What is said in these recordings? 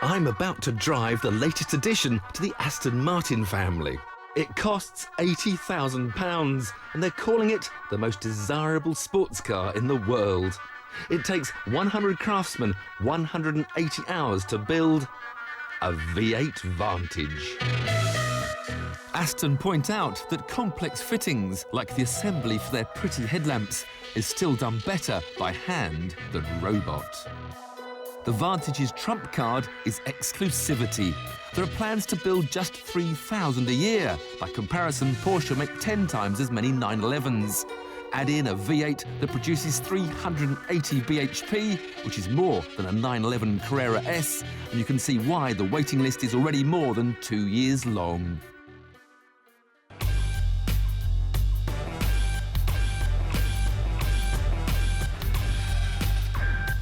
I'm about to drive the latest addition to the Aston Martin family. It costs £80,000 and they're calling it the most desirable sports car in the world. It takes 100 craftsmen 180 hours to build a V8 Vantage. Aston point out that complex fittings, like the assembly for their pretty headlamps, is still done better by hand than robot. The Vantage's trump card is exclusivity. There are plans to build just 3,000 a year. By comparison, Porsche make 10 times as many 911s. Add in a V8 that produces 380 bhp, which is more than a 911 Carrera S, and you can see why the waiting list is already more than 2 years long.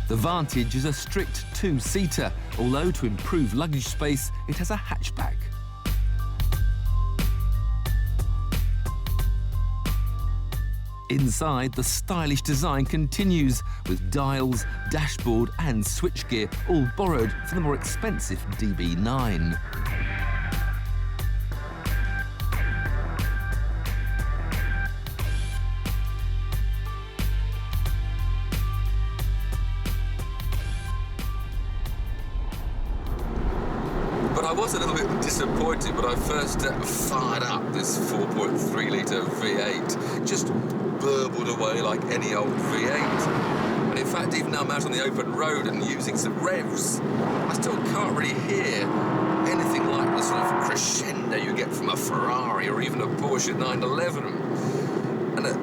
The Vantage is a strict two-seater, although to improve luggage space, it has a hatchback. Inside, the stylish design continues, with dials, dashboard and switchgear all borrowed from the more expensive DB9. But I was a little bit disappointed when I first fired up this 4.3-litre V8. Just burbled away like any old V8. And in fact, even though I'm out on the open road and using some revs, I still can't really hear anything like the sort of crescendo you get from a Ferrari or even a Porsche 911.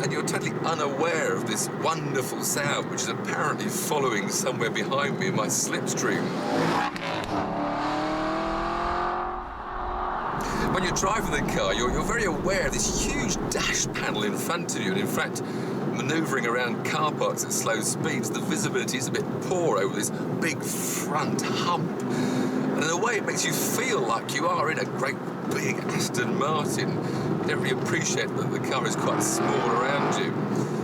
And you're totally unaware of this wonderful sound, which is apparently following somewhere behind me in my slipstream. When you're driving the car, you're very aware of this huge dash panel in front of you, and in fact, manoeuvring around car parks at slow speeds, the visibility is a bit poor over this big front hump. And in a way, it makes you feel like you are in a great big Aston Martin. You don't really appreciate that the car is quite small around you.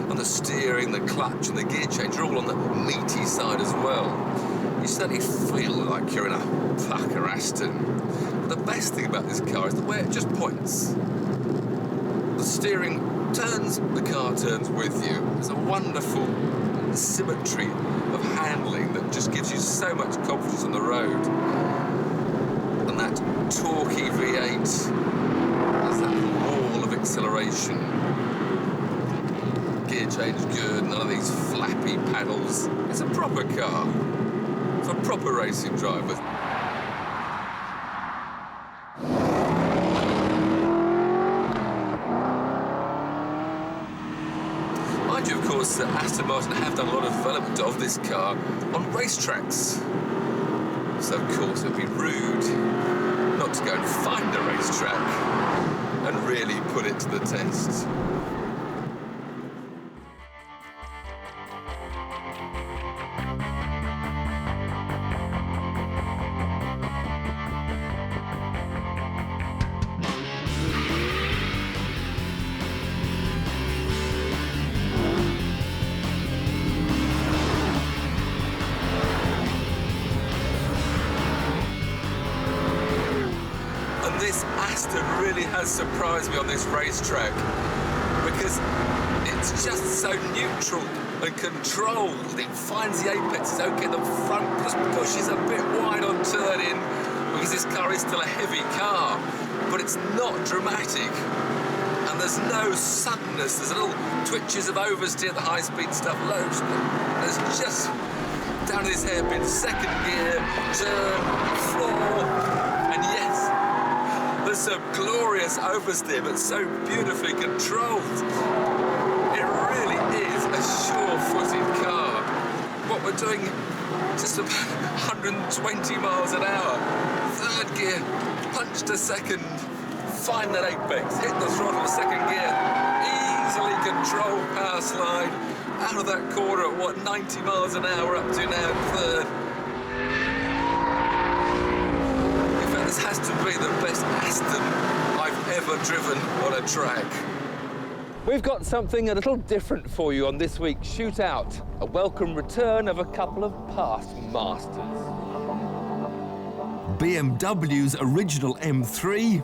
And the steering, the clutch, and the gear change are all on the meaty side as well. You certainly feel like you're in a pucker Aston. The best thing about this car is the way it just points. The steering turns, the car turns with you. There's a wonderful symmetry of handling that just gives you so much confidence on the road. And that torquey V8 has that wall of acceleration. Gear change good, none of these flappy pedals. It's a proper car for proper racing drivers. Mind you, of course, Aston Martin have done a lot of development of this car on racetracks. So, of course, it would be rude not to go and find a racetrack and really put it to the test. This Aston really has surprised me on this racetrack because it's just so neutral and controlled. It finds the apex, it's okay, the front just pushes a bit wide on turn-in because this car is still a heavy car, but it's not dramatic. And there's no suddenness, there's little twitches of oversteer, the high-speed stuff, loads, but there's just down to this hairpin, second gear, turn, floor, and yes, there's some glorious oversteer, but so beautifully controlled. It really is a sure-footed car. What we're doing, just about 120 miles an hour. Third gear, punch to second, find that apex, hit the throttle, second gear, easily controlled power slide, out of that corner at what, 90 miles an hour up to now third. This has to be the best Aston I've ever driven on a track. We've got something a little different for you on this week's Shootout, a welcome return of a couple of past masters. BMW's original M3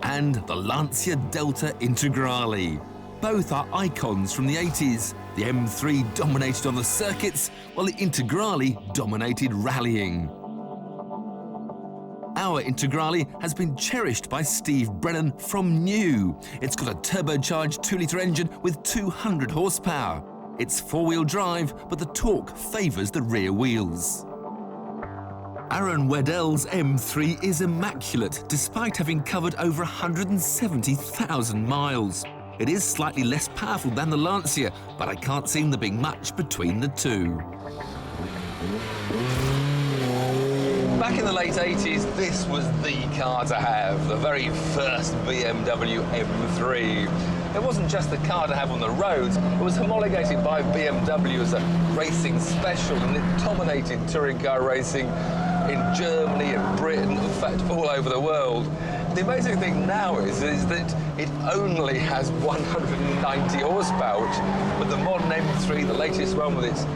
and the Lancia Delta Integrale. Both are icons from the 80s. The M3 dominated on the circuits, while the Integrale dominated rallying. Our Integrale has been cherished by Steve Brennan from new. It's got a turbocharged 2-litre engine with 200 horsepower. It's four-wheel drive, but the torque favours the rear wheels. Aaron Weddell's M3 is immaculate, despite having covered over 170,000 miles. It is slightly less powerful than the Lancia, but I can't see there being much between the two. Back in the late 80s, this was the car to have, the very first BMW M3. It wasn't just the car to have on the roads, it was homologated by BMW as a racing special, and it dominated touring car racing in Germany and Britain, in fact all over the world. The amazing thing now is that it only has 190 horsepower, which with the modern M3, the latest one with its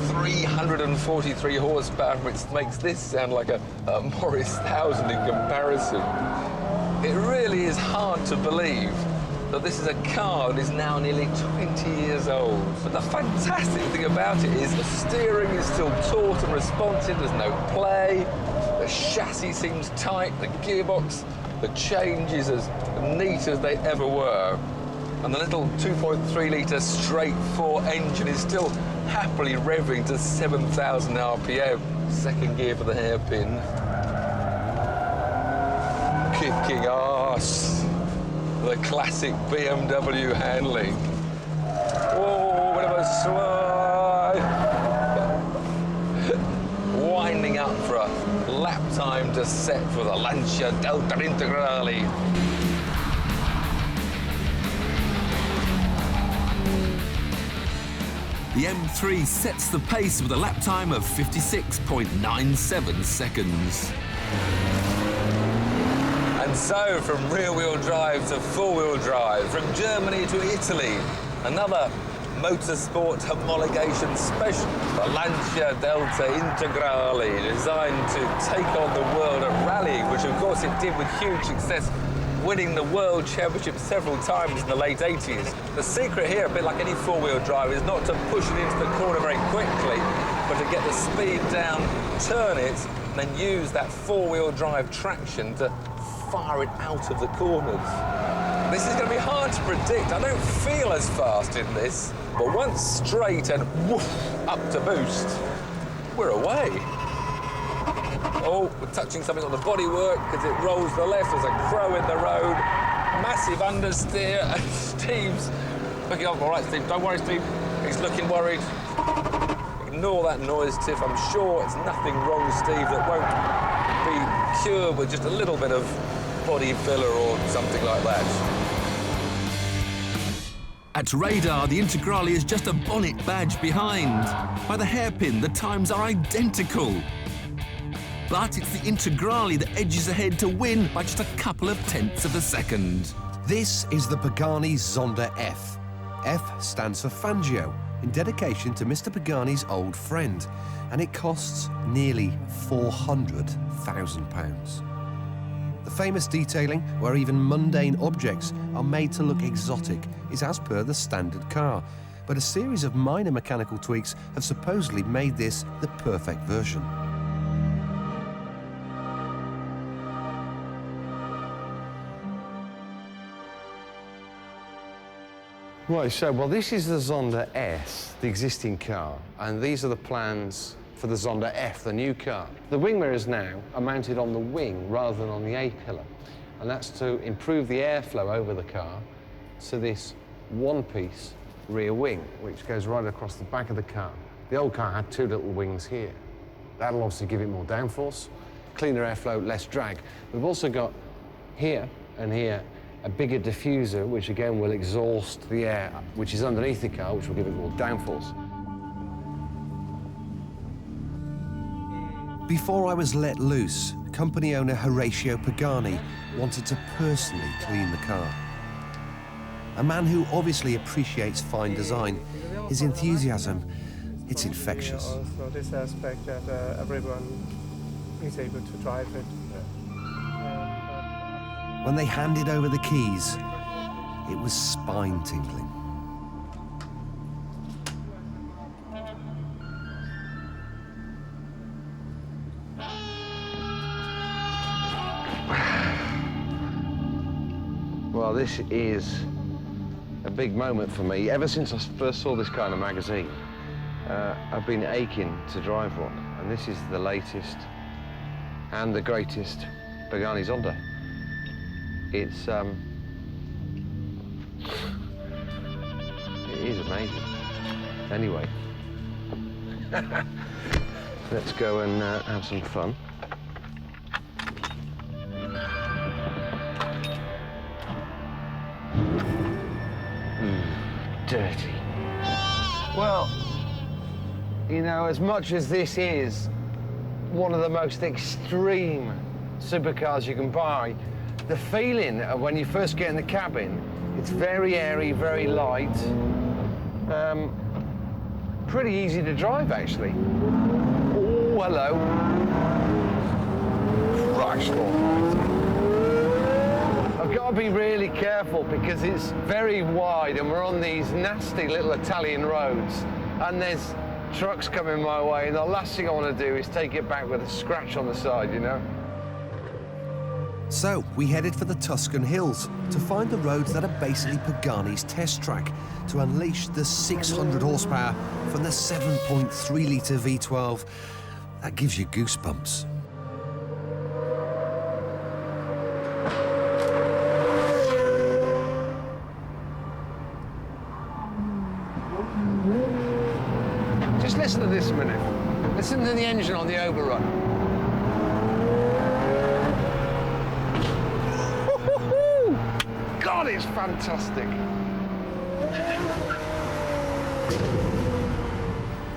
343 horsepower, which makes this sound like a Morris 1000 in comparison. It really is hard to believe that this is a car that is now nearly 20 years old. But the fantastic thing about it is the steering is still taut and responsive, there's no play, the chassis seems tight, the gearbox, the change is as neat as they ever were. And the little 2.3-litre straight 4 engine is still happily revving to 7,000 RPM. Second gear for the hairpin. Kicking arse. The classic BMW handling. Oh, bit of a slide. Winding up for a lap time to set for the Lancia Delta Integrale. The M3 sets the pace with a lap time of 56.97 seconds. And so, from rear-wheel drive to four-wheel drive, from Germany to Italy, another motorsport homologation special, the Lancia Delta Integrale, designed to take on the world at rallying, which of course it did with huge success, winning the World Championship several times in the late 80s. The secret here, a bit like any four-wheel drive, is not to push it into the corner very quickly, but to get the speed down, turn it, and then use that four-wheel drive traction to fire it out of the corners. This is going to be hard to predict. I don't feel as fast in this, but once straight and woof, up to boost, we're away. Oh, we're touching something on the bodywork because it rolls to the left. There's a crow in the road. Massive understeer, and Steve's looking up. All right, Steve, don't worry, Steve. He's looking worried. Ignore that noise, Tiff. I'm sure it's nothing wrong, Steve, that won't be cured with just a little bit of body filler or something like that. At radar, the Integrale is just a bonnet badge behind. By the hairpin, the times are identical. But it's the Integrale that edges ahead to win by just a couple of tenths of a second. This is the Pagani Zonda F. F stands for Fangio, in dedication to Mr. Pagani's old friend, and it costs nearly £400,000. The famous detailing, where even mundane objects are made to look exotic, is as per the standard car, but a series of minor mechanical tweaks have supposedly made this the perfect version. Right, so, well, this is the Zonda S, the existing car, and these are the plans for the Zonda F, the new car. The wing mirrors now are mounted on the wing rather than on the A-pillar, and that's to improve the airflow over the car to this one-piece rear wing, which goes right across the back of the car. The old car had two little wings here. That'll obviously give it more downforce, cleaner airflow, less drag. We've also got here and here a bigger diffuser, which again will exhaust the air, which is underneath the car, which will give it more downforce. Before I was let loose, company owner Horatio Pagani wanted to personally clean the car. A man who obviously appreciates fine design, his enthusiasm, it's infectious. So this aspect that everyone is able to drive it. When they handed over the keys, it was spine-tingling. Well, this is a big moment for me. Ever since I first saw this kind of magazine, I've been aching to drive one, and this is the latest and the greatest Pagani Zonda. It's it is amazing. Anyway, let's go and have some fun. Dirty. Well, you know, as much as this is one of the most extreme supercars you can buy, the feeling of when you first get in the cabin, it's very airy, very light, pretty easy to drive, actually. Oh, hello. Christ almighty. I've got to be really careful because it's very wide and we're on these nasty little Italian roads and there's trucks coming my way, and the last thing I want to do is take it back with a scratch on the side, you know? So we headed for the Tuscan Hills to find the roads that are basically Pagani's test track to unleash the 600 horsepower from the 7.3-litre V12. That gives you goosebumps. Just listen to this a minute. Listen to the engine on the overrun. God, it's fantastic.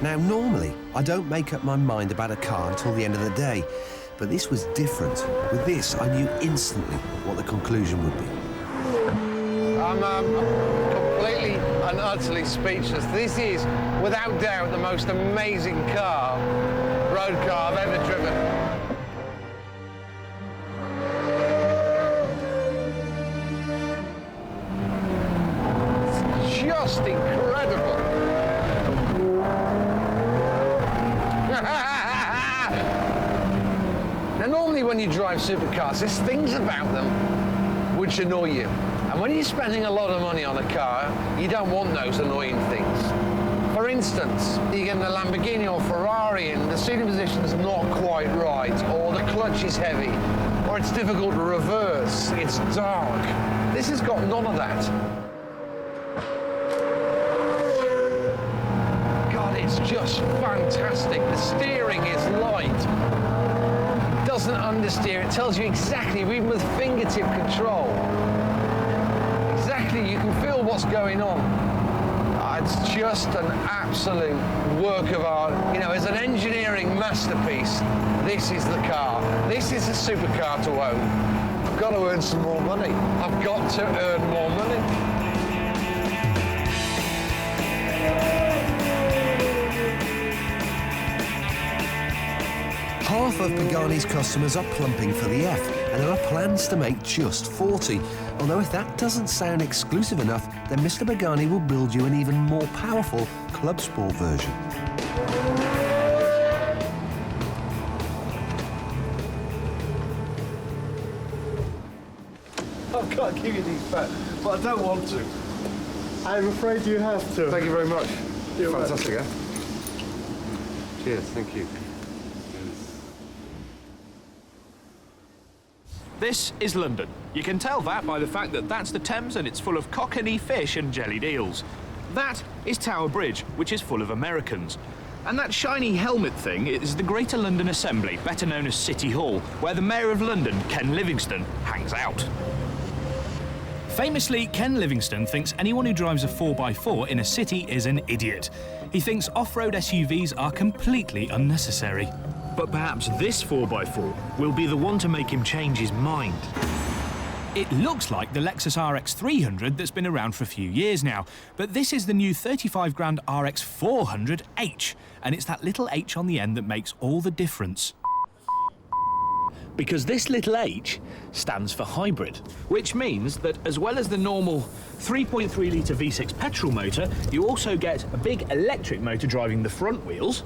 Now, normally, I don't make up my mind about a car until the end of the day, but this was different. With this, I knew instantly what the conclusion would be. I'm completely and utterly speechless. This is, without doubt, the most amazing car, road car I've ever driven. It's just incredible. Now, normally when you drive supercars, there's things about them which annoy you. And when you're spending a lot of money on a car, you don't want those annoying things. For instance, you get in a Lamborghini or Ferrari and the seating position's not quite right, or the clutch is heavy, or it's difficult to reverse, it's dark. This has got none of that. God, it's just fantastic. The steering is light. It doesn't understeer. It tells you exactly, even with fingertip control, exactly, you can feel what's going on. It's just an absolute work of art. You know, as an engineering masterpiece, this is the car. This is a supercar to own. I've got to earn some more money. I've got to earn more money. Half of Pagani's customers are plumping for the F, and there are plans to make just 40. Although if that doesn't sound exclusive enough, then Mr. Pagani will build you an even more powerful Club Sport version. I've got to give you these back, but I don't want to. I'm afraid you have to. Thank you very much. You're fantastic, eh? Cheers, thank you. This is London. You can tell that by the fact that that's the Thames and it's full of cockney fish and jellied eels. That is Tower Bridge, which is full of Americans. And that shiny helmet thing is the Greater London Assembly, better known as City Hall, where the Mayor of London, Ken Livingstone, hangs out. Famously, Ken Livingstone thinks anyone who drives a 4x4 in a city is an idiot. He thinks off-road SUVs are completely unnecessary. But perhaps this 4x4 will be the one to make him change his mind. It looks like the Lexus RX 300 that's been around for a few years now, but this is the new 35 grand RX 400H, and it's that little H on the end that makes all the difference. because this little H stands for hybrid, which means that as well as the normal 3.3 litre V6 petrol motor, you also get a big electric motor driving the front wheels,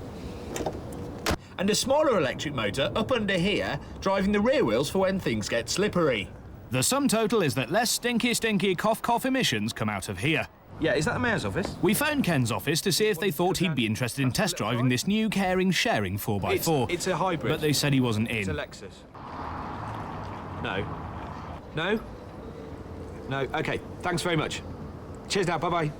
and a smaller electric motor up under here driving the rear wheels for when things get slippery. The sum total is that less stinky cough emissions come out of here. Yeah, is that the mayor's office? We phoned Ken's office to see if they thought he'd be interested in test driving this new caring sharing 4x4. It's a hybrid. But they said he wasn't in. It's a Lexus. No. No? No, OK, thanks very much. Cheers now, bye-bye.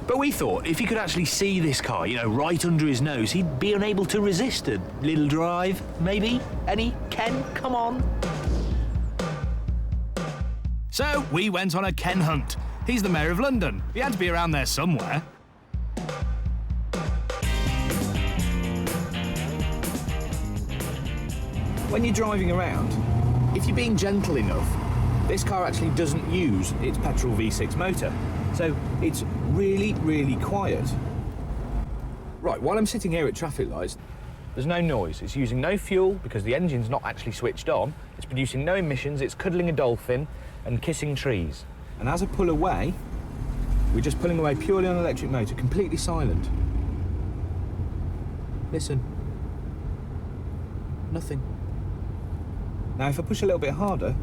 But we thought if he could actually see this car, you know, right under his nose, he'd be unable to resist a little drive, maybe? Any? Ken, come on. So we went on a Ken hunt. He's the Mayor of London. He had to be around there somewhere. When you're driving around, if you're being gentle enough, this car actually doesn't use its petrol V6 motor. So it's really, really quiet. Right, while I'm sitting here at traffic lights, there's no noise. It's using no fuel because the engine's not actually switched on. It's producing no emissions. It's cuddling a dolphin and kissing trees. And as I pull away, we're just pulling away purely on electric motor, completely silent. Listen. Nothing. Now, if I push a little bit harder,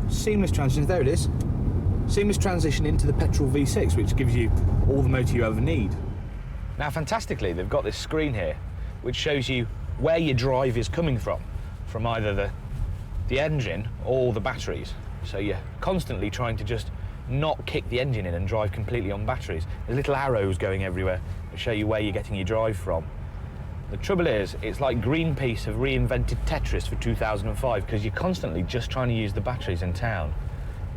seamless transition, there it is. Seamless transition into the petrol V6, which gives you all the motor you ever need. Now, fantastically, they've got this screen here, which shows you where your drive is coming from either the engine or the batteries. So you're constantly trying to just not kick the engine in and drive completely on batteries. There's little arrows going everywhere that show you where you're getting your drive from. The trouble is, it's like Greenpeace have reinvented Tetris for 2005 because you're constantly just trying to use the batteries in town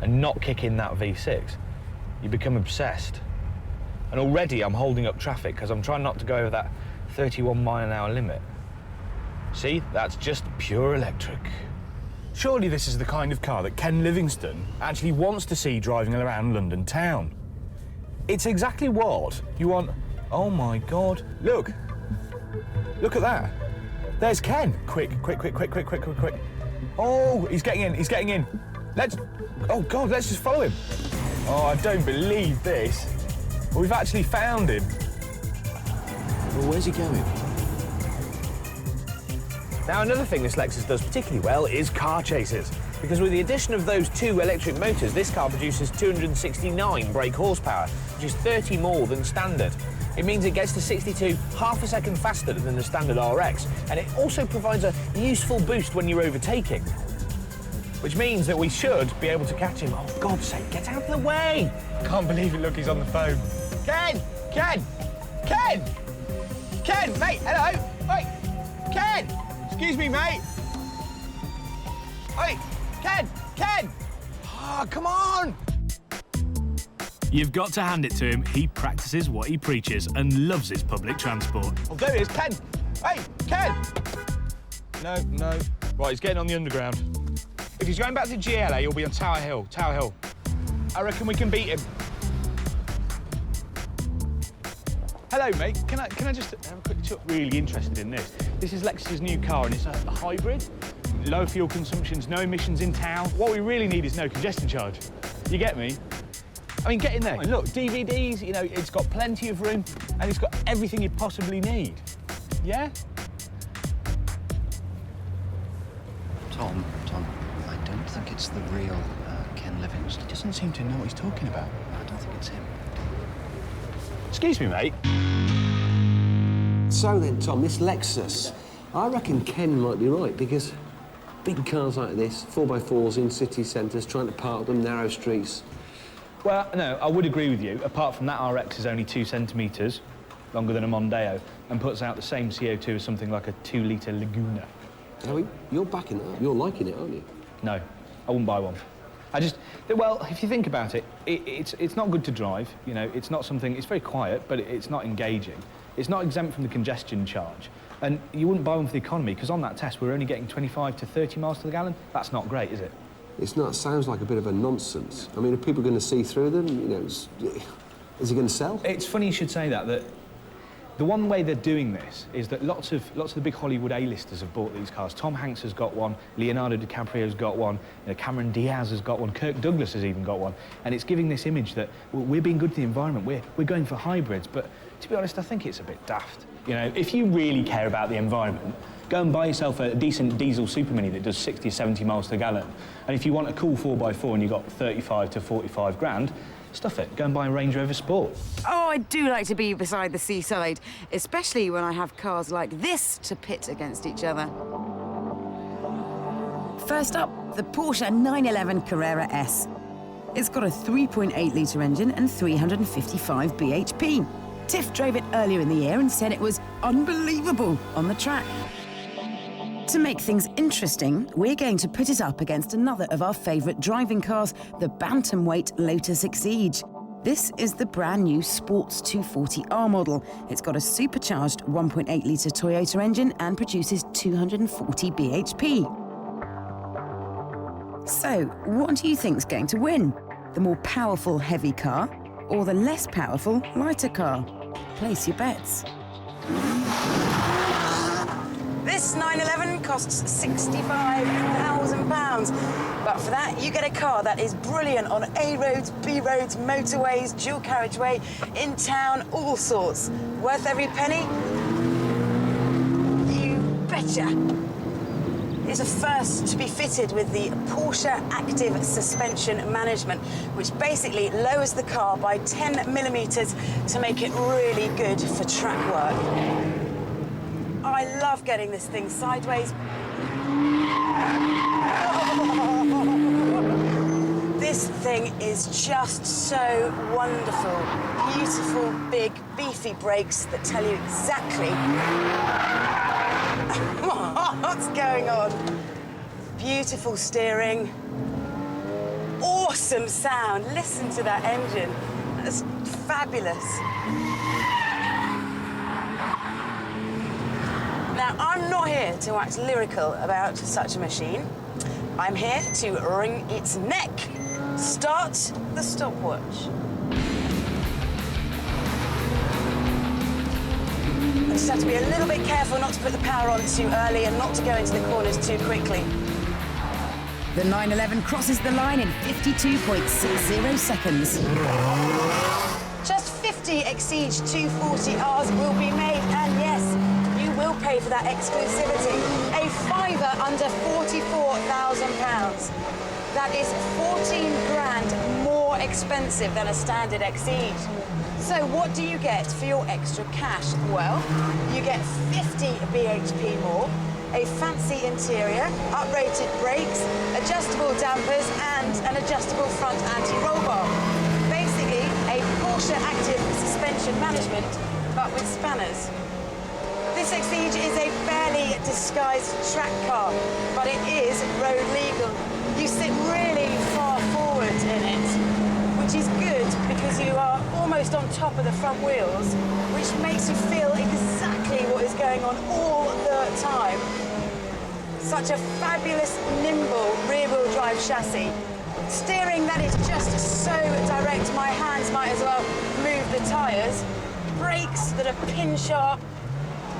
and not kick in that V6. You become obsessed. And already I'm holding up traffic because I'm trying not to go over that 31 mile an hour limit. See, that's just pure electric. Surely this is the kind of car that Ken Livingstone actually wants to see driving around London town. It's exactly what you want. Oh my God, look. Look at that. There's Ken. Quick. Oh, he's getting in. Oh God, let's just follow him. Oh, I don't believe this. We've actually found him. Well, where's he going? Now, another thing this Lexus does particularly well is car chases, because with the addition of those two electric motors, this car produces 269 brake horsepower, which is 30 more than standard. It means it gets to 62 half a second faster than the standard RX, and it also provides a useful boost when you're overtaking, which means that we should be able to catch him. Oh, God's sake, get out of the way! Can't believe it, look, he's on the phone. Ken! Mate, hello! Wait, Ken! Excuse me, mate. Hey, Ken! Oh, come on! You've got to hand it to him. He practices what he preaches and loves his public transport. Oh, there he is, Ken! Hey, Ken! No. Right, he's getting on the underground. If he's going back to GLA, he'll be on Tower Hill. I reckon we can beat him. Hello, mate. Can I just have a quick talk? Really interested in this. This is Lexus's new car, and it's a hybrid. Low fuel consumptions, no emissions in town. What we really need is no congestion charge. You get me? I mean, get in there. Look, DVDs, you know, it's got plenty of room, and it's got everything you possibly need. Yeah? Tom, I don't think it's the real Ken Livingstone. He doesn't seem to know what he's talking about. I don't think it's him. Excuse me, mate. So then, Tom, this Lexus, I reckon Ken might be right, because big cars like this, 4x4s in city centres, trying to park them, narrow streets. Well, no, I would agree with you. Apart from that, RX is only 2 centimetres longer than a Mondeo and puts out the same CO2 as something like a 2-litre Laguna. Oh, you're backing that up. You're liking it, aren't you? No, I wouldn't buy one. Well, if you think about it, it's not good to drive, you know, it's not something, it's very quiet, but it's not engaging. It's not exempt from the congestion charge. And you wouldn't buy one for the economy, because on that test, we're only getting 25 to 30 miles to the gallon. That's not great, is it? It's not. It sounds like a bit of a nonsense. I mean, are people going to see through them? You know, is it going to sell? It's funny you should say that The one way they're doing this is that lots of the big Hollywood A-listers have bought these cars. Tom Hanks has got one, Leonardo DiCaprio's got one, Cameron Diaz has got one, Kirk Douglas has even got one, and it's giving this image that we're being good to the environment, we're going for hybrids, but to be honest, I think it's a bit daft. You know, if you really care about the environment, go and buy yourself a decent diesel Super Mini that does 60 or 70 miles per gallon, and if you want a cool 4x4 and you've got 35 to 45 grand, stuff it. Go and buy a Range Rover Sport. Oh, I do like to be beside the seaside, especially when I have cars like this to pit against each other. First up, the Porsche 911 Carrera S. It's got a 3.8-litre engine and 355 bhp. Tiff drove it earlier in the year and said it was unbelievable on the track. To make things interesting, we're going to put it up against another of our favourite driving cars, the bantamweight Lotus Exige. This is the brand new Sports 240R model. It's got a supercharged 1.8-litre Toyota engine and produces 240 bhp. So, what do you think's going to win? The more powerful heavy car or the less powerful lighter car? Place your bets. This 911 costs £65,000. But for that, you get a car that is brilliant on A roads, B roads, motorways, dual carriageway, in town, all sorts. Worth every penny? You betcha. It's a first to be fitted with the Porsche Active Suspension Management, which basically lowers the car by 10 millimetres to make it really good for track work. I love getting this thing sideways. This thing is just so wonderful. Beautiful, big, beefy brakes that tell you exactly what's going on. Beautiful steering. Awesome sound. Listen to that engine. That's fabulous. Now, I'm not here to act lyrical about such a machine. I'm here to wring its neck. Start the stopwatch. I just have to be a little bit careful not to put the power on too early and not to go into the corners too quickly. The 911 crosses the line in 52.60 seconds. Just 50 Exige 240Rs will be made, and yes, you will pay for that exclusivity. A fiver under £44,000. That is 14 grand more expensive than a standard Exige. So what do you get for your extra cash? Well, you get 50 bhp more, a fancy interior, uprated brakes, adjustable dampers, and an adjustable front anti-roll bar. Basically, a Porsche Active Suspension Management, but with spanners. This Exige is a barely disguised track car, but it is road legal. You sit really far forward in it, which is good because you are almost on top of the front wheels, which makes you feel exactly what is going on all the time. Such a fabulous, nimble rear-wheel drive chassis. Steering that is just so direct, my hands might as well move the tyres. Brakes that are pin-sharp.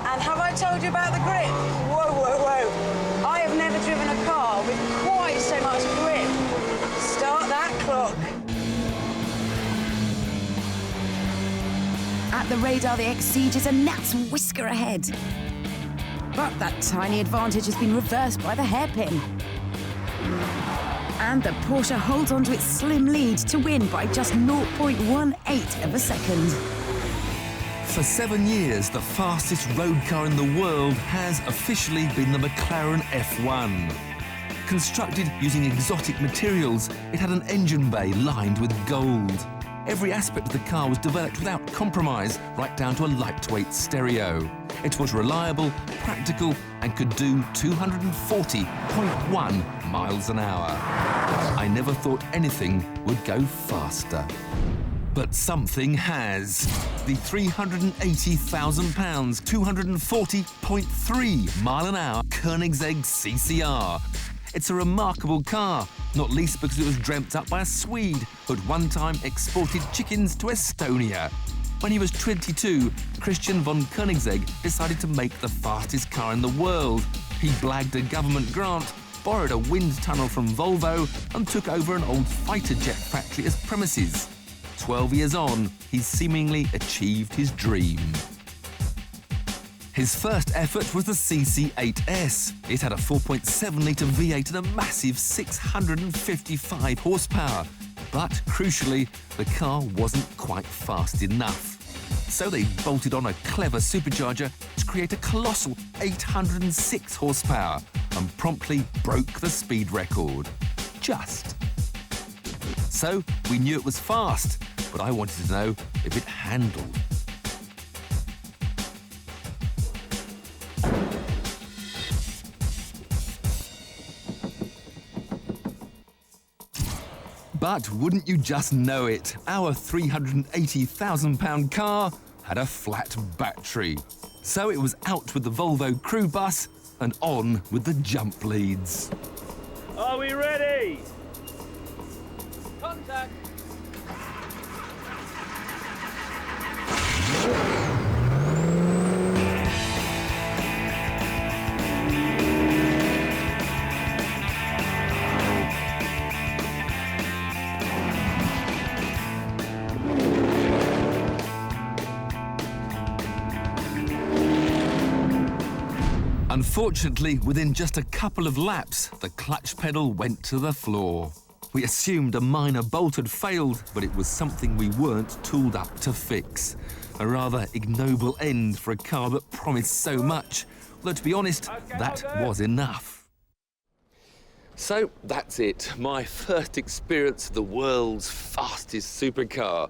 And have I told you about the grip? Whoa, whoa, whoa. I have never driven a car with quite so much grip. Start that clock. At the radar, the Exige is a gnat's whisker ahead. But that tiny advantage has been reversed by the hairpin. And the Porsche holds on to its slim lead to win by just 0.18 of a second. For 7 years, the fastest road car in the world has officially been the McLaren F1. Constructed using exotic materials, it had an engine bay lined with gold. Every aspect of the car was developed without compromise, right down to a lightweight stereo. It was reliable, practical, and could do 240.1 miles an hour. I never thought anything would go faster. But something has. The £380,000, 240.3 mile an hour Koenigsegg CCR. It's a remarkable car, not least because it was dreamt up by a Swede who'd one time exported chickens to Estonia. When he was 22, Christian von Koenigsegg decided to make the fastest car in the world. He blagged a government grant, borrowed a wind tunnel from Volvo, and took over an old fighter jet factory as premises. 12 years on, he's seemingly achieved his dream. His first effort was the CC8S. It had a 4.7-litre V8 and a massive 655 horsepower. But, crucially, the car wasn't quite fast enough. So they bolted on a clever supercharger to create a colossal 806 horsepower and promptly broke the speed record. Just. So, we knew it was fast, but I wanted to know if it handled. But wouldn't you just know it, our £380,000 car had a flat battery. So it was out with the Volvo crew bus and on with the jump leads. Are we ready? Contact! Unfortunately, within just a couple of laps, the clutch pedal went to the floor. We assumed a minor bolt had failed, but it was something we weren't tooled up to fix. A rather ignoble end for a car that promised so much. Although, to be honest, that was enough. So, that's it. My first experience of the world's fastest supercar.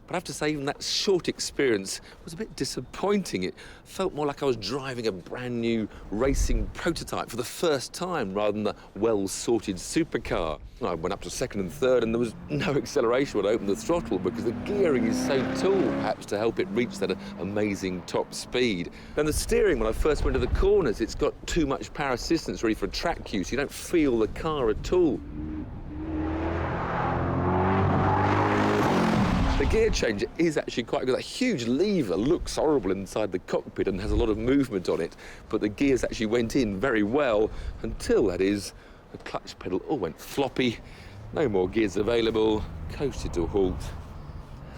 But I have to say, even that short experience was a bit disappointing. It felt more like I was driving a brand new racing prototype for the first time rather than the well-sorted supercar. I went up to second and third and there was no acceleration when I opened the throttle because the gearing is so tall, perhaps to help it reach that amazing top speed. And the steering, when I first went to the corners, it's got too much power assistance really for track use. You don't feel the car at all. The gear changer is actually quite good. That huge lever looks horrible inside the cockpit and has a lot of movement on it, but the gears actually went in very well until, that is, the clutch pedal all went floppy, no more gears available, coasted to a halt.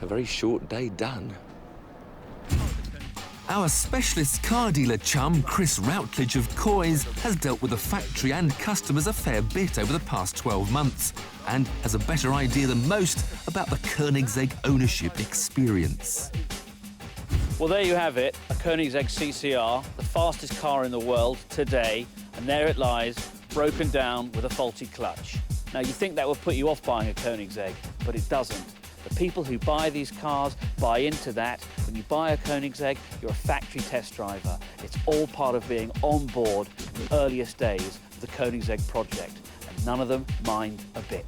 A very short day done. Our specialist car dealer chum, Chris Routledge of Coys, has dealt with the factory and customers a fair bit over the past 12 months and has a better idea than most about the Koenigsegg ownership experience. Well, there you have it, a Koenigsegg CCR, the fastest car in the world today, and there it lies, broken down with a faulty clutch. Now, you think that would put you off buying a Koenigsegg, but it doesn't. The people who buy these cars buy into that. When you buy a Koenigsegg, you're a factory test driver. It's all part of being on board in the earliest days of the Koenigsegg project, and none of them mind a bit.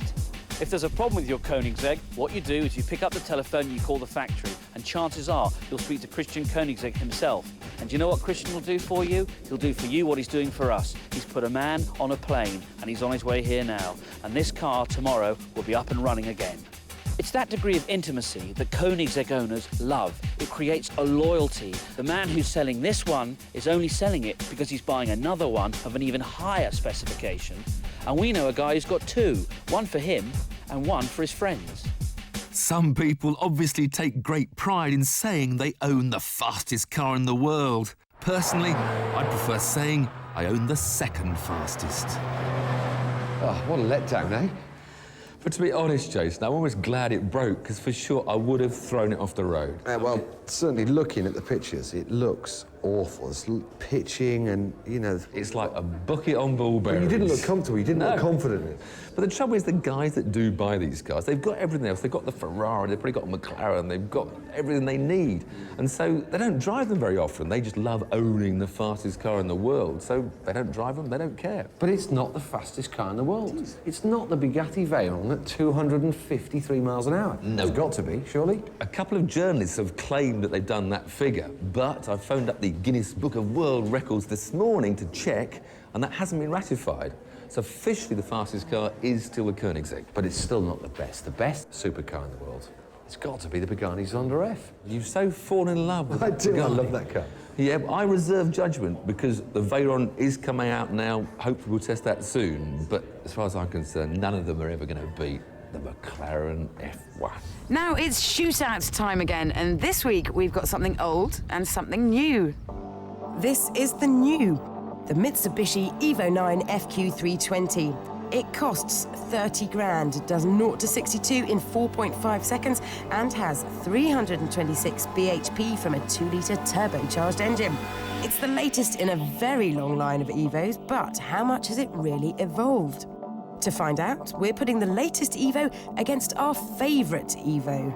If there's a problem with your Koenigsegg, what you do is you pick up the telephone and you call the factory, and chances are you'll speak to Christian Koenigsegg himself. And do you know what Christian will do for you? He'll do for you what he's doing for us. He's put a man on a plane, and he's on his way here now. And this car tomorrow will be up and running again. It's that degree of intimacy that Koenigsegg owners love. It creates a loyalty. The man who's selling this one is only selling it because he's buying another one of an even higher specification. And we know a guy who's got two, one for him and one for his friends. Some people obviously take great pride in saying they own the fastest car in the world. Personally, I'd prefer saying I own the second fastest. Oh, what a letdown, eh? But to be honest, Jason, I'm almost glad it broke, because for sure I would have thrown it off the road. Well, certainly looking at the pictures, it looks awful. It's pitching and, you know... It's like a bucket on ball bearings. You didn't look comfortable, you didn't look confident in it. But the trouble is, the guys that do buy these cars, they've got everything else. They've got the Ferrari, they've probably got a McLaren, they've got everything they need. And so they don't drive them very often. They just love owning the fastest car in the world. So they don't drive them, they don't care. But it's not the fastest car in the world. It's not the Bugatti Veyron at 253 miles an hour. No. It's got to be, surely. A couple of journalists have claimed that they've done that figure, but I phoned up the Guinness Book of World Records this morning to check, and that hasn't been ratified. So officially the fastest car is still the Koenigsegg. But it's still not the best. The best supercar in the world It's got to be the Pagani Zonda F. You've so fallen in love with I that do, I Pagani. love that car. Yeah, but I reserve judgment because the Veyron is coming out now. Hopefully we'll test that soon. But as far as I'm concerned, none of them are ever going to beat the McLaren F1. Now it's shootout time again, and this week we've got something old and something new. This is the new, the Mitsubishi Evo 9 FQ320. It costs 30 grand, does 0 to 62 in 4.5 seconds, and has 326 bhp from a 2-litre turbocharged engine. It's the latest in a very long line of Evos, but how much has it really evolved? To find out, we're putting the latest Evo against our favourite Evo,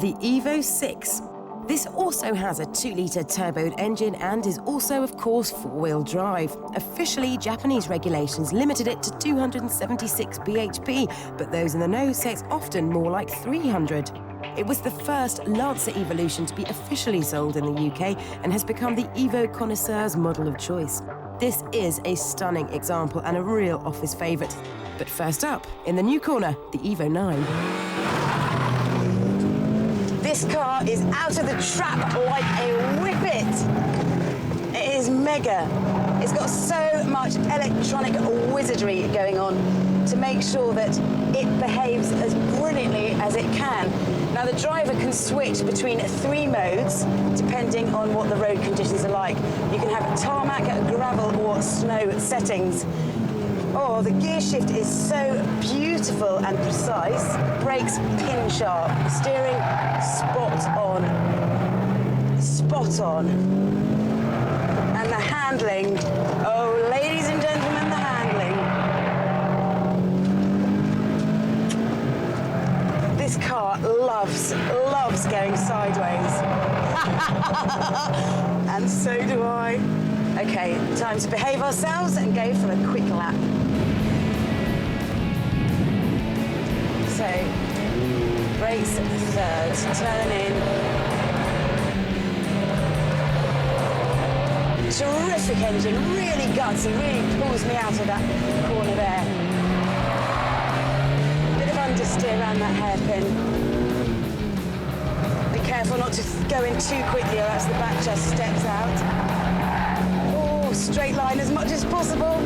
the Evo 6. This also has a 2-litre turboed engine and is also, of course, 4-wheel drive. Officially, Japanese regulations limited it to 276 bhp, but those in the know say it's often more like 300. It was the first Lancer Evolution to be officially sold in the UK and has become the Evo connoisseur's model of choice. This is a stunning example and a real office favourite. But first up, in the new corner, the Evo 9. This car is out of the trap like a whippet. It is mega. It's got so much electronic wizardry going on to make sure that it behaves as brilliantly as it can. Now, the driver can switch between 3 modes depending on what the road conditions are like. You can have tarmac, gravel or snow settings. Oh, the gear shift is so beautiful and precise. Brakes pin sharp. Steering spot on. Spot on. And the handling. Oh, ladies and gentlemen, the handling. This car loves going sideways. And so do I. Okay, time to behave ourselves and go for a quick lap. So, brakes third, turn in. Terrific engine, really gutsy, really pulls me out of that corner there. Bit of understeer around that hairpin. Be careful not to go in too quickly or else the back just steps out. Straight line as much as possible.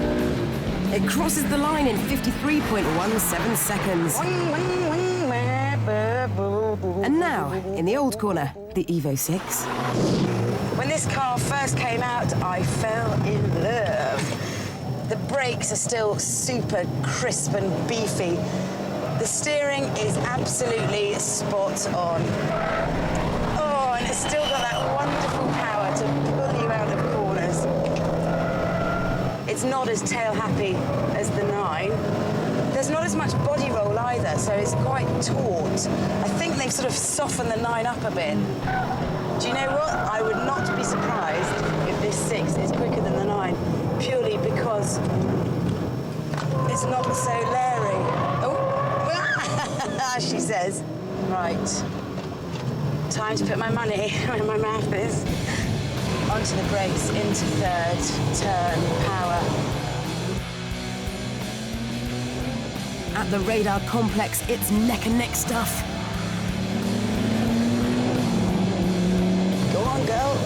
It crosses the line in 53.17 seconds. And now, in the old corner, the Evo 6. When this car first came out, I fell in love. The brakes are still super crisp and beefy. The steering is absolutely spot on. Oh, and it's still got that wonderful power to pull you out of corners. It's not as tail-happy as the 9. There's not as much body roll either, so it's quite taut. I think they've sort of softened the 9 up a bit. Do you know what? I would not be surprised if this 6 is quicker than the 9, purely because it's not so leery. Oh, she says. Right. Time to put my money where my mouth is. Onto the brakes, into third, turn, power. At the radar complex, it's neck and neck stuff. Go on, girl.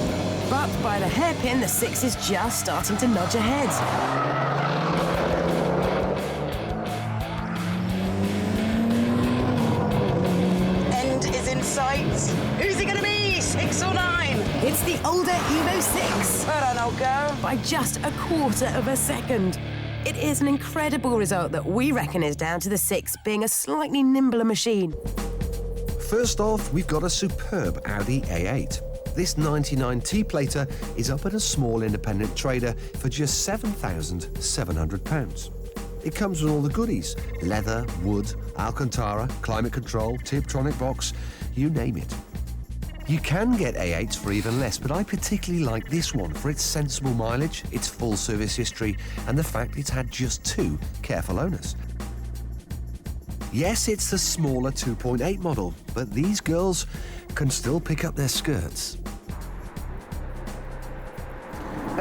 But by the hairpin, the 6 is just starting to nudge ahead. End is in sight. Who's it gonna be? 6 or 9? It's the older Evo 6. Well done, old girl. By just a quarter of a second. It is an incredible result that we reckon is down to the 6 being a slightly nimbler machine. First off, we've got a superb Audi A8. This 99 T-plater is up at a small independent trader for just £7,700. It comes with all the goodies: leather, wood, Alcantara, climate control, Tiptronic box, you name it. You can get A8s for even less, but I particularly like this one for its sensible mileage, its full service history, and the fact it's had just 2 careful owners. Yes, it's the smaller 2.8 model, but these girls can still pick up their skirts.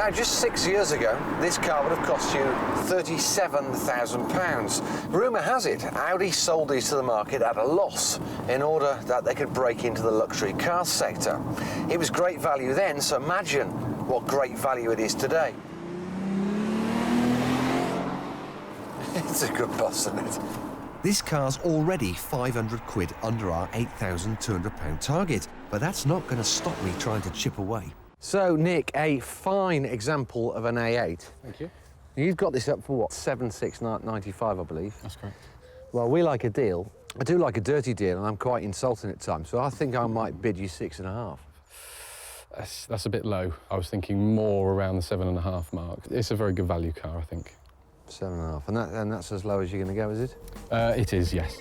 Now, just 6 years ago, this car would have cost you £37,000. Rumour has it, Audi sold these to the market at a loss in order that they could break into the luxury car sector. It was great value then, so imagine what great value it is today. It's a good bus, isn't it? This car's already 500 quid under our £8,200 target, but that's not going to stop me trying to chip away. So, Nick, a fine example of an A8. Thank you. You've got this up for what, 7,695, I believe? That's correct. Well, we like a deal. I do like a dirty deal, and I'm quite insulting at times, so I think I might bid you 6.5. That's a bit low. I was thinking more around the 7.5 mark. It's a very good value car, I think. 7.5, and that's as low as you're going to go, is it? It is, yes.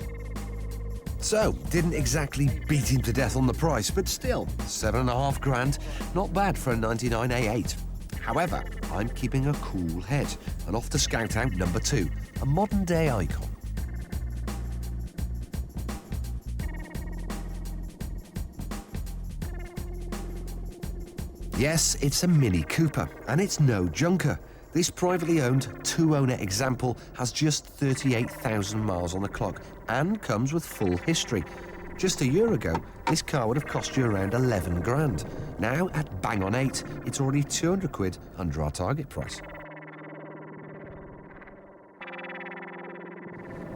So, didn't exactly beat him to death on the price, but still, 7.5 grand, not bad for a 99 A8. However, I'm keeping a cool head and off to scout out number 2, a modern-day icon. Yes, it's a Mini Cooper, and it's no junker. This privately owned, two-owner example has just 38,000 miles on the clock and comes with full history. Just a year ago, this car would have cost you around 11 grand. Now, at bang on 8, it's already 200 quid under our target price.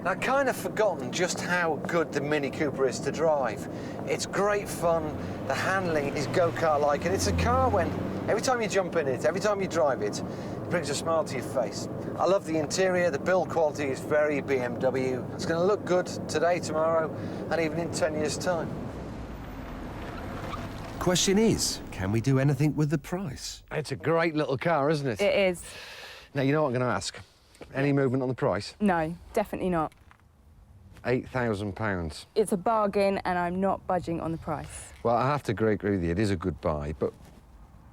I'd kind of forgotten just how good the Mini Cooper is to drive. It's great fun, the handling is go-kart-like, and it's a car when, every time you jump in it, every time you drive it, it brings a smile to your face. I love the interior, the build quality is very BMW. It's going to look good today, tomorrow, and even in 10 years' time. Question is, can we do anything with the price? It's a great little car, isn't it? It is. Now, you know what I'm going to ask? Any movement on the price? No, definitely not. £8,000. It's a bargain and I'm not budging on the price. Well, I have to agree with you, it is a good buy, but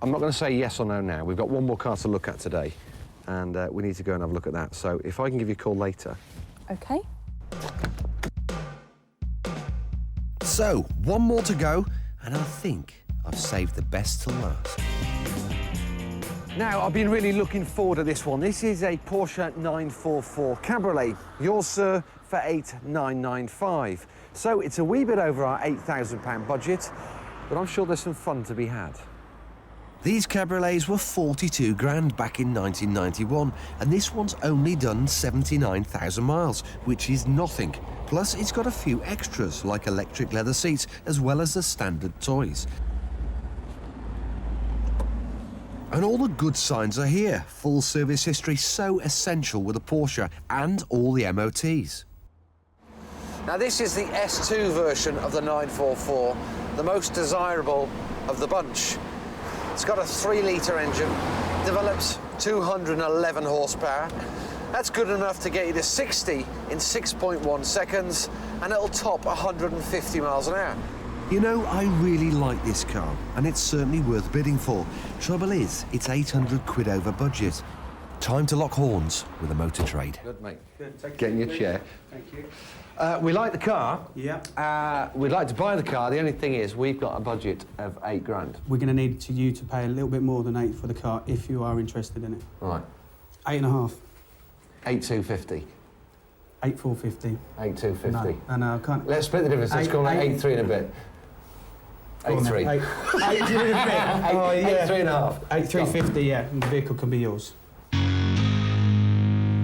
I'm not going to say yes or no now. We've got one more car to look at today, and we need to go and have a look at that. So if I can give you a call later. OK. So, one more to go, and I think I've saved the best till last. Now, I've been really looking forward to this one. This is a Porsche 944 Cabriolet. Yours, sir, for $8,995. So it's a wee bit over our £8,000 budget, but I'm sure there's some fun to be had. These cabriolets were 42 grand back in 1991, and this one's only done 79,000 miles, which is nothing. Plus, it's got a few extras, like electric leather seats, as well as the standard toys. And all the good signs are here. Full service history, so essential with a Porsche, and all the MOTs. Now, this is the S2 version of the 944, the most desirable of the bunch. It's got a 3-litre engine, develops 211 horsepower. That's good enough to get you to 60 in 6.1 seconds, and it'll top 150 miles an hour. You know, I really like this car, and it's certainly worth bidding for. Trouble is, it's 800 quid over budget. Time to lock horns with a motor trade. Good, mate. Good. Get in your chair. Thank you. We like the car. Yeah. We'd like to buy the car. The only thing is, we've got a budget of 8 grand. We're going to need you to pay a little bit more than 8 for the car if you are interested in it. Right. 8.5. 8,250. 8,450. 8,250. No, I can't. Let's split the difference. Let's call it 8,3 and a bit. 8,3. 8,3 and a bit. Oh, yeah. 8,3.5. 8,350, yeah. And the vehicle can be yours.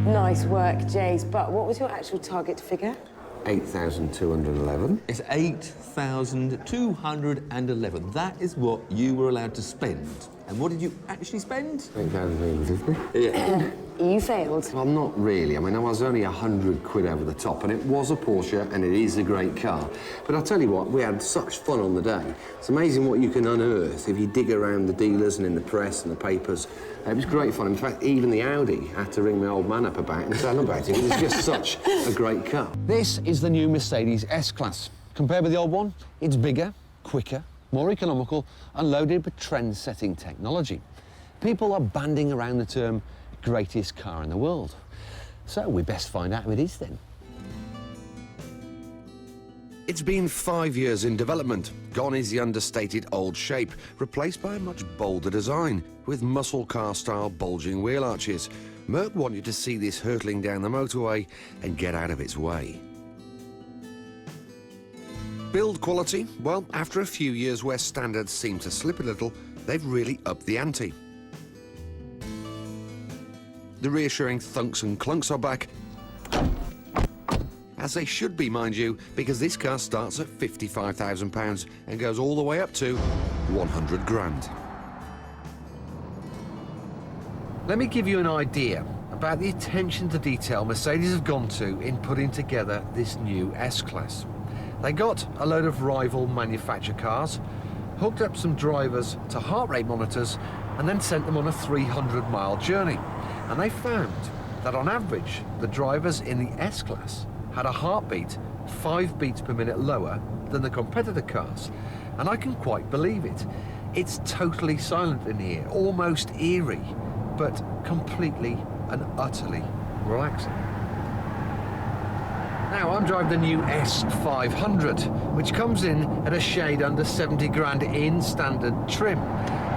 Nice work, Jace. But what was your actual target figure? 8,211. It's 8,211. That is what you were allowed to spend. And what did you actually spend? 8,350. Yeah. You failed. Well, not really. I mean, I was only 100 quid over the top, and it was a Porsche, and it is a great car. But I'll tell you what, we had such fun on the day. It's amazing what you can unearth if you dig around the dealers and in the press and the papers. It was great fun. In fact, even the Audi had to ring my old man up about it and tell him about it. It was just such a great car. This is the new Mercedes S-Class. Compared with the old one, it's bigger, quicker, more economical, and loaded with trend-setting technology. People are banding around the term greatest car in the world. So we best find out who it is then. It's been 5 years in development. Gone is the understated old shape, replaced by a much bolder design, with muscle car-style bulging wheel arches. Merc want you to see this hurtling down the motorway and get out of its way. Build quality? Well, after a few years where standards seem to slip a little, they've really upped the ante. The reassuring thunks and clunks are back, as they should be, mind you, because this car starts at £55,000 and goes all the way up to 100 grand. Let me give you an idea about the attention to detail Mercedes have gone to in putting together this new S-Class. They got a load of rival manufacturer cars, hooked up some drivers to heart rate monitors, and then sent them on a 300-mile journey. And they found that on average, the drivers in the S-Class had a heartbeat 5 beats per minute lower than the competitor cars. And I can quite believe it. It's totally silent in here, almost eerie, but completely and utterly relaxing. Now, I'm driving the new S500, which comes in at a shade under 70 grand in standard trim.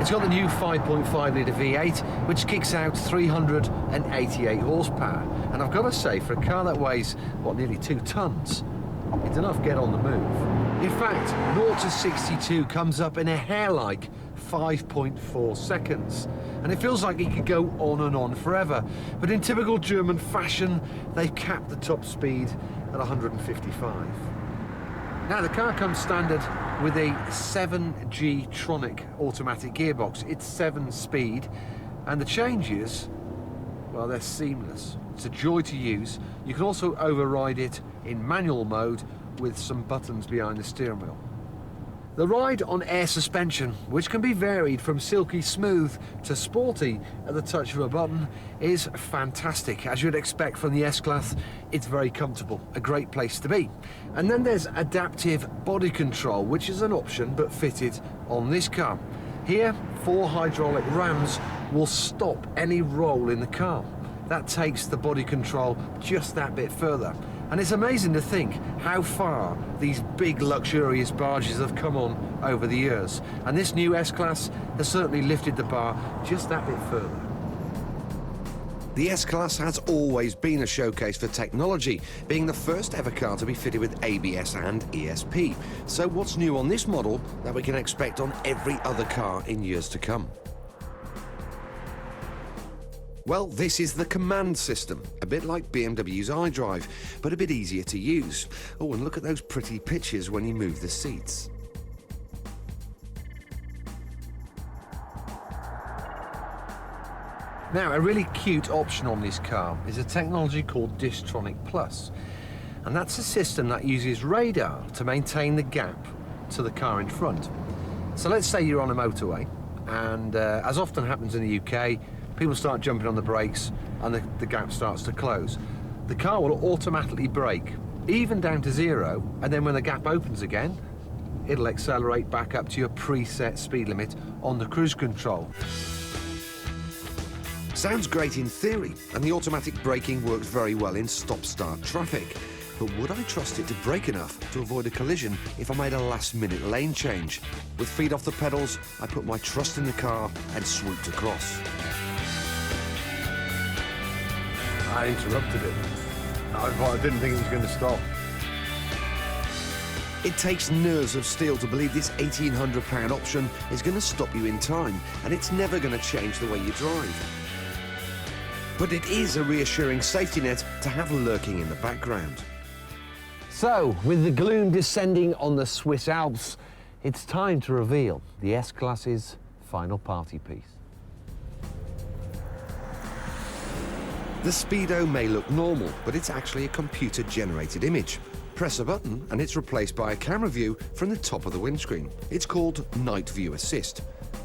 It's got the new 5.5-litre V8, which kicks out 388 horsepower. And I've got to say, for a car that weighs, what, nearly 2 tons, it's enough get on the move. In fact, 0 to 62 comes up in a hair-like 5.4 seconds. And it feels like it could go on and on forever. But in typical German fashion, they've capped the top speed at 155. Now, the car comes standard with a 7G Tronic automatic gearbox. It's 7-speed, and the changes, well, they're seamless. It's a joy to use. You can also override it in manual mode with some buttons behind the steering wheel. The ride on air suspension, which can be varied from silky smooth to sporty at the touch of a button, is fantastic. As you'd expect from the S-Class, it's very comfortable, a great place to be. And then there's adaptive body control, which is an option but fitted on this car. Here, 4 hydraulic rams will stop any roll in the car. That takes the body control just that bit further. And it's amazing to think how far these big luxurious barges have come on over the years. And this new S-Class has certainly lifted the bar just that bit further. The S-Class has always been a showcase for technology, being the first ever car to be fitted with ABS and ESP. So what's new on this model that we can expect on every other car in years to come? Well, this is the command system, a bit like BMW's iDrive, but a bit easier to use. Oh, and look at those pretty pictures when you move the seats. Now, a really cute option on this car is a technology called Distronic Plus, and that's a system that uses radar to maintain the gap to the car in front. So let's say you're on a motorway, and as often happens in the UK, people start jumping on the brakes and the gap starts to close. The car will automatically brake, even down to 0, and then when the gap opens again, it'll accelerate back up to your preset speed limit on the cruise control. Sounds great in theory, and the automatic braking works very well in stop-start traffic. But would I trust it to brake enough to avoid a collision if I made a last-minute lane change? With feet off the pedals, I put my trust in the car and swooped across. I interrupted it. I didn't think it was going to stop. It takes nerves of steel to believe this £1,800 option is going to stop you in time, and it's never going to change the way you drive. But it is a reassuring safety net to have lurking in the background. So, with the gloom descending on the Swiss Alps, it's time to reveal the S-Class's final party piece. The Speedo may look normal, but it's actually a computer-generated image. Press a button and it's replaced by a camera view from the top of the windscreen. It's called Night View Assist.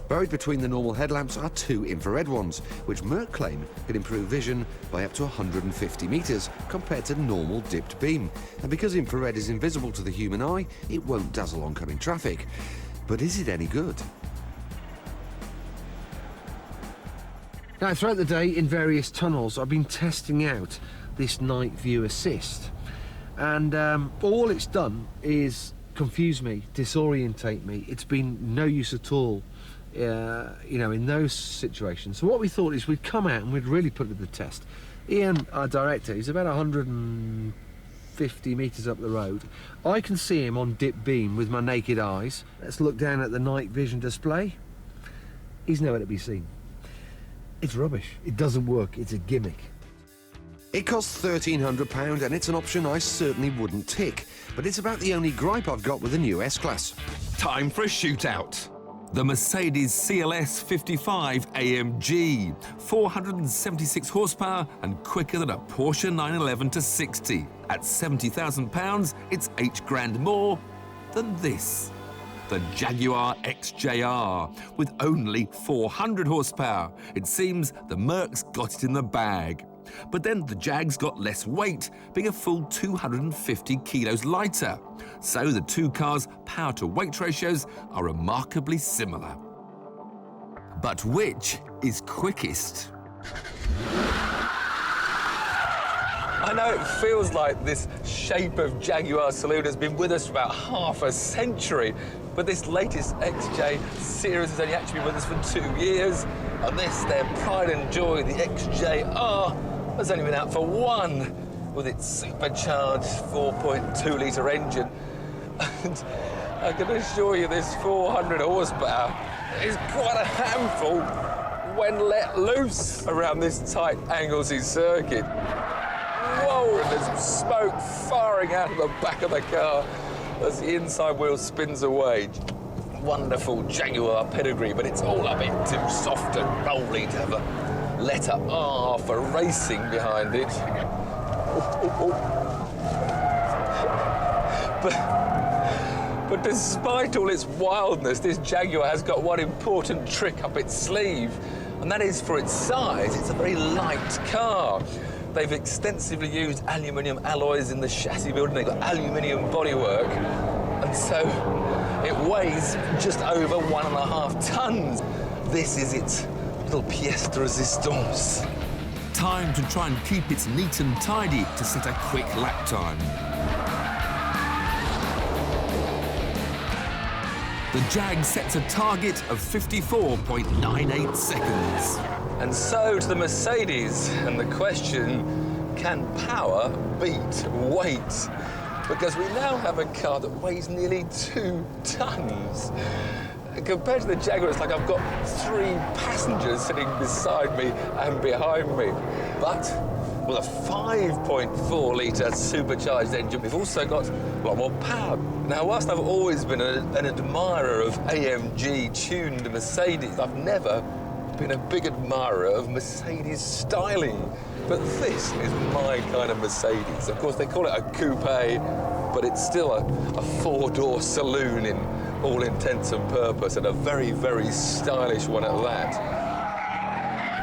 Buried between the normal headlamps are 2 infrared ones, which Merc claim could improve vision by up to 150 metres compared to normal dipped beam. And because infrared is invisible to the human eye, it won't dazzle oncoming traffic. But is it any good? Now, throughout the day in various tunnels, I've been testing out this Night View Assist. And all it's done is confuse me, disorientate me. It's been no use at all, you know, in those situations. So what we thought is we'd come out and we'd really put it to the test. Ian, our director, he's about 150 metres up the road. I can see him on dip beam with my naked eyes. Let's look down at the night vision display. He's nowhere to be seen. It's rubbish. It doesn't work. It's a gimmick. It costs £1,300 and it's an option I certainly wouldn't tick. But it's about the only gripe I've got with the new S-Class. Time for a shootout. The Mercedes CLS 55 AMG, 476 horsepower and quicker than a Porsche 911 to 60. At £70,000, it's £8 more than this. The Jaguar XJR, with only 400 horsepower. It seems the Merc's got it in the bag. But then the Jag's got less weight, being a full 250 kilos lighter. So the two cars' power-to-weight ratios are remarkably similar. But which is quickest? I know it feels like this shape of Jaguar saloon has been with us for about half a century, but this latest XJ series has only actually been with us for 2 years, and this, their pride and joy, the XJR, has only been out for 1, with its supercharged 4.2-litre engine. And I can assure you this 400 horsepower is quite a handful when let loose around this tight Anglesey circuit. Whoa, and there's smoke firing out of the back of the car as the inside wheel spins away. Wonderful Jaguar pedigree, but it's all a bit too soft and rolly to have a letter R for racing behind it. But despite all its wildness, this Jaguar has got one important trick up its sleeve, and that is, for its size, it's a very light car. They've extensively used aluminium alloys in the chassis building. They've got aluminium bodywork, and so it weighs just over 1.5 tons. This is its little pièce de résistance. Time to try and keep it neat and tidy to set a quick lap time. The Jag sets a target of 54.98 seconds. And so to the Mercedes, and the question, can power beat weight? Because we now have a car that weighs nearly 2 tons. Compared to the Jaguar, it's like I've got 3 passengers sitting beside me and behind me. But with a 5.4-litre supercharged engine, we've also got a lot more power. Now, whilst I've always been an admirer of AMG-tuned Mercedes, I've never been a big admirer of Mercedes styling. But this is my kind of Mercedes. Of course, they call it a coupe, but it's still a 4-door saloon in all intents and purpose, and a very, very stylish one at that.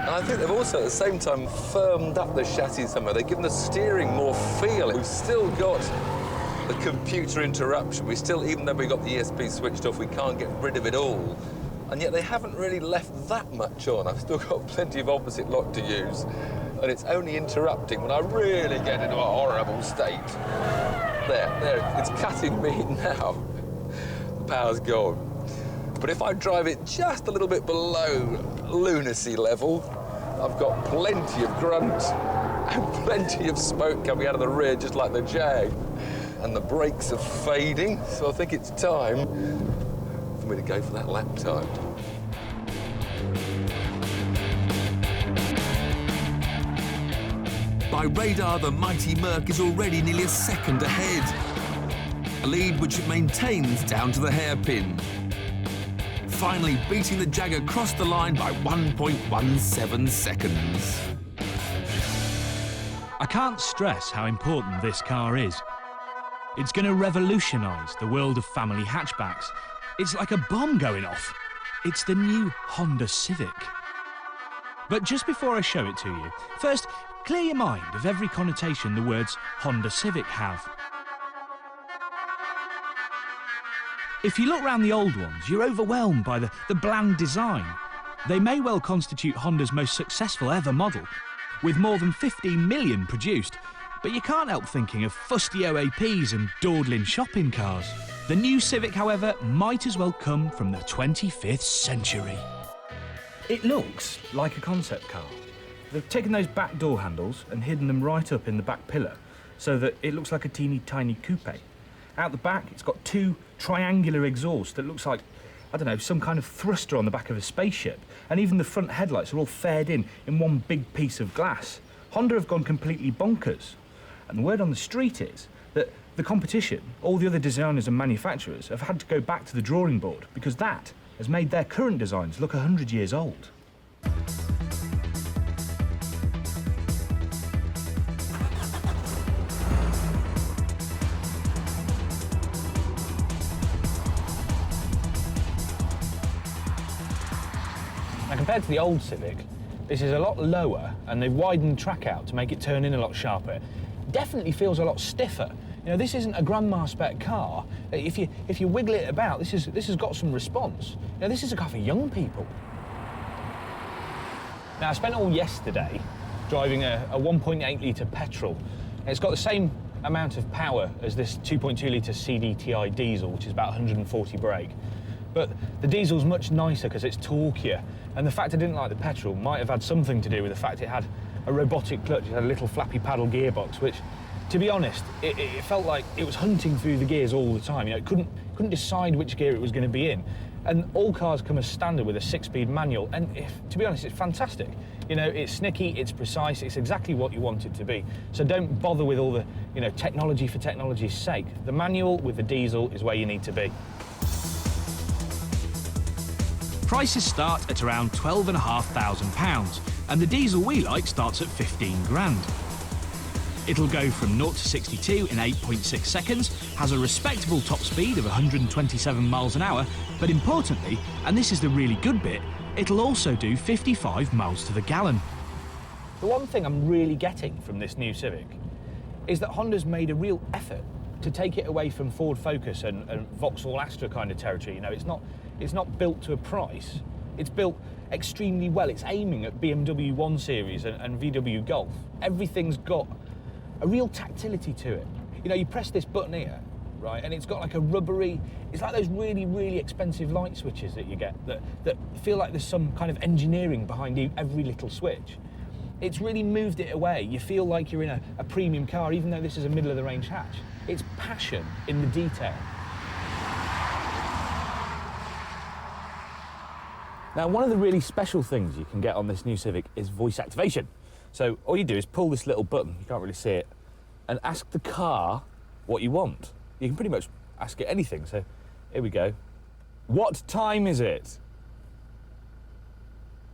And I think they've also, at the same time, firmed up the chassis somewhere. They've given the steering more feel. We've still got the computer interruption. We still, even though we got the ESP switched off, we can't get rid of it all. And yet they haven't really left that much on. I've still got plenty of opposite lock to use, and it's only interrupting when I really get into a horrible state. There, it's cutting me now. The power's gone. But if I drive it just a little bit below lunacy level, I've got plenty of grunt and plenty of smoke coming out of the rear, just like the Jag. And the brakes are fading, so I think it's time for me to go for that lap time. By radar, the mighty Merc is already nearly a second ahead. A lead which it maintains down to the hairpin. Finally beating the Jag across the line by 1.17 seconds. I can't stress how important this car is. It's going to revolutionise the world of family hatchbacks. It's like a bomb going off. It's the new Honda Civic. But just before I show it to you, first, clear your mind of every connotation the words Honda Civic have. If you look round the old ones, you're overwhelmed by the bland design. They may well constitute Honda's most successful ever model, with more than 15 million produced. But you can't help thinking of fusty OAPs and dawdling shopping cars. The new Civic, however, might as well come from the 25th century. It looks like a concept car. They've taken those back door handles and hidden them right up in the back pillar so that it looks like a teeny tiny coupe. Out the back, it's got two triangular exhausts that looks like, I don't know, some kind of thruster on the back of a spaceship. And even the front headlights are all fared in one big piece of glass. Honda have gone completely bonkers. And the word on the street is that the competition, all the other designers and manufacturers, have had to go back to the drawing board because that has made their current designs look 100 years old. Now, compared to the old Civic, this is a lot lower and they've widened the track out to make it turn in a lot sharper. Definitely feels a lot stiffer. You know, this isn't a grandma spec car. If you wiggle it about, this has got some response. You know, this is a car for young people. Now, I spent all yesterday driving a 1.8 litre petrol. It's got the same amount of power as this 2.2 litre CDTI diesel, which is about 140 brake. But the diesel's much nicer because it's torquier. And the fact I didn't like the petrol might have had something to do with the fact it had a robotic clutch. It had a little flappy paddle gearbox, which, to be honest, it felt like it was hunting through the gears all the time. You know, it couldn't decide which gear it was going to be in. And all cars come as standard with a 6-speed manual, and to be honest, it's fantastic. You know, it's snicky, it's precise, it's exactly what you want it to be. So don't bother with all the, you know, technology for technology's sake. The manual with the diesel is where you need to be. Prices start at around £12,500, and the diesel we like starts at 15 grand. It'll go from 0 to 62 in 8.6 seconds, has a respectable top speed of 127 miles an hour, but importantly, and this is the really good bit, it'll also do 55 miles to the gallon. The one thing I'm really getting from this new Civic is that Honda's made a real effort to take it away from Ford Focus and Vauxhall Astra kind of territory. You know, it's not built to a price. It's built extremely well. It's aiming at BMW 1 Series and VW Golf. Everything's got a real tactility to it. You know, you press this button here, right, and it's got like a rubbery, it's like those really, really expensive light switches that you get that feel like there's some kind of engineering behind every little switch. It's really moved it away. You feel like you're in a premium car, even though this is a middle-of-the-range hatch. It's passion in the detail. Now, one of the really special things you can get on this new Civic is voice activation. So all you do is pull this little button, you can't really see it, and ask the car what you want. You can pretty much ask it anything, so here we go. What time is it?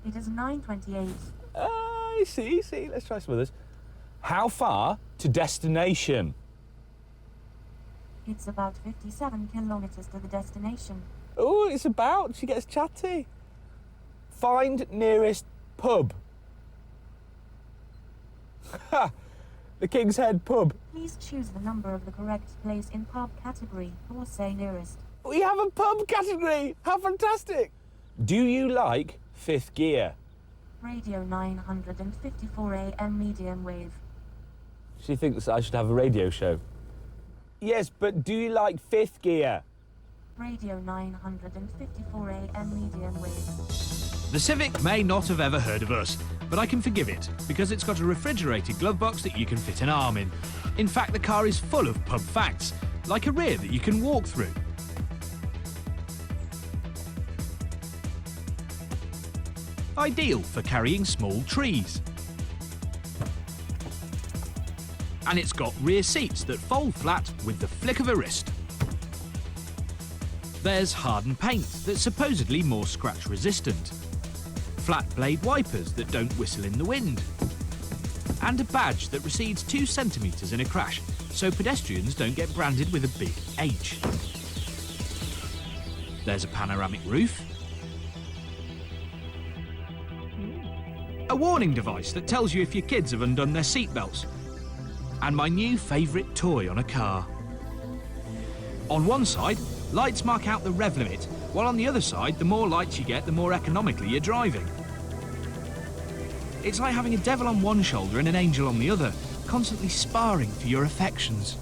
It is 9:28. I see, let's try some others. How far to destination? It's about 57 kilometers to the destination. Oh, it's about, she gets chatty. Find nearest pub. Ha! The King's Head pub. Please choose the number of the correct place in pub category or say nearest. We have a pub category! How fantastic! Do you like fifth gear? Radio 954 AM medium wave. She thinks I should have a radio show. Yes, but do you like fifth gear? Radio 954 AM medium wave. The Civic may not have ever heard of us, but I can forgive it, because it's got a refrigerated glove box that you can fit an arm in. In fact, the car is full of pub facts, like a rear that you can walk through. Ideal for carrying small trees. And it's got rear seats that fold flat with the flick of a wrist. There's hardened paint that's supposedly more scratch resistant. Flat blade wipers that don't whistle in the wind. And a badge that recedes 2 centimetres in a crash, so pedestrians don't get branded with a big H. There's a panoramic roof. A warning device that tells you if your kids have undone their seatbelts. And my new favourite toy on a car. On one side, lights mark out the rev limit, while on the other side, the more lights you get, the more economically you're driving. It's like having a devil on one shoulder and an angel on the other. constantly sparring for your affections.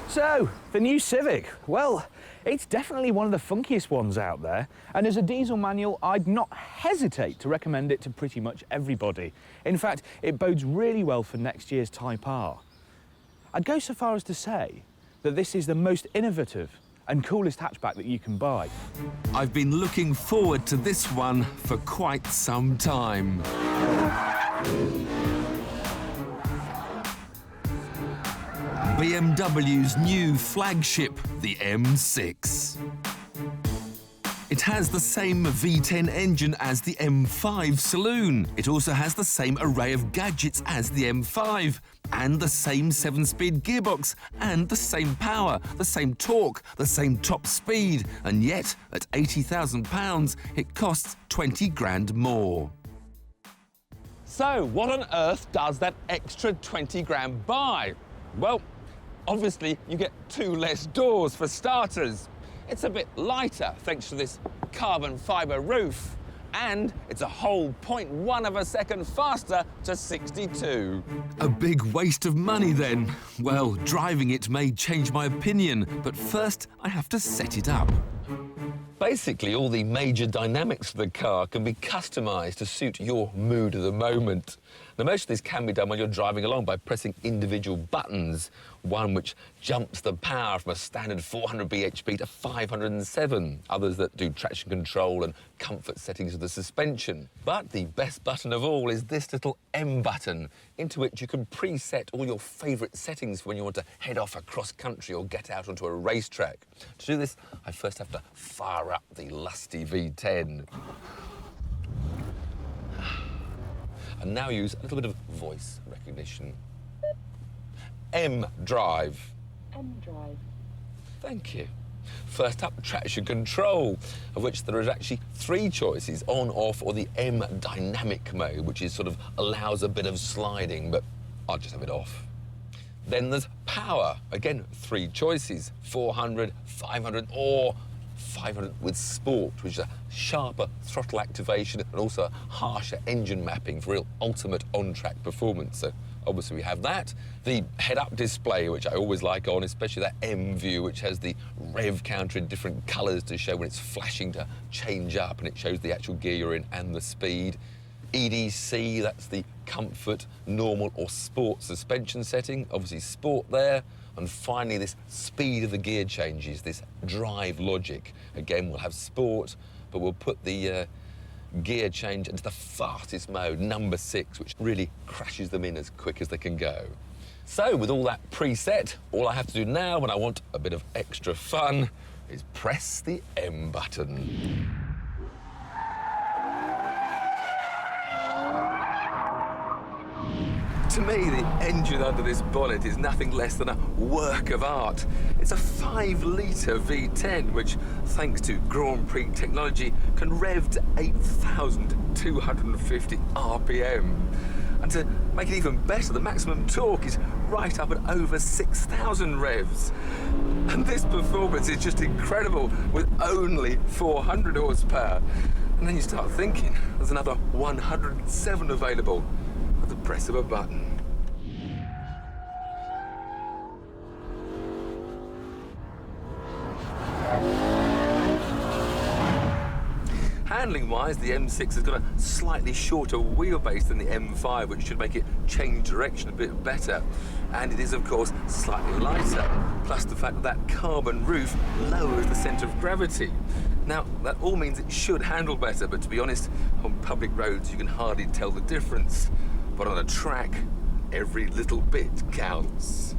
So, the new Civic. Well, it's definitely one of the funkiest ones out there, and as a diesel manual, I'd not hesitate to recommend it to pretty much everybody. In fact, it bodes really well for next year's Type R. I'd go so far as to say that this is the most innovative and coolest hatchback that you can buy. I've been looking forward to this one for quite some time. BMW's new flagship, the M6. It has the same V10 engine as the M5 saloon. It also has the same array of gadgets as the M5, and the same 7-speed gearbox, and the same power, the same torque, the same top speed, and yet, at £80,000, it costs 20 grand more. So, what on earth does that extra 20 grand buy? Well, obviously, you get 2 less doors for starters. It's a bit lighter thanks to this carbon fibre roof. And it's a whole 0.1 of a second faster to 62. A big waste of money then. Well, driving it may change my opinion, but first I have to set it up. Basically, all the major dynamics of the car can be customised to suit your mood of the moment. Now, most of this can be done when you're driving along by pressing individual buttons, one which jumps the power from a standard 400 bhp to 507, others that do traction control and comfort settings of the suspension. But the best button of all is this little M button, into which you can preset all your favourite settings for when you want to head off across country or get out onto a racetrack. To do this, I first have to fire up the lusty V10. And now use a little bit of voice recognition. M drive. M drive. Thank you. First up, traction control, of which there is actually 3 choices, on, off, or the M dynamic mode, which is sort of allows a bit of sliding, but I'll just have it off. Then there's power. Again, 3 choices, 400, 500, or 500 with sport, which is a sharper throttle activation and also a harsher engine mapping for real ultimate on-track performance. So obviously we have that. The head-up display, which I always like on, especially that M view, which has the rev counter in different colours to show when it's flashing to change up, and it shows the actual gear you're in and the speed. EDC, that's the comfort, normal or sport suspension setting. Obviously sport there. And finally, this speed of the gear changes, this drive logic. Again, we'll have sport, but we'll put the gear change into the fastest mode, number 6, which really crashes them in as quick as they can go. So, with all that preset, all I have to do now when I want a bit of extra fun is press the M button. To me, the engine under this bonnet is nothing less than a work of art. It's a 5-litre V10, which, thanks to Grand Prix technology, can rev to 8,250 RPM. And to make it even better, the maximum torque is right up at over 6,000 revs. And this performance is just incredible with only 400 horsepower. And then you start thinking, there's another 107 available at the press of a button. Handling-wise, the M6 has got a slightly shorter wheelbase than the M5, which should make it change direction a bit better. And it is, of course, slightly lighter, plus the fact that that carbon roof lowers the centre of gravity. Now, that all means it should handle better, but to be honest, on public roads you can hardly tell the difference. But on a track, every little bit counts.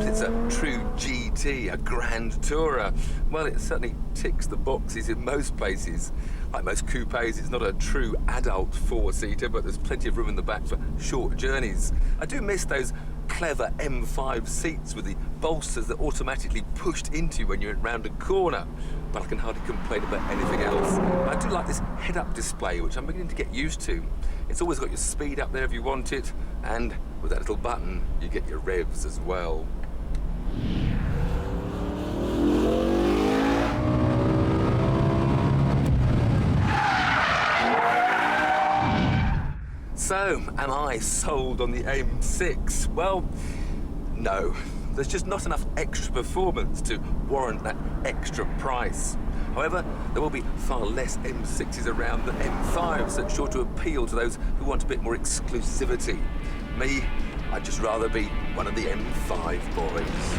It's a true GT, a Grand Tourer. Well, it certainly ticks the boxes in most places. Like most coupes, it's not a true adult 4-seater, but there's plenty of room in the back for short journeys. I do miss those clever M5 seats with the bolsters that automatically pushed into you when you're round a corner. But I can hardly complain about anything else. I do like this head-up display, which I'm beginning to get used to. It's always got your speed up there if you want it, and with that little button, you get your revs as well. So, am I sold on the M6? Well, no. There's just not enough extra performance to warrant that extra price. However, there will be far less M6s around than M5s that's sure to appeal to those who want a bit more exclusivity. Me, I'd just rather be one of the M5 boys.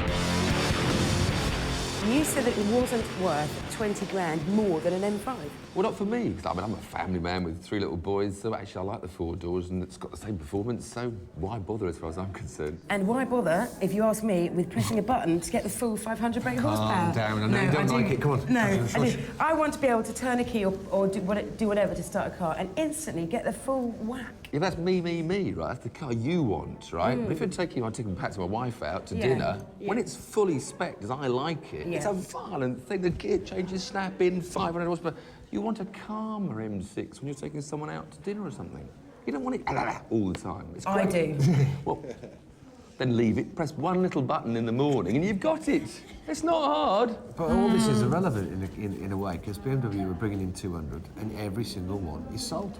You said that it wasn't worth 20 grand more than an M5. Well, not for me, because I'm a family man with 3 little boys, so actually I like the 4 doors and it's got the same performance, so why bother as far as I'm concerned? And why bother, if you ask me, with pressing a button to get the full 500 brake horsepower? Calm down, I know you don't like it, come on. No, I do. I want to be able to turn a key or do whatever to start a car and instantly get the full whack. Yeah, that's me, right? That's the car you want, right? But if you're taking Pat to my wife out to dinner, when it's fully spec'd as I like it, it's a violent thing. The gear changes snap in, 500 horsepower. You want a calmer M6 when you're taking someone out to dinner or something. You don't want it all the time. It's great. I do. Well, then leave it, press one little button in the morning and you've got it. It's not hard. But all this is irrelevant in a way, because BMW are bringing in 200 and every single one is sold.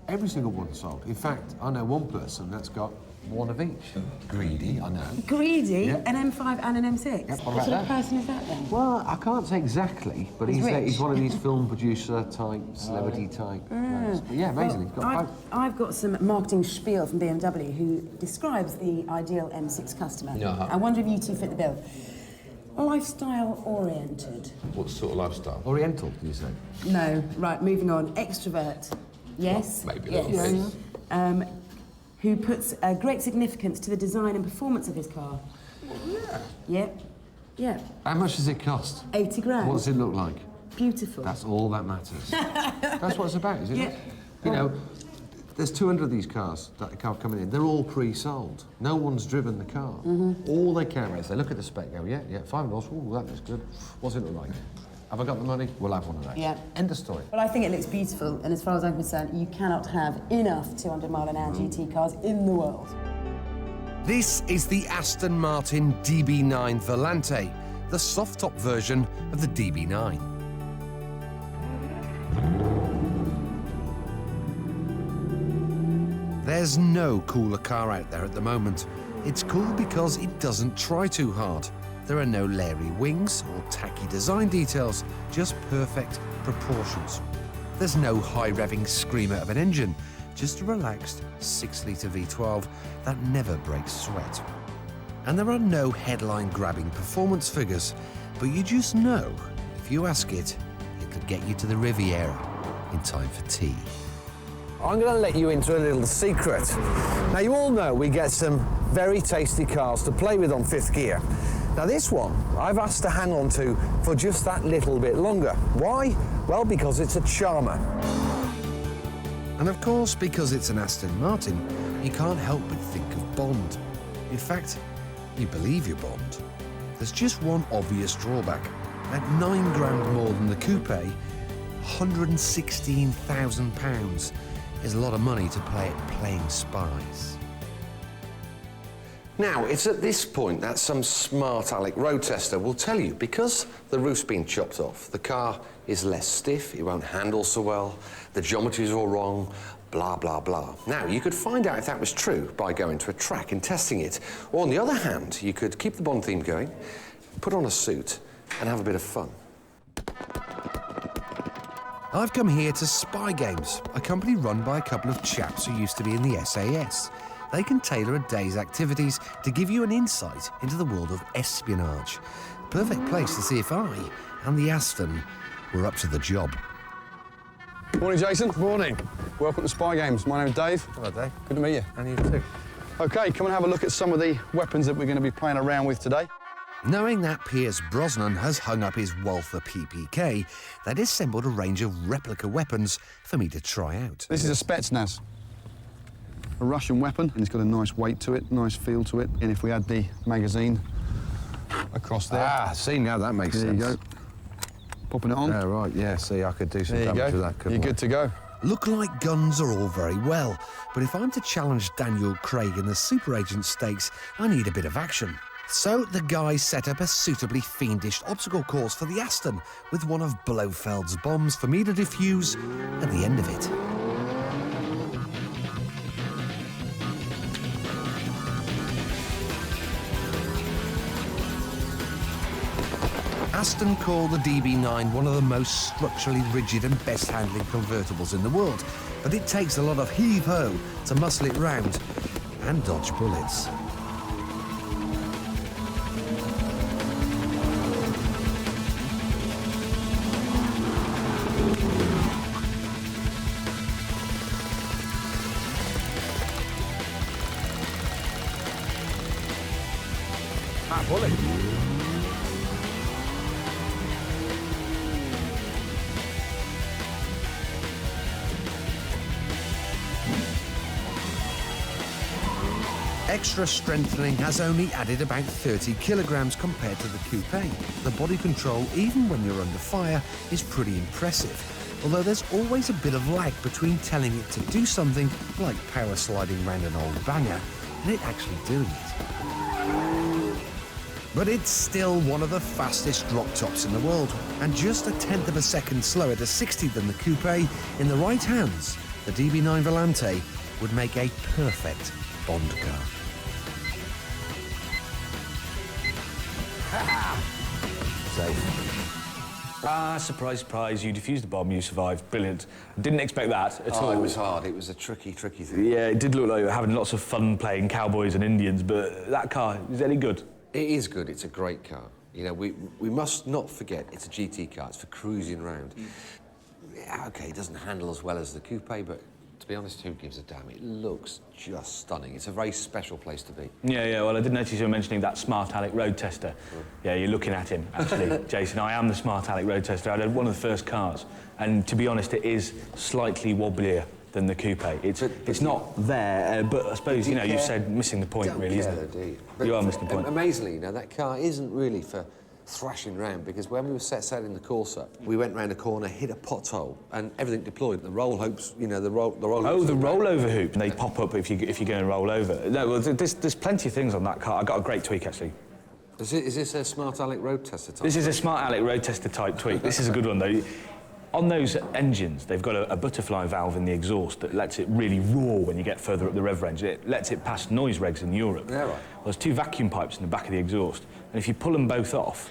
Every single one's sold. In fact, I know one person that's got one of each. Greedy, I know. Greedy? Yeah. An M5 and an M6? Yep. What sort of person is that then? Well, I can't say exactly, but he's one of these film producer type, celebrity type guys. But yeah, amazing. He's got I've got some marketing spiel from BMW who describes the ideal M6 customer. I wonder if you two fit the bill. Lifestyle-oriented. What sort of lifestyle? Oriental, do you say? No. Right, moving on. Extrovert. Yes. Well, maybe a little bit. Who puts great significance to the design and performance of his car. Yeah. How much does it cost? 80 grand. What does it look like? Beautiful. That's all that matters. That's what it's about, isn't it? You know, there's 200 of these cars that are coming in. They're all pre-sold. No one's driven the car. All they care about is they look at the spec, go, yeah, 5 doors. Ooh, that looks good. What's it look like? Have I got the money? We'll have one of those. Yeah. End of story. Well, I think it looks beautiful, and as far as I'm concerned, you cannot have enough 200-mile-an-hour GT cars in the world. This is the Aston Martin DB9 Volante, the soft-top version of the DB9. There's no cooler car out there at the moment. It's cool because it doesn't try too hard. There are no leery wings or tacky design details, just perfect proportions. There's no high-revving screamer of an engine, just a relaxed 6-litre V12 that never breaks sweat. And there are no headline-grabbing performance figures, but you just know, if you ask it, it could get you to the Riviera in time for tea. I'm going to let you into a little secret. Now, you all know we get some very tasty cars to play with on fifth gear. Now, this one, I've asked to hang on to for just that little bit longer. Why? Well, because it's a charmer. And of course, because it's an Aston Martin, you can't help but think of Bond. In fact, you believe you're Bond. There's just one obvious drawback. At 9 grand more than the coupe, £116,000 is a lot of money to play at playing spies. Now, it's at this point that some smart Alec road tester will tell you, because the roof's been chopped off, the car is less stiff, it won't handle so well, the geometry's all wrong, blah, blah, blah. Now, you could find out if that was true by going to a track and testing it. Or on the other hand, you could keep the Bond theme going, put on a suit, and have a bit of fun. I've come here to Spy Games, a company run by a couple of chaps who used to be in the SAS. They can tailor a day's activities to give you an insight into the world of espionage. Perfect place to see if I and the Aston were up to the job. Morning, Jason. Morning. Welcome to Spy Games. My name's Dave. Hello, Dave. Good to meet you. And you too. OK, come and have a look at some of the weapons that we're going to be playing around with today. Knowing that Pierce Brosnan has hung up his Walther PPK, they'd assembled a range of replica weapons for me to try out. This is a Spetsnaz, a Russian weapon, and it's got a nice weight to it, nice feel to it. And if we add the magazine across there... Ah, see, now that makes sense. There you go. Popping it on. Oh, right, yeah, see, I could do some damage with that, couldn't I? You're good to go. Look like guns are all very well, but if I'm to challenge Daniel Craig in the Super Agent Stakes, I need a bit of action. So the guys set up a suitably fiendish obstacle course for the Aston with one of Blofeld's bombs for me to defuse at the end of it. Aston call the DB9 one of the most structurally rigid and best handling convertibles in the world, but it takes a lot of heave-ho to muscle it round and dodge bullets. Bullet. Extra strengthening has only added about 30 kilograms compared to the coupe. The body control, even when you're under fire, is pretty impressive, although there's always a bit of lag between telling it to do something, like power sliding round an old banger, and it actually doing it. But it's still one of the fastest drop tops in the world, and just a tenth of a second slower to 60 than the coupe. In the right hands, the DB9 Volante would make a perfect Bond car. Safe. Surprise, surprise, you defused the bomb, you survived. Brilliant. Didn't expect that at all. It was hard. It was a tricky thing. Yeah, it did look like you were having lots of fun playing cowboys and Indians, but that car, is it any good? It is good. It's a great car. You know, we must not forget it's a GT car. It's for cruising around. Yeah, OK, it doesn't handle as well as the coupe, but to be honest, who gives a damn? It looks just stunning. It's a very special place to be. Yeah, well, I did notice you were mentioning that Smart Alec road tester. Yeah, you're looking at him, actually. Jason, I am the Smart Alec road tester. I had one of the first cars, and to be honest, it is slightly wobblier than the coupe. It's not there, but I suppose, you know, you said missing the point, really, isn't it? You are missing the point. Amazingly, you know, that car isn't really for thrashing around, because when we were set sail in the Corsa, we went round a corner, hit a pothole, and everything deployed. The roll hoops, you know, the roll. Oh, the rollover hoop. They pop up if you go and roll over. No, well, there's plenty of things on that car. I got a great tweak, actually. Is this a Smart Alec road tester type? This is a Smart Alec road tester type tweak. This is a good one, though. On those engines, they've got a butterfly valve in the exhaust that lets it really roar when you get further up the rev range. It lets it pass noise regs in Europe. Yeah, right. Well, there's two vacuum pipes in the back of the exhaust, and if you pull them both off,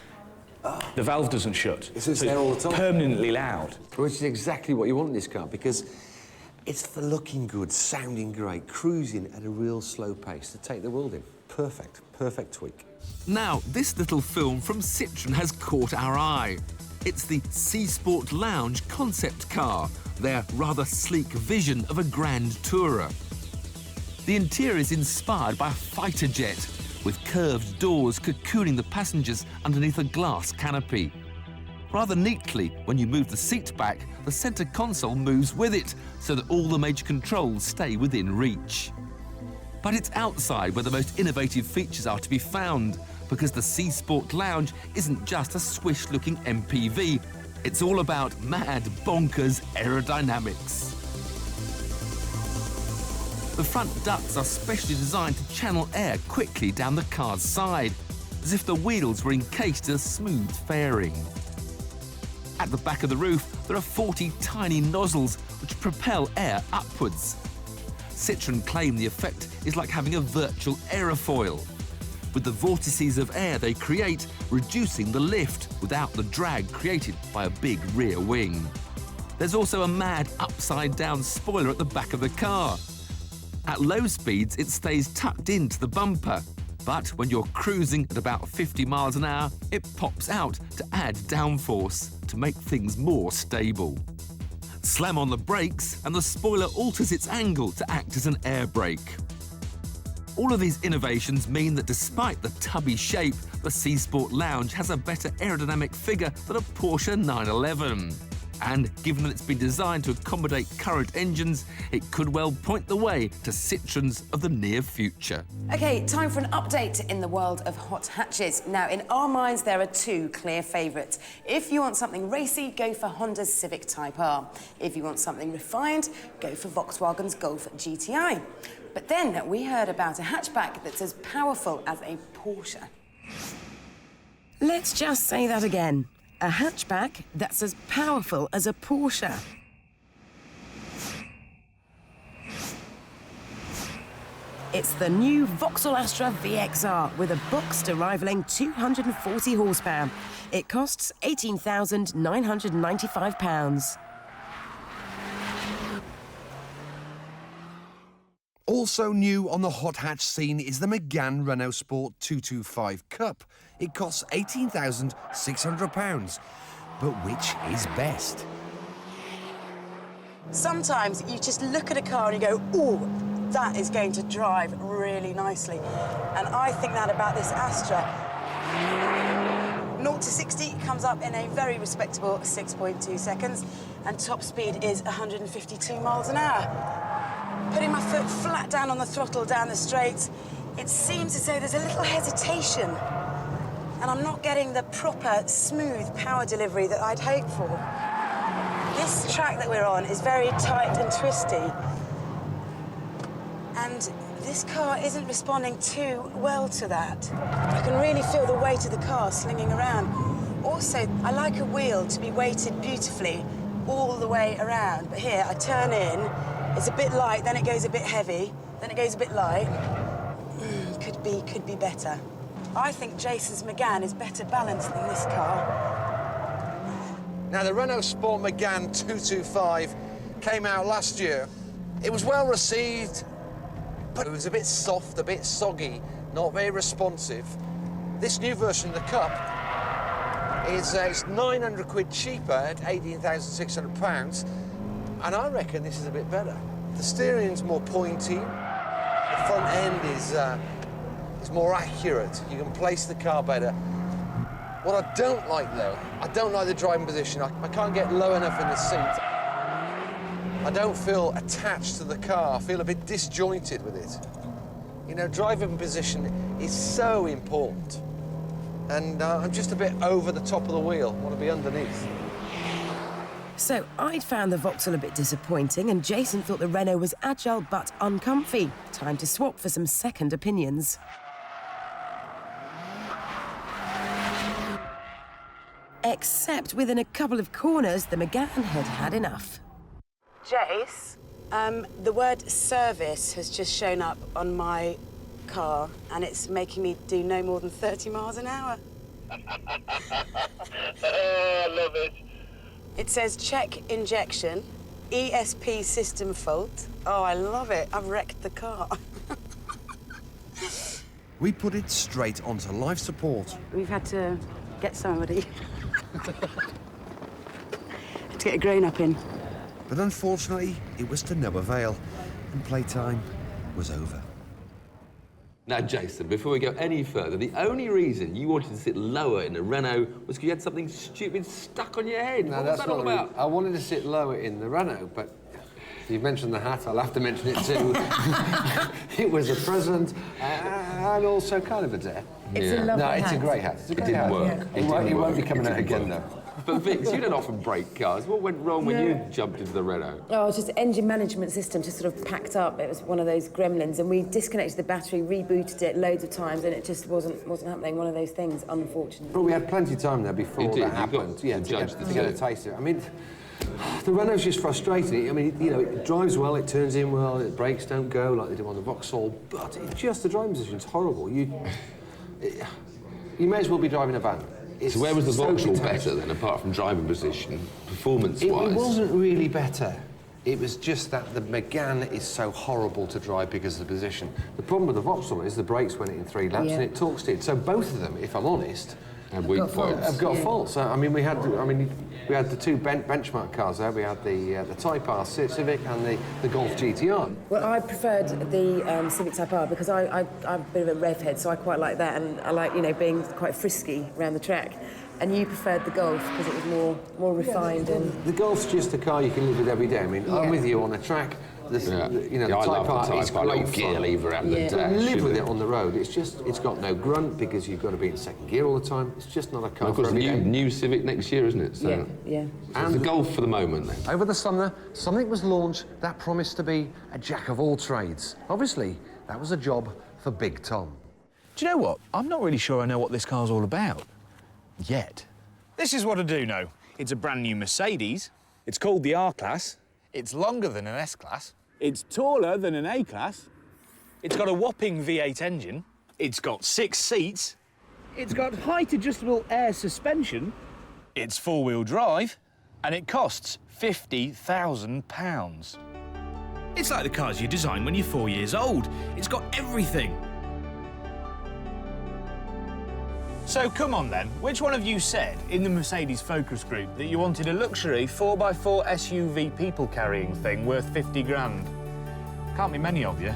the valve doesn't shut. It's there all the time. Permanently loud. Which is exactly what you want in this car, because it's for looking good, sounding great, cruising at a real slow pace to take the world in. Perfect tweak. Now, this little film from Citroën has caught our eye. It's the C-Sport Lounge concept car, their rather sleek vision of a grand tourer. The interior is inspired by a fighter jet, with curved doors cocooning the passengers underneath a glass canopy. Rather neatly, when you move the seat back, the centre console moves with it, so that all the major controls stay within reach. But it's outside where the most innovative features are to be found, because the C-Sport Lounge isn't just a swish-looking MPV, it's all about mad, bonkers aerodynamics. The front ducts are specially designed to channel air quickly down the car's side, as if the wheels were encased in a smooth fairing. At the back of the roof, there are 40 tiny nozzles which propel air upwards. Citroën claim the effect is like having a virtual aerofoil, with the vortices of air they create reducing the lift without the drag created by a big rear wing. There's also a mad upside-down spoiler at the back of the car. At low speeds, it stays tucked into the bumper, but when you're cruising at about 50 miles an hour, it pops out to add downforce to make things more stable. Slam on the brakes and the spoiler alters its angle to act as an air brake. All of these innovations mean that despite the tubby shape, the C-Sport Lounge has a better aerodynamic figure than a Porsche 911. And given that it's been designed to accommodate current engines, it could well point the way to Citroëns of the near future. OK, time for an update in the world of hot hatches. Now, in our minds, there are two clear favourites. If you want something racy, go for Honda's Civic Type R. If you want something refined, go for Volkswagen's Golf GTI. But then we heard about a hatchback that's as powerful as a Porsche. Let's just say that again. A hatchback that's as powerful as a Porsche. It's the new Vauxhall Astra VXR with a Boxster rivaling 240 horsepower. It costs £18,995. Also new on the hot hatch scene is the Megane Renault Sport 225 Cup. It costs £18,600. But which is best? Sometimes you just look at a car and you go, ooh, that is going to drive really nicely. And I think that about this Astra. 0 to 60 comes up in a very respectable 6.2 seconds, and top speed is 152 miles an hour. Putting my foot flat down on the throttle down the straight, it seems as though there's a little hesitation, and I'm not getting the proper, smooth power delivery that I'd hoped for. This track that we're on is very tight and twisty, and this car isn't responding too well to that. I can really feel the weight of the car slinging around. Also, I like a wheel to be weighted beautifully all the way around, but here, I turn in, it's a bit light, then it goes a bit heavy, then it goes a bit light. Could be better. I think Jason's Megane is better balanced than this car. Now, the Renault Sport Megane 225 came out last year. It was well received, but it was a bit soft, a bit soggy, not very responsive. This new version of the Cup is it's 900 quid cheaper at £18,600, and I reckon this is a bit better. The steering's more pointy, the front end is more accurate. You can place the car better. What I don't like, though, I don't like the driving position. I can't get low enough in the seat. I don't feel attached to the car. I feel a bit disjointed with it. You know, driving position is so important. And I'm just a bit over the top of the wheel. I want to be underneath. So I'd found the Vauxhall a bit disappointing, and Jason thought the Renault was agile but uncomfy. Time to swap for some second opinions. Except within a couple of corners, the Megane had had enough. Jace, the word service has just shown up on my car, and it's making me do no more than 30 miles an hour. Oh, I love it. It says check injection, ESP system fault. Oh, I love it. I've wrecked the car. We put it straight onto life support. We've had to get somebody to get a grown-up in. But unfortunately, it was to no avail, and playtime was over. Now, Jason, before we go any further, the only reason you wanted to sit lower in a Renault was because you had something stupid stuck on your head. No, what that's was that all about? I wanted to sit lower in the Renault, but you mentioned the hat, I'll have to mention it too. It was a present and also kind of a dare. It's a lovely hat. No, it's a great hat. It's a great It didn't hat. work. Yeah. It won't be coming It out didn't again, work. though. But Vix, you don't often break cars. What went wrong when you jumped into the Renault? Oh, it's just the engine management system just sort of packed up. It was one of those gremlins, and we disconnected the battery, rebooted it loads of times, and it just wasn't happening. One of those things, unfortunately. But we had plenty of time there before that happened. Yeah, to judge the to get a taste of it. I mean, the Renault's just frustrating. I mean, you know, it drives well, it turns in well, the brakes don't go like they do on the Vauxhall, but it's just the driving position's horrible. You may as well be driving a van. So where was the Vauxhall better then, apart from driving position, performance-wise? It wasn't really better. It was just that the Megane is so horrible to drive because of the position. The problem with the Vauxhall is the brakes went in 3 laps and it torque steered. So both of them, if I'm honest, have weak points. Have got faults. I mean, we had the two benchmark cars there. We had the Type R Civic and the Golf GTR. Well, I preferred the Civic Type R because I'm a bit of a rev head, so I quite like that, and I like, you know, being quite frisky around the track. And you preferred the Golf because it was more refined and... The Golf's just a car you can live with every day. I mean, I'm with you on the track. You know, the Type R is great gear lever around the dash. Live with it on the road. It's just, it's got no grunt because you've got to be in second gear all the time. It's just not a car for every day. New Civic next year, isn't it? So, yeah. And the Golf for the moment, then. Over the summer, something was launched that promised to be a jack of all trades. Obviously, that was a job for Big Tom. Do you know what? I'm not really sure I know what this car's all about. Yet. This is what I do know. It's a brand new Mercedes. It's called the R-Class. It's longer than an S-Class. It's taller than an A-Class. It's got a whopping V8 engine. It's got 6 seats. It's got height-adjustable air suspension. It's four-wheel drive. And it costs £50,000. It's like the cars you design when you're 4 years old. It's got everything. So come on then, which one of you said in the Mercedes focus group that you wanted a luxury 4x4 SUV people carrying thing worth 50 grand? Can't be many of you.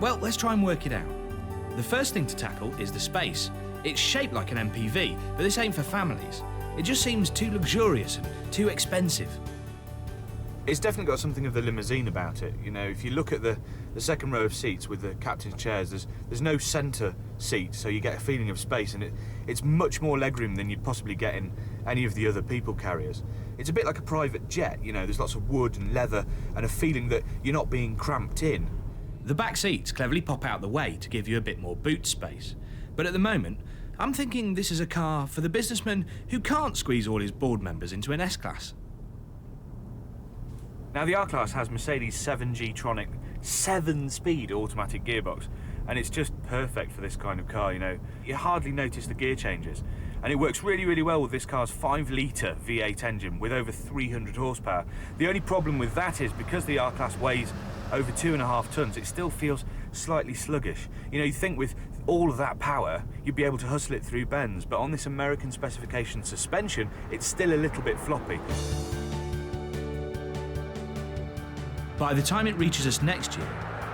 Well, let's try and work it out. The first thing to tackle is the space. It's shaped like an MPV, but this ain't for families. It just seems too luxurious and too expensive. It's definitely got something of the limousine about it. You know, if you look at the second row of seats with the captain's chairs, there's no centre seat, so you get a feeling of space, and it's much more legroom than you'd possibly get in any of the other people carriers. It's a bit like a private jet, you know, there's lots of wood and leather and a feeling that you're not being cramped in. The back seats cleverly pop out the way to give you a bit more boot space. But at the moment, I'm thinking this is a car for the businessman who can't squeeze all his board members into an S-Class. Now, the R-Class has Mercedes 7G-tronic 7-speed automatic gearbox, and it's just perfect for this kind of car, you know. You hardly notice the gear changes, and it works really, really well with this car's 5-litre V8 engine with over 300 horsepower. The only problem with that is because the R-Class weighs over 2.5 tonnes, it still feels slightly sluggish. You know, you think with all of that power, you'd be able to hustle it through bends, but on this American specification suspension, it's still a little bit floppy. By the time it reaches us next year,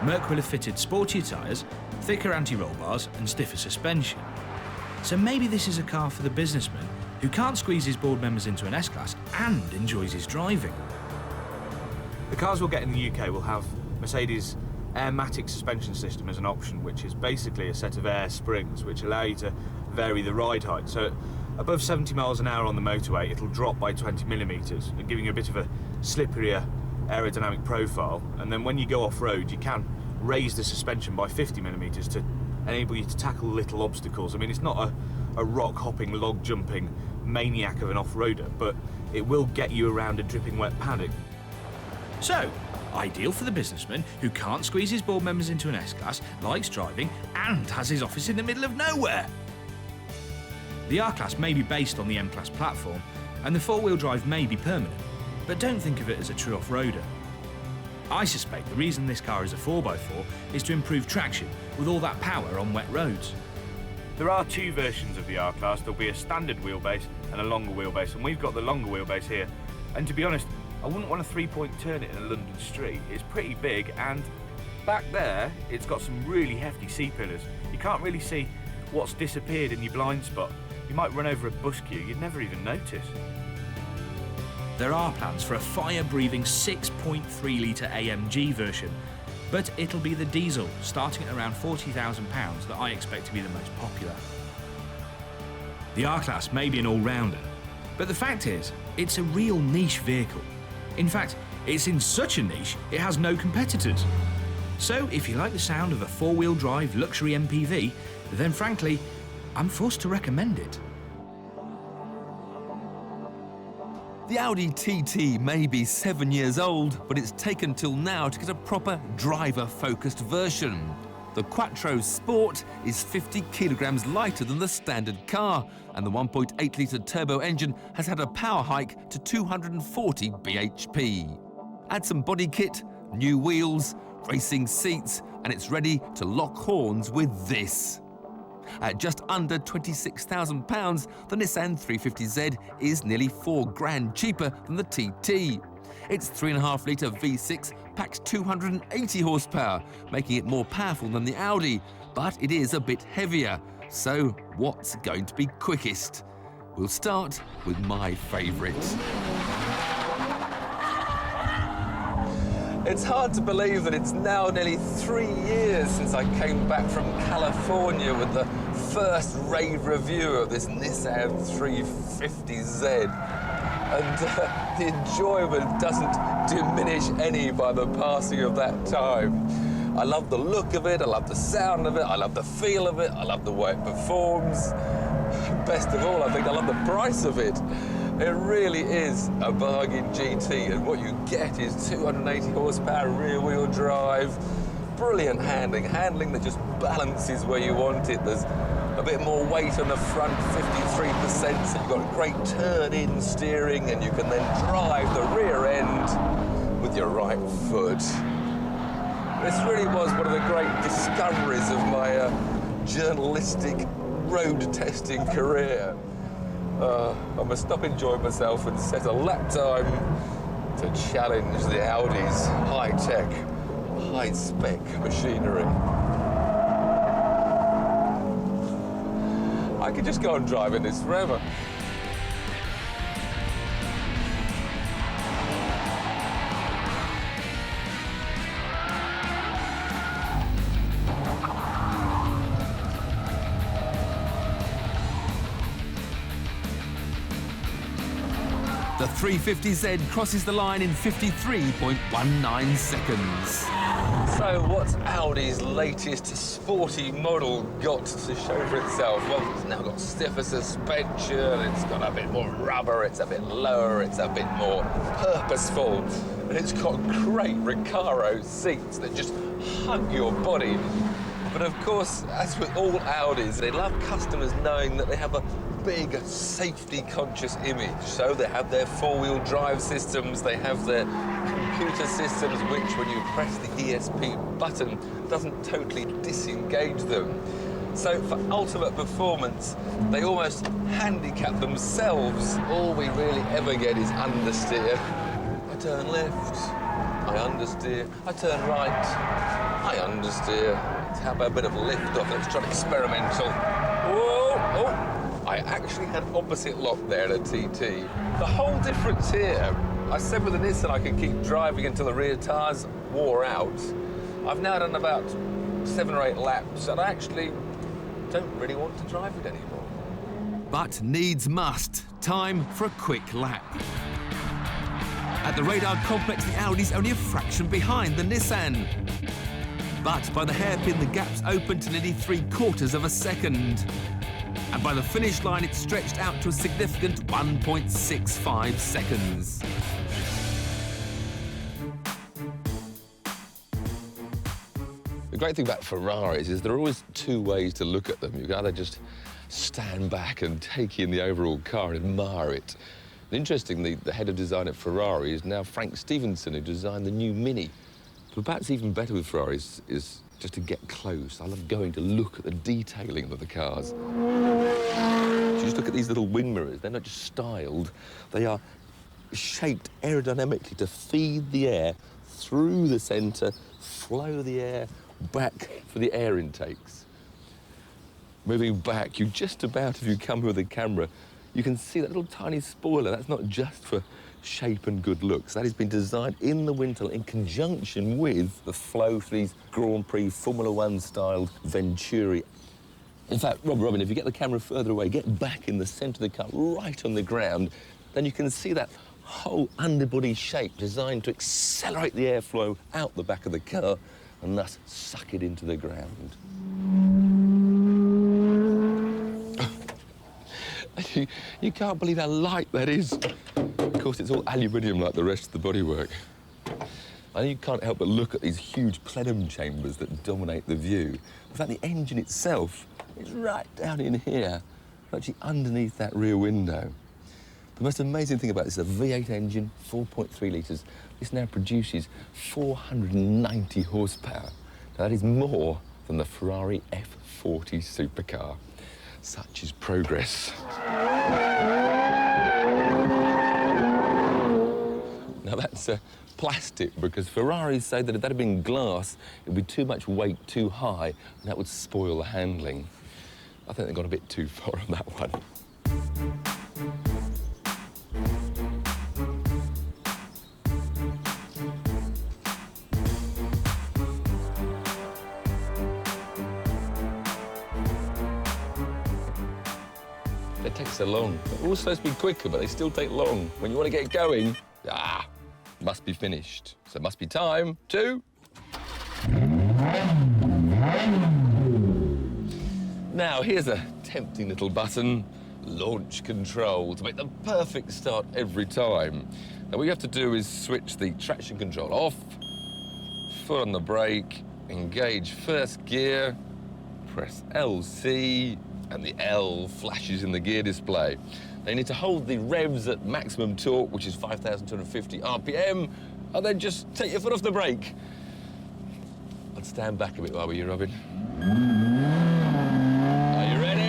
Merc will have fitted sportier tyres, thicker anti-roll bars and stiffer suspension. So maybe this is a car for the businessman who can't squeeze his board members into an S-Class and enjoys his driving. The cars we'll get in the UK will have Mercedes' Airmatic suspension system as an option, which is basically a set of air springs which allow you to vary the ride height. So above 70 miles an hour on the motorway, it'll drop by 20 millimetres, giving you a bit of a slipperier aerodynamic profile, and then when you go off-road you can raise the suspension by 50 millimetres to enable you to tackle little obstacles. I mean, it's not a rock-hopping, log-jumping maniac of an off-roader, but it will get you around a dripping wet paddock. So, ideal for the businessman who can't squeeze his board members into an S-Class, likes driving, and has his office in the middle of nowhere. The R-Class may be based on the M-Class platform, and the four-wheel drive may be permanent, but don't think of it as a true off-roader. I suspect the reason this car is a 4x4 is to improve traction with all that power on wet roads. There are two versions of the R-Class. There'll be a standard wheelbase and a longer wheelbase, and we've got the longer wheelbase here. And to be honest, I wouldn't want a 3-point turn it in a London street. It's pretty big, and back there, it's got some really hefty C-pillars. You can't really see what's disappeared in your blind spot. You might run over a bus queue, you'd never even notice. There are plans for a fire-breathing 6.3-litre AMG version, but it'll be the diesel, starting at around £40,000, that I expect to be the most popular. The R-Class may be an all-rounder, but the fact is, it's a real niche vehicle. In fact, it's in such a niche, it has no competitors. So if you like the sound of a four-wheel drive luxury MPV, then frankly, I'm forced to recommend it. The Audi TT may be 7 years old, but it's taken till now to get a proper driver-focused version. The Quattro Sport is 50 kilograms lighter than the standard car, and the 1.8-litre turbo engine has had a power hike to 240 bhp. Add some body kit, new wheels, racing seats, and it's ready to lock horns with this. At just under £26,000, the Nissan 350Z is nearly £4,000 cheaper than the TT. Its 3.5-litre V6 packs 280 horsepower, making it more powerful than the Audi, but it is a bit heavier. So what's going to be quickest? We'll start with my favourite. It's hard to believe that it's now nearly 3 years since I came back from California with the first rave review of this Nissan 350Z. And the enjoyment doesn't diminish any by the passing of that time. I love the look of it, I love the sound of it, I love the feel of it, I love the way it performs. Best of all, I think I love the price of it. It really is a bargain GT, and what you get is 280 horsepower rear-wheel drive, brilliant handling that just balances where you want it. There's a bit more weight on the front, 53%, so you've got great turn-in steering, and you can then drive the rear end with your right foot. This really was one of the great discoveries of my journalistic road testing career. I must stop enjoying myself and set a lap time to challenge the Audi's high-tech, high-spec machinery. I could just go on driving this forever. The 350Z crosses the line in 53.19 seconds. So what's Audi's latest sporty model got to show for itself? Well, it's now got stiffer suspension, it's got a bit more rubber, it's a bit lower, it's a bit more purposeful, and it's got great Recaro seats that just hug your body. But of course, as with all Audis, they love customers knowing that they have a big, safety-conscious image. So they have their four-wheel drive systems, they have their computer systems, which, when you press the ESP button, doesn't totally disengage them. So for ultimate performance, they almost handicap themselves. All we really ever get is understeer. I turn left, I understeer. I turn right, I understeer. Let's have a bit of lift off. Let's try experimental. Whoa! Oh! I actually had opposite lock there at a TT. The whole difference here, I said with the Nissan I could keep driving until the rear tyres wore out. I've now done about 7 or 8 laps, and I actually don't really want to drive it anymore. But needs must. Time for a quick lap. At the radar complex, the Audi's only a fraction behind the Nissan. But by the hairpin, the gap's open to nearly 3/4 of a second. And by the finish line, it's stretched out to a significant 1.65 seconds. The great thing about Ferraris is there are always two ways to look at them. You can either just stand back and take in the overall car and admire it. And interestingly, the head of design at Ferrari is now Frank Stevenson, who designed the new Mini. But perhaps even better with Ferraris is just to get close. I love going to look at the detailing of the cars. You just look at these little wing mirrors. They're not just styled. They are shaped aerodynamically to feed the air through the centre, flow the air back for the air intakes. Moving back, you just about, if you come with a camera, you can see that little tiny spoiler. That's not just for shape and good looks. That has been designed in the wind tunnel in conjunction with the flow for these Grand Prix Formula One styled Venturi. In fact, Robin, if you get the camera further away, get back in the centre of the car, right on the ground, then you can see that whole underbody shape designed to accelerate the airflow out the back of the car and thus suck it into the ground. You can't believe how light that is. Of course, it's all aluminium like the rest of the bodywork. I know you can't help but look at these huge plenum chambers that dominate the view. In fact, the engine itself is right down in here, actually underneath that rear window. The most amazing thing about this is the V8 engine, 4.3 litres. This now produces 490 horsepower. Now, that is more than the Ferrari F40 supercar. Such is progress. Now, that's plastic, because Ferraris say that if that had been glass, it would be too much weight too high, and that would spoil the handling. I think they've gone a bit too far on that one. They take so long. They're all supposed to be quicker, but they still take long. When you want to get going, must be finished. So it must be time to... Now, here's a tempting little button. launch control to make the perfect start every time. Now what you have to do is switch the traction control off, foot on the brake, engage first gear, press LC, and the L flashes in the gear display. Now you need to hold the revs at maximum torque, which is 5,250 RPM, and then just take your foot off the brake. I'd stand back a bit while you, Robin. Are you ready?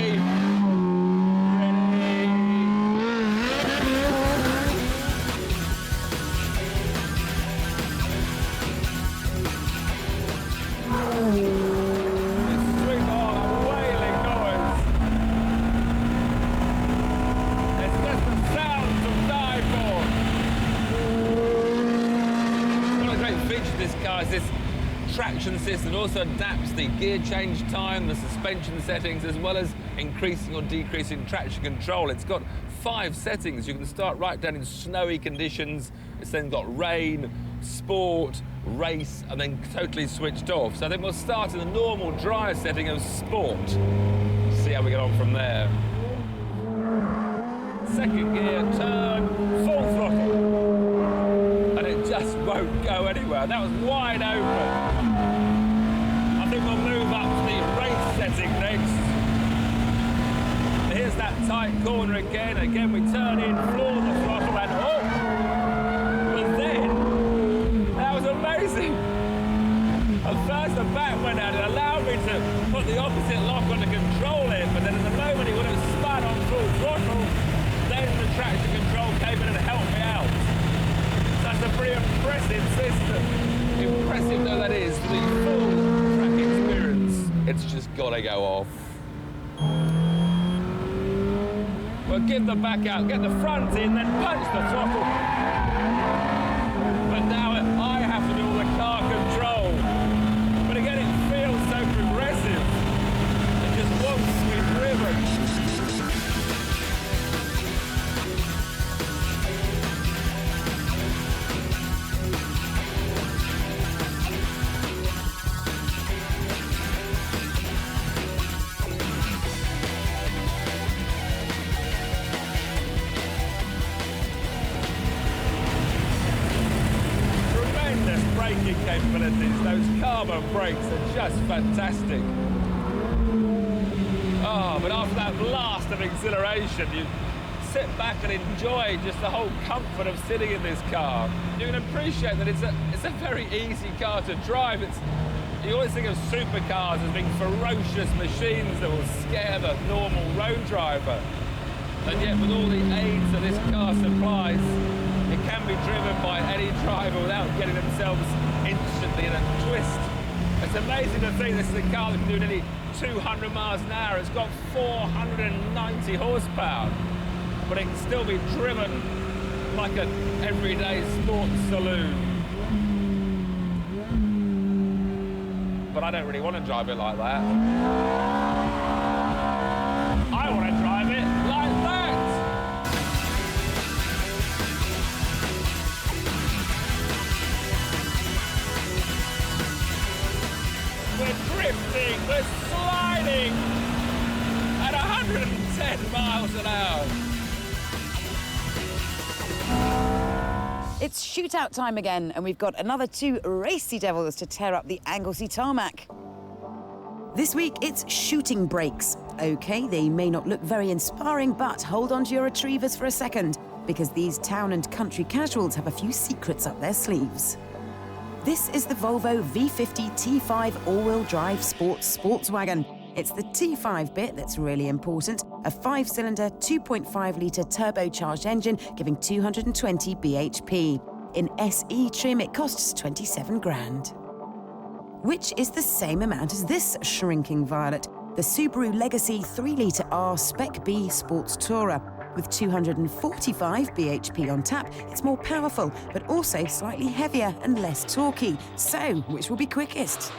This traction system also adapts the gear change time, the suspension settings, as well as increasing or decreasing traction control. It's got 5 settings. You can start right down in snowy conditions. It's then got rain, sport, race, and then totally switched off. So then we'll start in the normal dry setting of sport. See how we get on from there. Second gear, turn, full throttle. Just won't go anywhere. That was wide open. I think we'll move up to the race setting next. Here's that tight corner again. Again, we turn in, floor the throttle, and oh! But then, that was amazing. At first, the back went out. It allowed me to put the opposite lock on to control it, but then at the moment it would have spun on full throttle. Then the traction control came in and helped me out. That's a pretty impressive system. Impressive though that is, for the full track experience, it's just gotta go off. Well, give the back out, get the front in, then punch the throttle. But now I have to do all the car control. But again, it feels so progressive. It just wants to be driven. Capabilities, those carbon brakes are just fantastic. Oh, but after that blast of exhilaration, you sit back and enjoy just the whole comfort of sitting in this car. You can appreciate that it's a very easy car to drive. You always think of supercars as being ferocious machines that will scare the normal road driver. And yet with all the aids that this car supplies, it can be driven by any driver without getting themselves instantly in a twist. It's amazing to think this is a car that can do nearly 200 miles an hour. It's got 490 horsepower, but it can still be driven like an everyday sports saloon. But I don't really want to drive it like that. I want to drive it like that. We're drifting, we're sliding at 110 miles an hour. It's shootout time again, and we've got another 2 racy devils to tear up the Anglesey tarmac. This week, it's shooting brakes. OK, they may not look very inspiring, but hold on to your retrievers for a second, because these town and country casuals have a few secrets up their sleeves. This is the Volvo V50 T5 all-wheel drive sports wagon. It's the T5 bit that's really important, a 5-cylinder, 2.5-litre turbocharged engine giving 220 bhp. In SE trim, it costs 27 grand. Which is the same amount as this shrinking violet, the Subaru Legacy 3-litre R Spec B Sports Tourer. With 245 bhp on tap, it's more powerful, but also slightly heavier and less torquey. So, which will be quickest?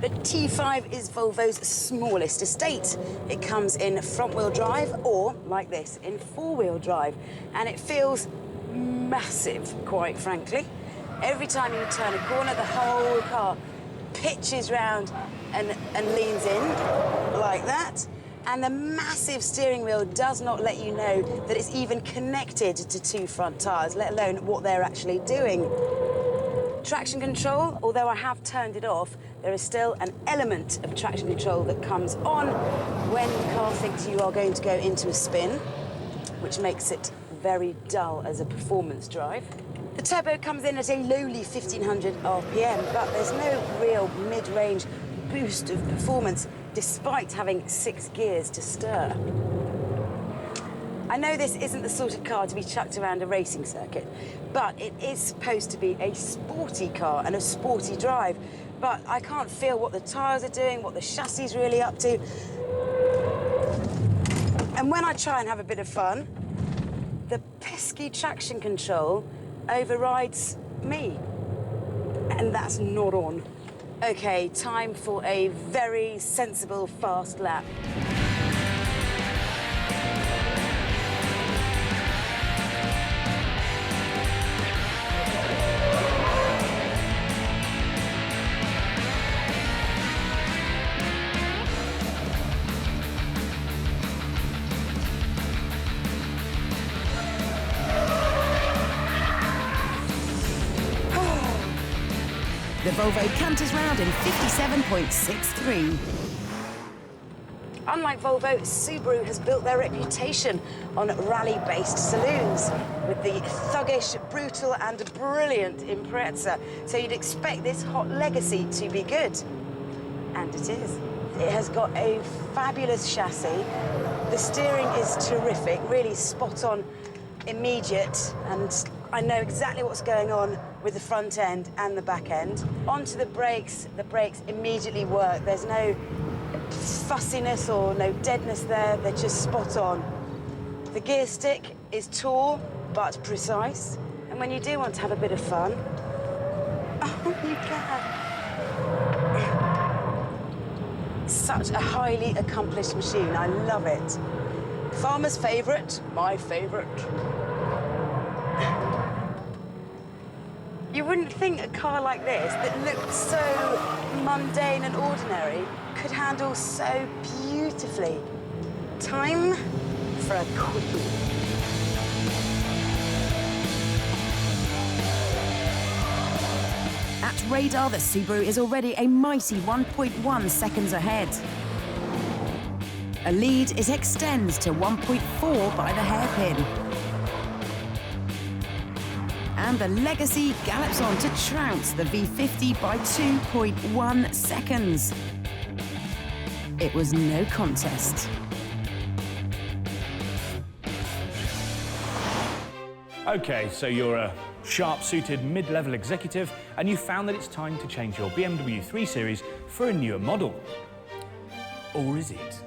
The T5 is Volvo's smallest estate. It comes in front-wheel drive or, like this, in four-wheel drive. And it feels massive, quite frankly. Every time you turn a corner, the whole car pitches round and leans in, like that. And the massive steering wheel does not let you know that it's even connected to two front tyres, let alone what they're actually doing. Traction control, although I have turned it off, there is still an element of traction control that comes on when the car thinks you are going to go into a spin, which makes it very dull as a performance drive. The turbo comes in at a lowly 1500 RPM, but there's no real mid-range boost of performance, despite having 6 gears to stir. I know this isn't the sort of car to be chucked around a racing circuit, but it is supposed to be a sporty car and a sporty drive. But I can't feel what the tyres are doing, what the chassis is really up to. And when I try and have a bit of fun, the pesky traction control overrides me. And that's not on. Okay, time for a very sensible fast lap. The Volvo canters round in 57.63. Unlike Volvo, Subaru has built their reputation on rally-based saloons with the thuggish, brutal and brilliant Impreza. So you'd expect this hot legacy to be good. And it is. It has got a fabulous chassis. The steering is terrific, really spot on, immediate, and I know exactly what's going on with the front end and the back end. Onto the brakes immediately work. There's no fussiness or no deadness there, they're just spot on. The gear stick is tall but precise, and when you do want to have a bit of fun, oh, you can. Such a highly accomplished machine, I love it. Farmer's favourite, my favourite. You wouldn't think a car like this, that looked so mundane and ordinary, could handle so beautifully. Time for a quickie. At radar, the Subaru is already a mighty 1.1 seconds ahead. A lead it extends to 1.4 by the hairpin. And the Legacy gallops on to trounce the V50 by 2.1 seconds. It was no contest. OK, so you're a sharp-suited mid-level executive and you found that it's time to change your BMW 3 Series for a newer model. Or is it?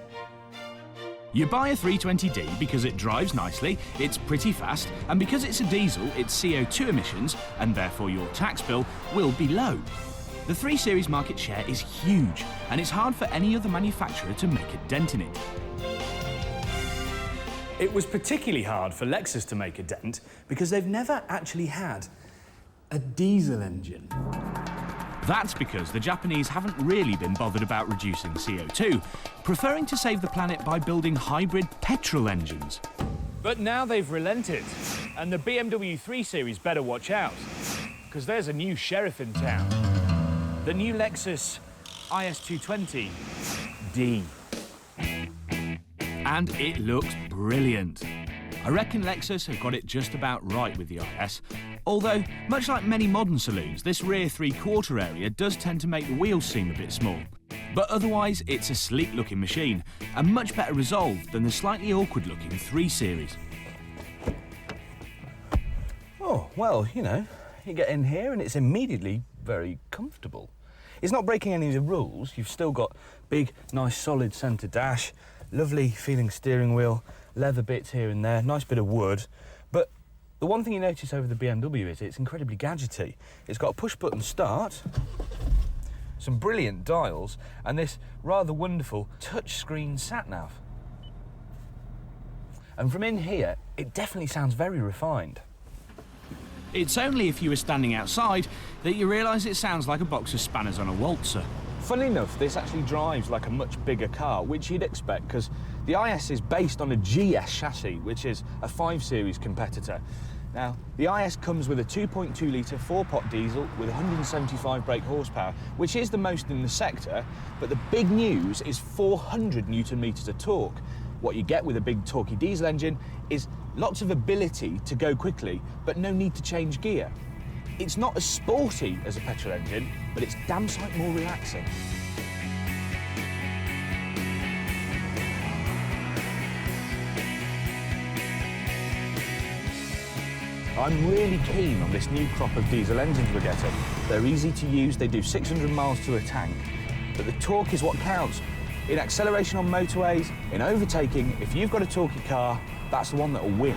You buy a 320d because it drives nicely, it's pretty fast, and because it's a diesel, its CO2 emissions, and therefore your tax bill, will be low. The 3 Series market share is huge, and it's hard for any other manufacturer to make a dent in it. It was particularly hard for Lexus to make a dent because they've never actually had a diesel engine. That's because the Japanese haven't really been bothered about reducing CO2, preferring to save the planet by building hybrid petrol engines. But now they've relented, and the BMW 3 Series better watch out, because there's a new sheriff in town. The new Lexus IS220D. And it looks brilliant. I reckon Lexus have got it just about right with the IS, although, much like many modern saloons, this rear three-quarter area does tend to make the wheels seem a bit small. But otherwise, it's a sleek-looking machine, and much better resolved than the slightly awkward-looking 3 Series. Oh, well, you know, you get in here and it's immediately very comfortable. It's not breaking any of the rules. You've still got big, nice, solid centre dash, lovely feeling steering wheel, leather bits here and there, nice bit of wood. But the one thing you notice over the BMW is it's incredibly gadgety. It's got a push-button start, some brilliant dials, and this rather wonderful touch-screen sat-nav. And from in here, it definitely sounds very refined. It's only if you were standing outside that you realise it sounds like a box of spanners on a waltzer. Funnily enough, this actually drives like a much bigger car, which you'd expect, because the IS is based on a GS chassis, which is a 5 Series competitor. Now, the IS comes with a 2.2 litre 4-pot diesel with 175 brake horsepower, which is the most in the sector, but the big news is 400 newton metres of torque. What you get with a big torquey diesel engine is lots of ability to go quickly, but no need to change gear. It's not as sporty as a petrol engine, but it's damn sight more relaxing. I'm really keen on this new crop of diesel engines we're getting. They're easy to use, they do 600 miles to a tank, but the torque is what counts. In acceleration on motorways, in overtaking, if you've got a torquey car, that's the one that'll win.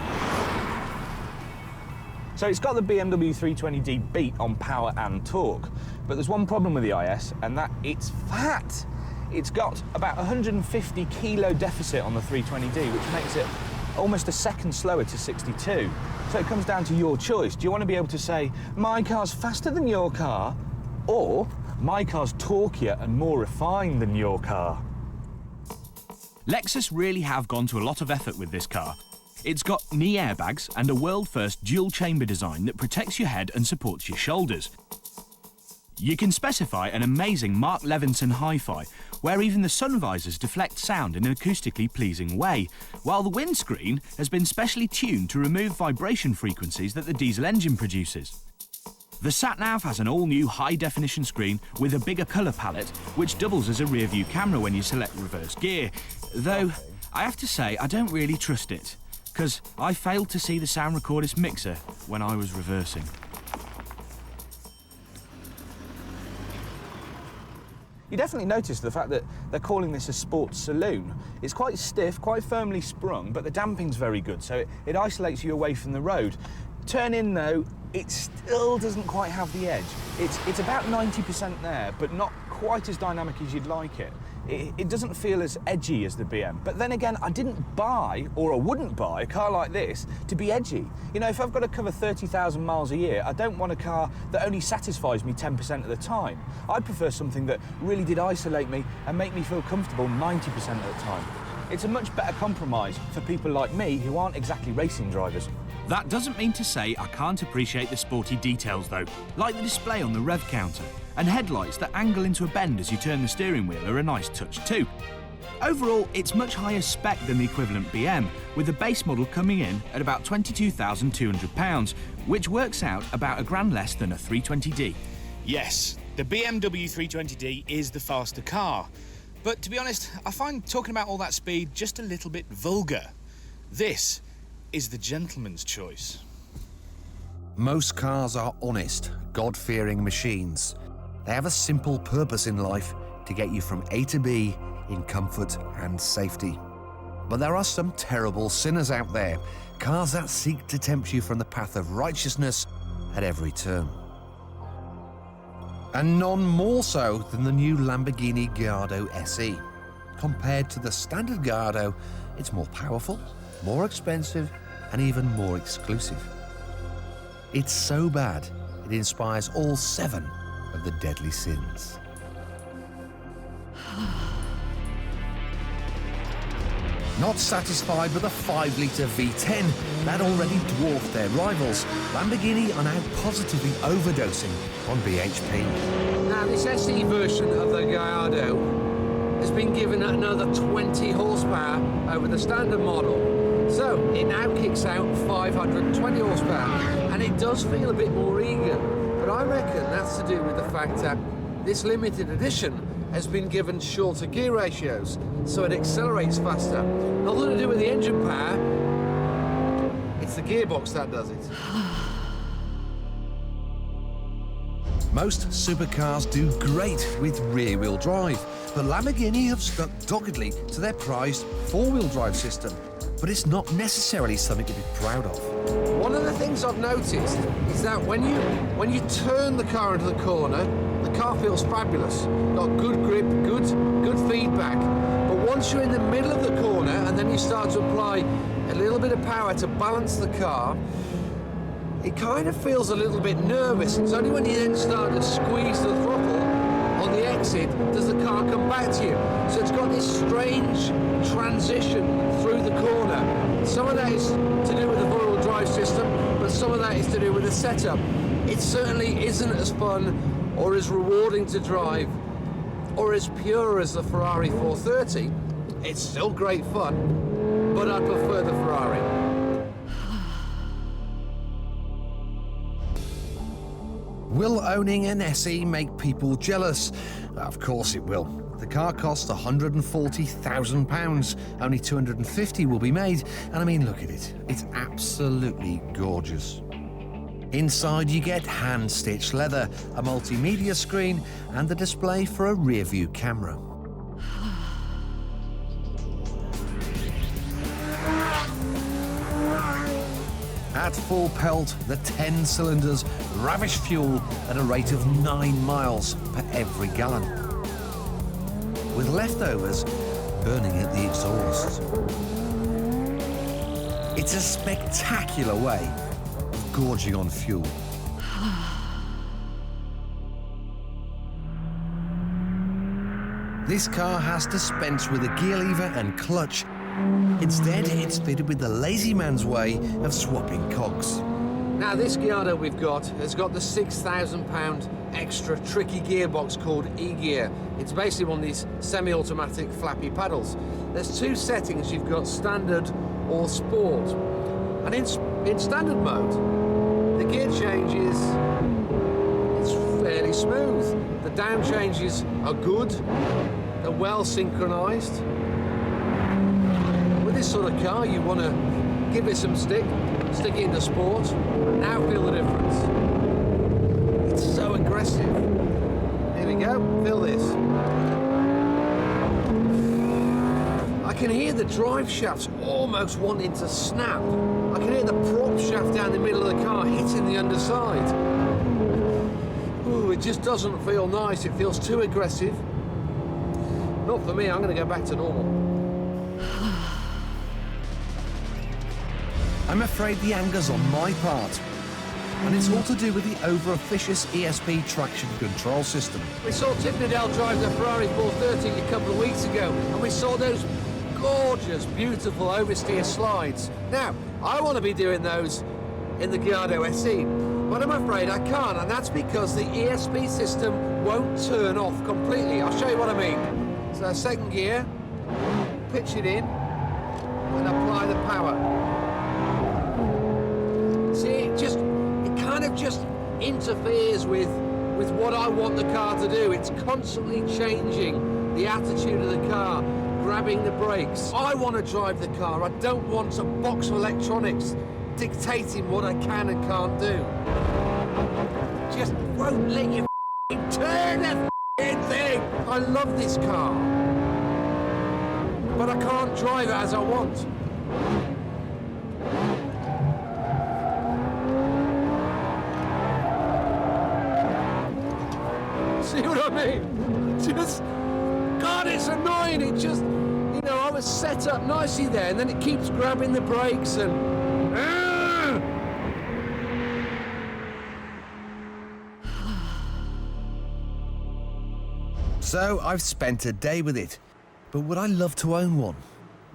So it's got the BMW 320d beat on power and torque, but there's one problem with the IS, and that it's fat. It's got about 150 kilo deficit on the 320d, which makes it almost a second slower to 62. So it comes down to your choice. Do you want to be able to say, my car's faster than your car, or my car's torquier and more refined than your car? Lexus really have gone to a lot of effort with this car. It's got knee airbags and a world-first dual-chamber design that protects your head and supports your shoulders. You can specify an amazing Mark Levinson hi-fi, where even the sun visors deflect sound in an acoustically pleasing way, while the windscreen has been specially tuned to remove vibration frequencies that the diesel engine produces. The sat-nav has an all-new high-definition screen with a bigger colour palette, which doubles as a rear-view camera when you select reverse gear, though I have to say I don't really trust it, because I failed to see the sound recordist mixer when I was reversing. You definitely notice the fact that they're calling this a sports saloon. It's quite stiff, quite firmly sprung, but the damping's very good, so it isolates you away from the road. Turn in though, it still doesn't quite have the edge. It's about 90% there, but not quite as dynamic as you'd like it. It doesn't feel as edgy as the BM. But then again, I didn't buy, or I wouldn't buy, a car like this to be edgy. You know, if I've got to cover 30,000 miles a year, I don't want a car that only satisfies me 10% of the time. I'd prefer something that really did isolate me and make me feel comfortable 90% of the time. It's a much better compromise for people like me who aren't exactly racing drivers. That doesn't mean to say I can't appreciate the sporty details though, like the display on the rev counter, and headlights that angle into a bend as you turn the steering wheel are a nice touch too. Overall, it's much higher spec than the equivalent BM, with the base model coming in at about £22,200, which works out about £1,000 less than a 320d. Yes, the BMW 320d is the faster car, but to be honest, I find talking about all that speed just a little bit vulgar. This is the gentleman's choice. Most cars are honest, God-fearing machines. They have a simple purpose in life: to get you from A to B in comfort and safety. But there are some terrible sinners out there, cars that seek to tempt you from the path of righteousness at every turn. And none more so than the new Lamborghini Gallardo SE. Compared to the standard Gallardo, it's more powerful, more expensive, and even more exclusive. It's so bad, it inspires all 7 of the deadly sins. Not satisfied with a 5-litre V10 that already dwarfed their rivals, Lamborghini are now positively overdosing on BHP. Now, this SE version of the Gallardo has been given another 20 horsepower over the standard model. So, it now kicks out 520 horsepower, and it does feel a bit more eager. But I reckon that's to do with the fact that this limited edition has been given shorter gear ratios, so it accelerates faster. Nothing to do with the engine power, it's the gearbox that does it. Most supercars do great with rear-wheel drive, but Lamborghini have stuck doggedly to their prized 4-wheel drive system. But it's not necessarily something to be proud of. One of the things I've noticed is that when you turn the car into the corner, the car feels fabulous. Got good grip, good feedback. But once you're in the middle of the corner and then you start to apply a little bit of power to balance the car, it kind of feels a little bit nervous. It's only when you then start to squeeze the throttle on the exit does the car come back to you. So it's got this strange transition through the corner. Some of that is to do with the four-wheel drive system, but some of that is to do with the setup. It certainly isn't as fun or as rewarding to drive or as pure as the Ferrari 430. It's still great fun, but I prefer the Ferrari. Will owning an SE make people jealous? Of course it will. The car costs £140,000. Only 250 will be made, and I mean, look at it. It's absolutely gorgeous. Inside you get hand-stitched leather, a multimedia screen, and the display for a rear-view camera. At full pelt, the 10 cylinders ravish fuel at a rate of 9 miles per every gallon, with leftovers burning at the exhaust. It's a spectacular way of gorging on fuel. This car has dispensed with a gear lever and clutch. Instead, it's fitted with the lazy man's way of swapping cogs. Now, this Gallardo we've got has got the £6,000 extra tricky gearbox called E-Gear. It's basically one of these semi-automatic flappy paddles. There's two settings. You've got standard or sport. And in standard mode, the gear changes, it's fairly smooth. The down changes are good. They're well synchronized. With this sort of car, you want to give it some stick it into sport. Now feel the difference. It's so aggressive. Here we go, feel this. I can hear the drive shafts almost wanting to snap. I can hear the prop shaft down the middle of the car hitting the underside. Ooh, it just doesn't feel nice. It feels too aggressive. Not for me, I'm going to go back to normal. I'm afraid the anger's on my part, and it's all to do with the over-officious ESP traction control system. We saw Tim Nadell drive the Ferrari 430 a couple of weeks ago, and we saw those gorgeous, beautiful oversteer slides. Now, I want to be doing those in the Gallardo SE, but I'm afraid I can't, and that's because the ESP system won't turn off completely. I'll show you what I mean. So, second gear, pitch it in, and apply the power. See, it kind of just interferes with what I want the car to do. It's constantly changing the attitude of the car, grabbing the brakes. I want to drive the car. I don't want a box of electronics dictating what I can and can't do. Just won't let you turn the thing. I love this car, but I can't drive it as I want. See what I mean? God, it's annoying. It just, I was set up nicely there, and then it keeps grabbing the brakes and... So I've spent a day with it, but would I love to own one?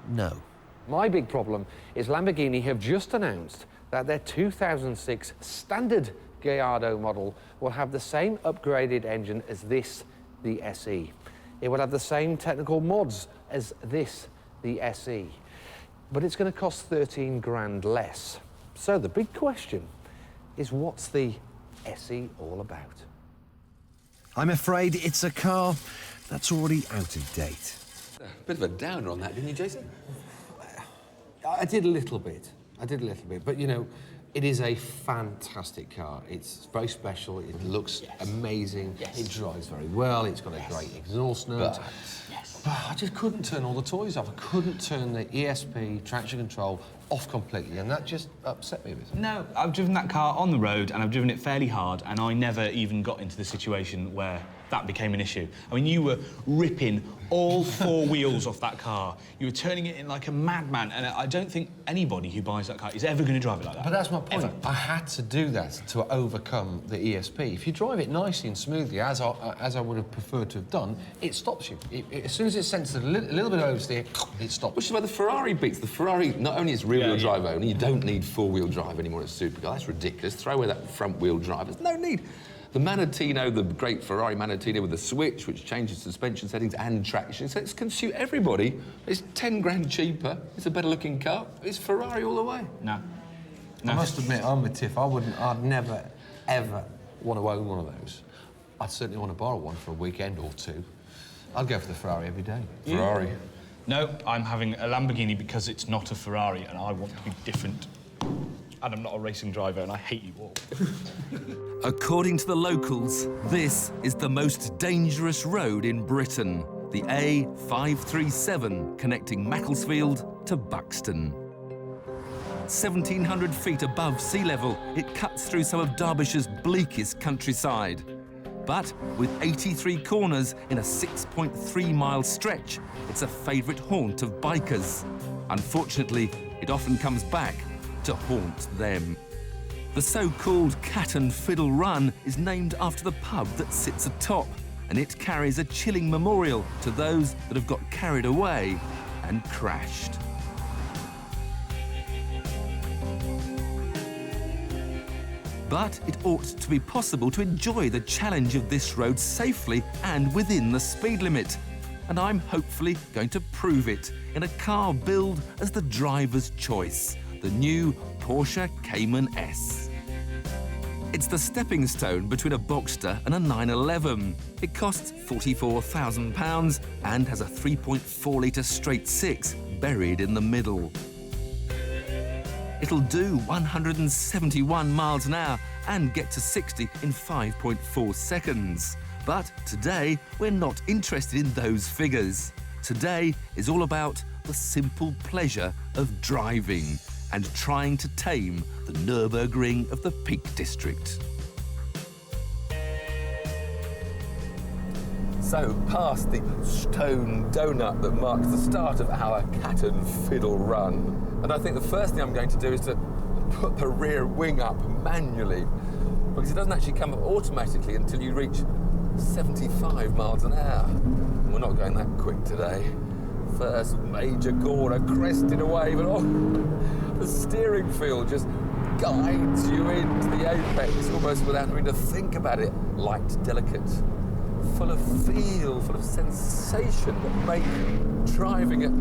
No. My big problem is Lamborghini have just announced that their 2006 standard Gallardo model will have the same upgraded engine as this, the SE. It will have the same technical mods as this, the SE. But it's going to cost 13 grand less. So the big question is, what's the SE all about? I'm afraid it's a car that's already out of date. A bit of a downer on that, didn't you, Jason? I did a little bit, but it is a fantastic car. It's very special, it looks amazing, it drives very well, it's got a great exhaust note. But I just couldn't turn all the toys off. I couldn't turn the ESP traction control off completely, and that just upset me a bit. No, I've driven that car on the road, and I've driven it fairly hard, and I never even got into the situation where that became an issue. I mean, you were ripping all four wheels off that car. You were turning it in like a madman, and I don't think anybody who buys that car is ever going to drive it like that. But that's my point. Ever. I had to do that to overcome the ESP. If you drive it nicely and smoothly, as I would have preferred to have done, it stops you. As soon as it senses a little bit of oversteer, it stops. Which is where the Ferrari beats. The Ferrari, not only is rear-wheel drive only, you don't need four-wheel drive anymore. It's supercar. That's ridiculous. Throw away that front-wheel drive. There's no need. The Manettino, the great Ferrari Manettino with the switch, which changes suspension settings and traction, so it can suit everybody. It's 10 grand cheaper. It's a better-looking car. It's Ferrari all the way. No. I must admit, I'm with Tiff. I'd never, ever want to own one of those. I'd certainly want to borrow one for a weekend or two. I'd go for the Ferrari every day. Ferrari. No, I'm having a Lamborghini because it's not a Ferrari, and I want to be different. And I'm not a racing driver, and I hate you all. According to the locals, this is the most dangerous road in Britain, the A537 connecting Macclesfield to Buxton. 1,700 feet above sea level, it cuts through some of Derbyshire's bleakest countryside. But with 83 corners in a 6.3-mile stretch, it's a favourite haunt of bikers. Unfortunately, it often comes back to haunt them. The so-called Cat and Fiddle Run is named after the pub that sits atop, and it carries a chilling memorial to those that have got carried away and crashed. But it ought to be possible to enjoy the challenge of this road safely and within the speed limit. And I'm hopefully going to prove it in a car billed as the driver's choice, the new Porsche Cayman S. It's the stepping stone between a Boxster and a 911. It costs £44,000 and has a 3.4-litre straight six buried in the middle. It'll do 171 miles an hour and get to 60 in 5.4 seconds. But today, we're not interested in those figures. Today is all about the simple pleasure of driving and trying to tame the Nürburgring of the Peak District. So, past the stone donut that marks the start of our Cat and Fiddle Run. And I think the first thing I'm going to do is to put the rear wing up manually, because it doesn't actually come up automatically until you reach 75 miles an hour. We're not going that quick today. First major corner, crested away, but the steering feel just guides you into the apex almost without having to think about it. Light, delicate, full of feel, full of sensation that make driving at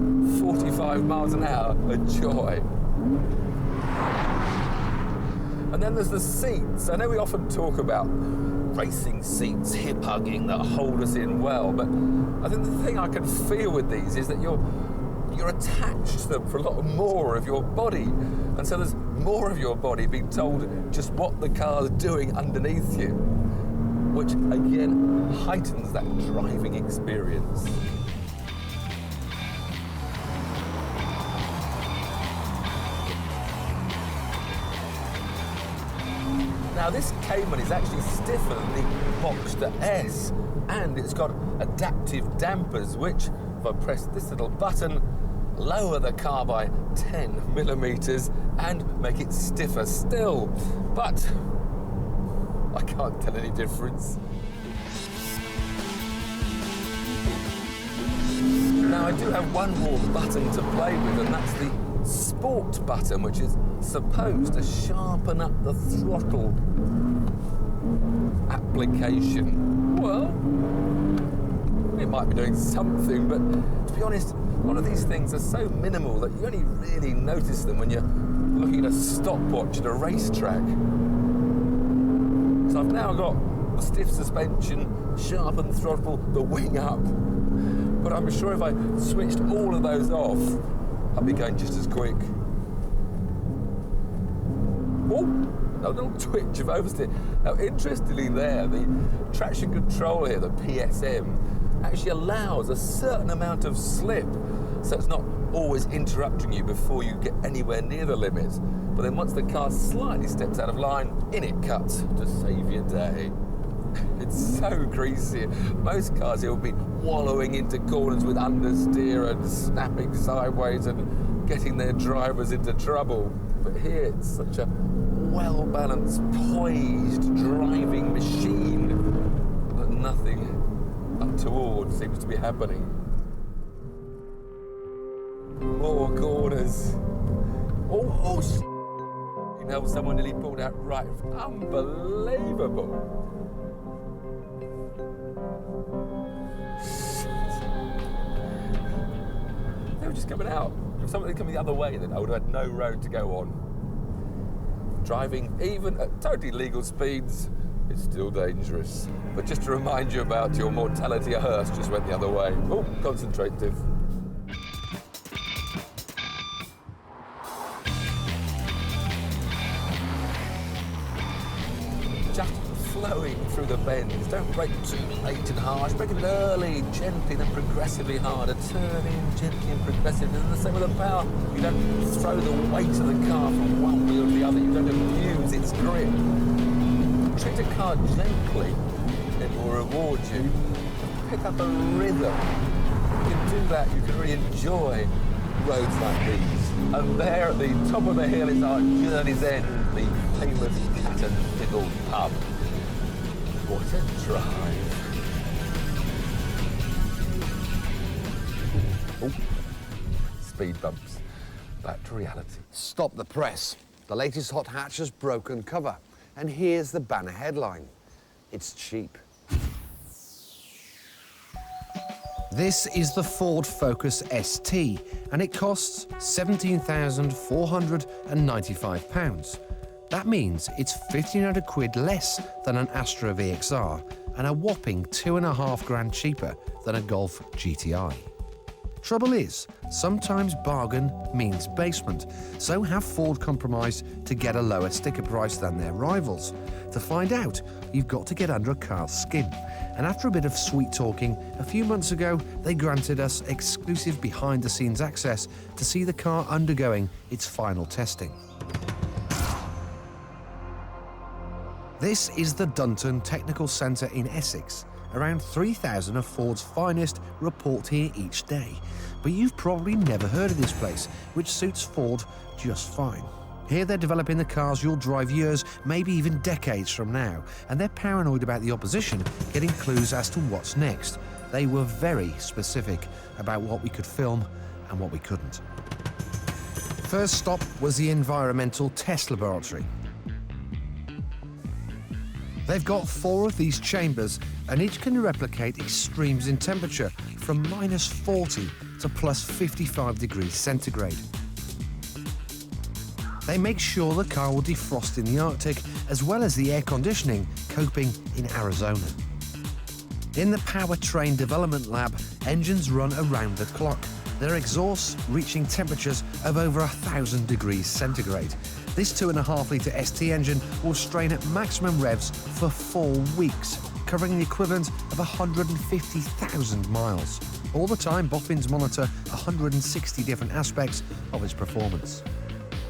45 miles an hour a joy. And then there's the seats. I know we often talk about racing seats, hip-hugging, that hold us in well, but I think the thing I can feel with these is that you're attached to them for a lot more of your body, and so there's more of your body being told just what the car's doing underneath you, which again heightens that driving experience. Now this Cayman is actually stiffer than the Boxster S, and it's got adaptive dampers which, if I press this little button, lower the car by 10 millimetres and make it stiffer still. But I can't tell any difference. Now I do have one more button to play with, and that's the Sport button, which is supposed to sharpen up the throttle application. Well, it might be doing something, but to be honest, a lot of these things are so minimal that you only really notice them when you're looking at a stopwatch at a racetrack. So I've now got a stiff suspension, sharpened throttle, the wing up, but I'm sure if I switched all of those off, I'll be going just as quick. Oh, a little twitch of oversteer. Now, interestingly there, the traction control here, the PSM, actually allows a certain amount of slip, so it's not always interrupting you before you get anywhere near the limit. But then once the car slightly steps out of line, in it cuts to save your day. It's so greasy. Most cars, you'll be wallowing into corners with understeer and snapping sideways and getting their drivers into trouble. But here, it's such a well-balanced, poised driving machine that nothing untoward seems to be happening. More corners. Oh, you know, someone nearly pulled out right. Unbelievable. They were just coming out. If somebody coming the other way, then I would have had no road to go on. Driving, even at totally legal speeds, is still dangerous. But just to remind you about your mortality, a hearse just went the other way. Oh, concentrative. Just flowing through the bends. Don't brake too late and harsh. Brake a bit early, gently, then progressively harder. Turn in gently and progressively. And the same with the power. You don't throw the weight of the car from one wheel to the other. You don't abuse its grip. Treat a car gently, it will reward you. Pick up a rhythm. You can do that, you can really enjoy roads like these. And there at the top of the hill is our journey's end, the famous Cat and Fiddle pub. What a drive. Oh, speed bumps. Back to reality. Stop the press. The latest hot hatch has broken cover. And here's the banner headline. It's cheap. This is the Ford Focus ST, and it costs £17,495. That means it's 1,500 quid less than an Astra VXR and a whopping 2.5 grand cheaper than a Golf GTI. Trouble is, sometimes bargain means basement, so have Ford compromised to get a lower sticker price than their rivals? To find out, you've got to get under a car's skin. And after a bit of sweet talking, a few months ago, they granted us exclusive behind-the-scenes access to see the car undergoing its final testing. This is the Dunton Technical Centre in Essex. Around 3,000 of Ford's finest report here each day. But you've probably never heard of this place, which suits Ford just fine. Here they're developing the cars you'll drive years, maybe even decades from now, and they're paranoid about the opposition getting clues as to what's next. They were very specific about what we could film and what we couldn't. First stop was the Environmental Test Laboratory. They've got 4 of these chambers, and each can replicate extremes in temperature from -40 to +55 degrees centigrade. They make sure the car will defrost in the Arctic, as well as the air conditioning coping in Arizona. In the Powertrain Development Lab, engines run around the clock, their exhausts reaching temperatures of over 1,000 degrees centigrade. This 2.5-litre ST engine will strain at maximum revs for 4 weeks, covering the equivalent of 150,000 miles. All the time, boffins monitor 160 different aspects of its performance.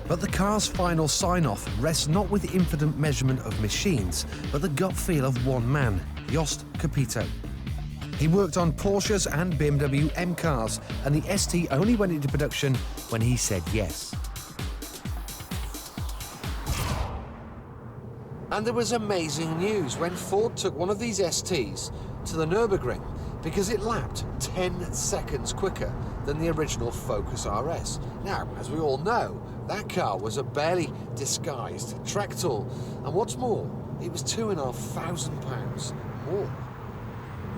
But the car's final sign-off rests not with the infinite measurement of machines, but the gut feel of one man, Jost Capito. He worked on Porsches and BMW M cars, and the ST only went into production when he said yes. And there was amazing news when Ford took one of these STs to the Nürburgring, because it lapped 10 seconds quicker than the original Focus RS. Now, as we all know, that car was a barely disguised track tool, and what's more, it was £2,500 more.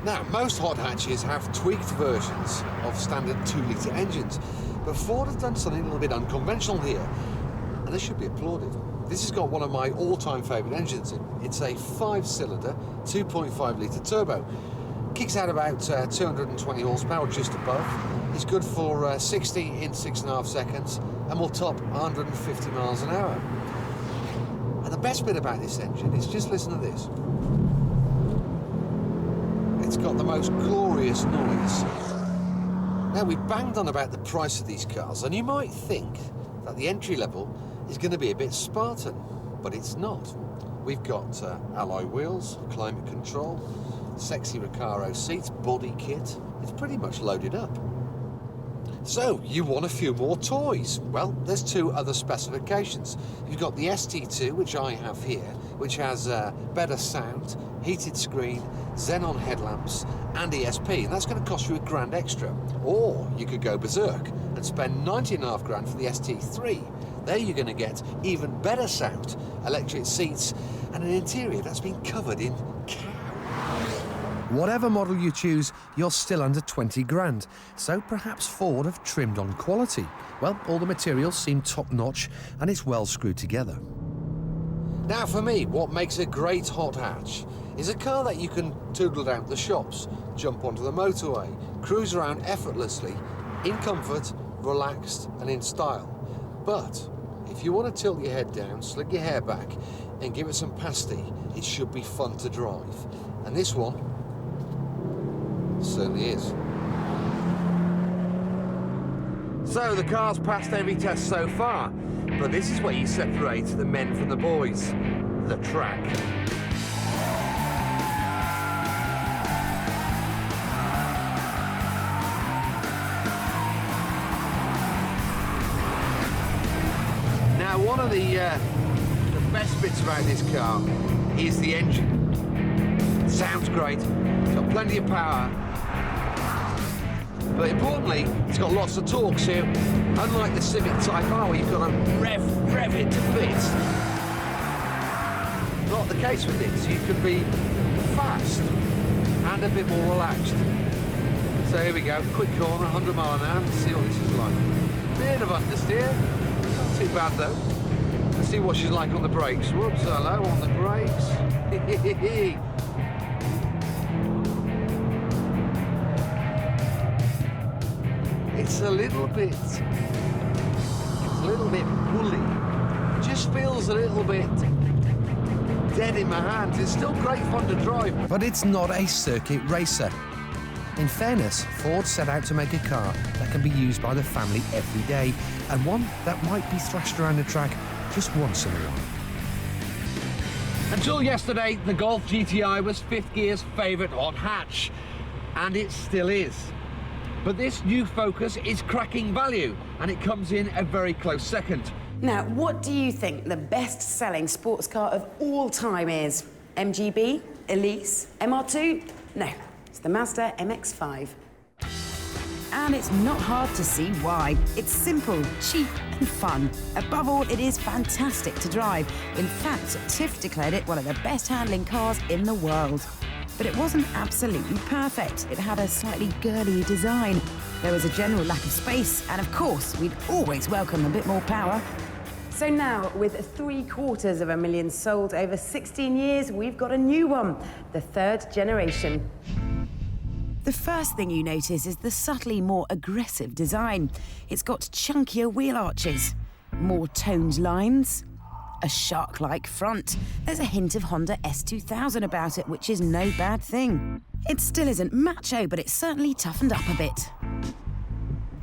Now, most hot hatches have tweaked versions of standard 2-litre engines, but Ford have done something a little bit unconventional here, and they should be applauded. This has got one of my all-time favourite engines in. It's a 5-cylinder, 2.5-litre turbo. Kicks out about 220 horsepower, just above. It's good for 60 in 6.5 seconds and will top 150 miles an hour. And the best bit about this engine is just listen to this. It's got the most glorious noise. Now, we banged on about the price of these cars, and you might think that the entry level is going to be a bit Spartan, but it's not. We've got alloy wheels, climate control, sexy Recaro seats, body kit. It's pretty much loaded up. So, you want a few more toys? Well, there's 2 other specifications. You've got the ST2, which I have here, which has better sound, heated screen, xenon headlamps, and ESP, and that's going to cost you £1,000 extra. Or you could go berserk and spend £19.5 grand for the ST3. There you're going to get even better sound, electric seats, and an interior that's been covered in cow. Whatever model you choose, you're still under 20 grand. So perhaps Ford have trimmed on quality. Well, all the materials seem top-notch and it's well screwed together. Now for me, what makes a great hot hatch is a car that you can toodle down to the shops, jump onto the motorway, cruise around effortlessly, in comfort, relaxed and in style. But if you want to tilt your head down, slick your hair back and give it some pasty, it should be fun to drive. And this one certainly is. So the car's passed every test so far, but this is where you separate the men from the boys, the track. Now one of the best bits about this car is the engine. Sounds great, it's got plenty of power, but importantly, it's got lots of torque, so unlike the Civic Type R where you've got to rev it to bits, not the case with this. You can be fast and a bit more relaxed. So here we go, quick corner, 100 mile an hour, let's see what this is like. Bit of understeer, not too bad though. Let's see what she's like on the brakes. Whoops, hello, on the brakes. It's a little bit woolly. Just feels a little bit dead in my hands. It's still great fun to drive. But it's not a circuit racer. In fairness, Ford set out to make a car that can be used by the family every day, and one that might be thrashed around the track just once in a while. Until yesterday, the Golf GTI was Fifth Gear's favourite hot hatch, and it still is. But this new Focus is cracking value, and it comes in a very close second. Now, what do you think the best-selling sports car of all time is? MGB? Elise? MR2? No, it's the Mazda MX-5. And it's not hard to see why. It's simple, cheap and fun. Above all, it is fantastic to drive. In fact, TIFF declared it one of the best handling cars in the world. But it wasn't absolutely perfect. It had a slightly girly design. There was a general lack of space, and of course, we'd always welcome a bit more power. So now, with 750,000 sold over 16 years, we've got a new one, the 3rd generation. The first thing you notice is the subtly more aggressive design. It's got chunkier wheel arches, more toned lines, a shark-like front. There's a hint of Honda S2000 about it, which is no bad thing. It still isn't macho, but it's certainly toughened up a bit.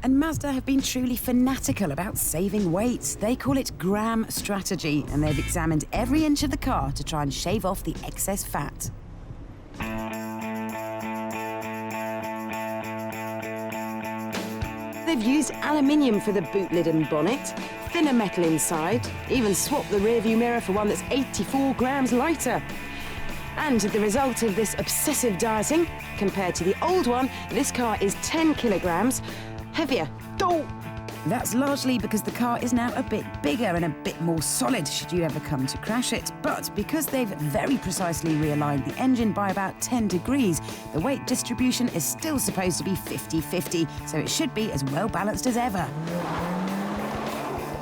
And Mazda have been truly fanatical about saving weight. They call it gram strategy, and they've examined every inch of the car to try and shave off the excess fat. They've used aluminium for the boot lid and bonnet, thinner metal inside, even swapped the rearview mirror for one that's 84 grams lighter. And the result of this obsessive dieting, compared to the old one, this car is 10 kilograms heavier. Oh! That's largely because the car is now a bit bigger and a bit more solid should you ever come to crash it. But because they've very precisely realigned the engine by about 10 degrees, the weight distribution is still supposed to be 50-50, so it should be as well balanced as ever.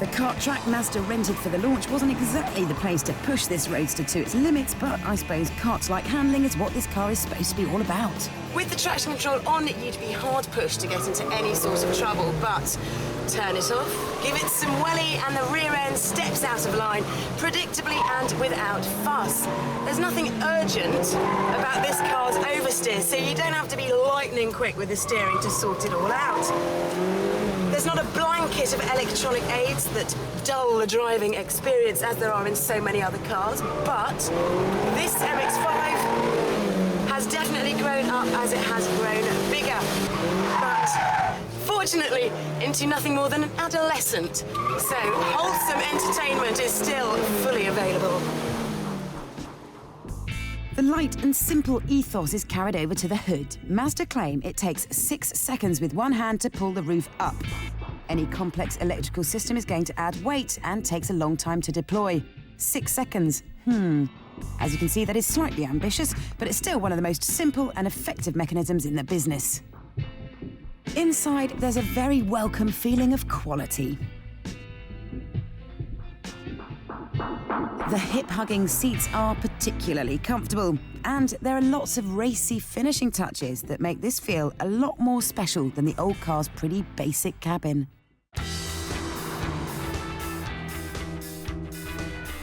The kart track Mazda rented for the launch wasn't exactly the place to push this roadster to its limits, but I suppose kart-like handling is what this car is supposed to be all about. With the traction control on, you'd be hard-pushed to get into any sort of trouble, but turn it off, give it some welly, and the rear end steps out of line, predictably and without fuss. There's nothing urgent about this car's oversteer, so you don't have to be lightning quick with the steering to sort it all out. There's not a blanket of electronic aids that dull the driving experience as there are in so many other cars, but this MX-5 has definitely grown up as it has grown bigger. But fortunately, into nothing more than an adolescent. So wholesome entertainment is still fully available. The light and simple ethos is carried over to the hood. Mazda claim it takes 6 seconds with one hand to pull the roof up. Any complex electrical system is going to add weight and takes a long time to deploy. 6 seconds. As you can see, that is slightly ambitious, but it's still one of the most simple and effective mechanisms in the business. Inside, there's a very welcome feeling of quality. The hip-hugging seats are particularly comfortable, and there are lots of racy finishing touches that make this feel a lot more special than the old car's pretty basic cabin.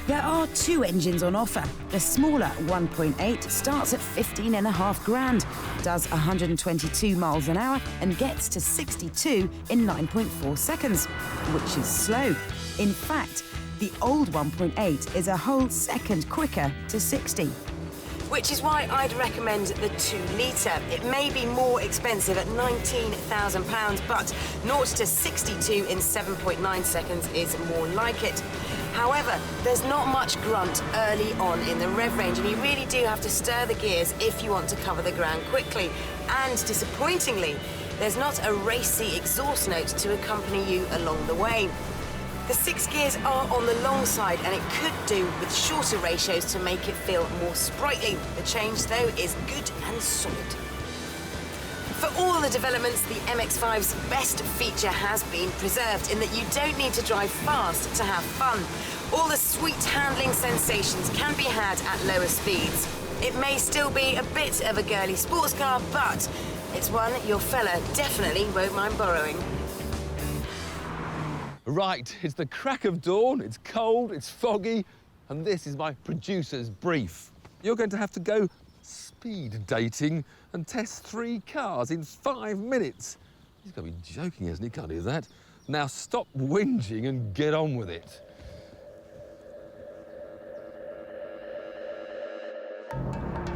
There are 2 engines on offer. The smaller 1.8 starts at 15.5 grand, does 122 miles an hour and gets to 62 in 9.4 seconds, which is slow. In fact, the old 1.8 is a whole second quicker to 60. Which is why I'd recommend the 2-litre. It may be more expensive at £19,000, but 0 to 62 in 7.9 seconds is more like it. However, there's not much grunt early on in the rev range, and you really do have to stir the gears if you want to cover the ground quickly. And disappointingly, there's not a racy exhaust note to accompany you along the way. The 6 gears are on the long side, and it could do with shorter ratios to make it feel more sprightly. The change, though, is good and solid. For all the developments, the MX-5's best feature has been preserved in that you don't need to drive fast to have fun. All the sweet handling sensations can be had at lower speeds. It may still be a bit of a girly sports car, but it's one your fella definitely won't mind borrowing. Right, it's the crack of dawn, it's cold, it's foggy, and this is my producer's brief. You're going to have to go speed dating and test 3 cars in 5 minutes. He's got to be joking, hasn't he? Can't do that. Now stop whinging and get on with it.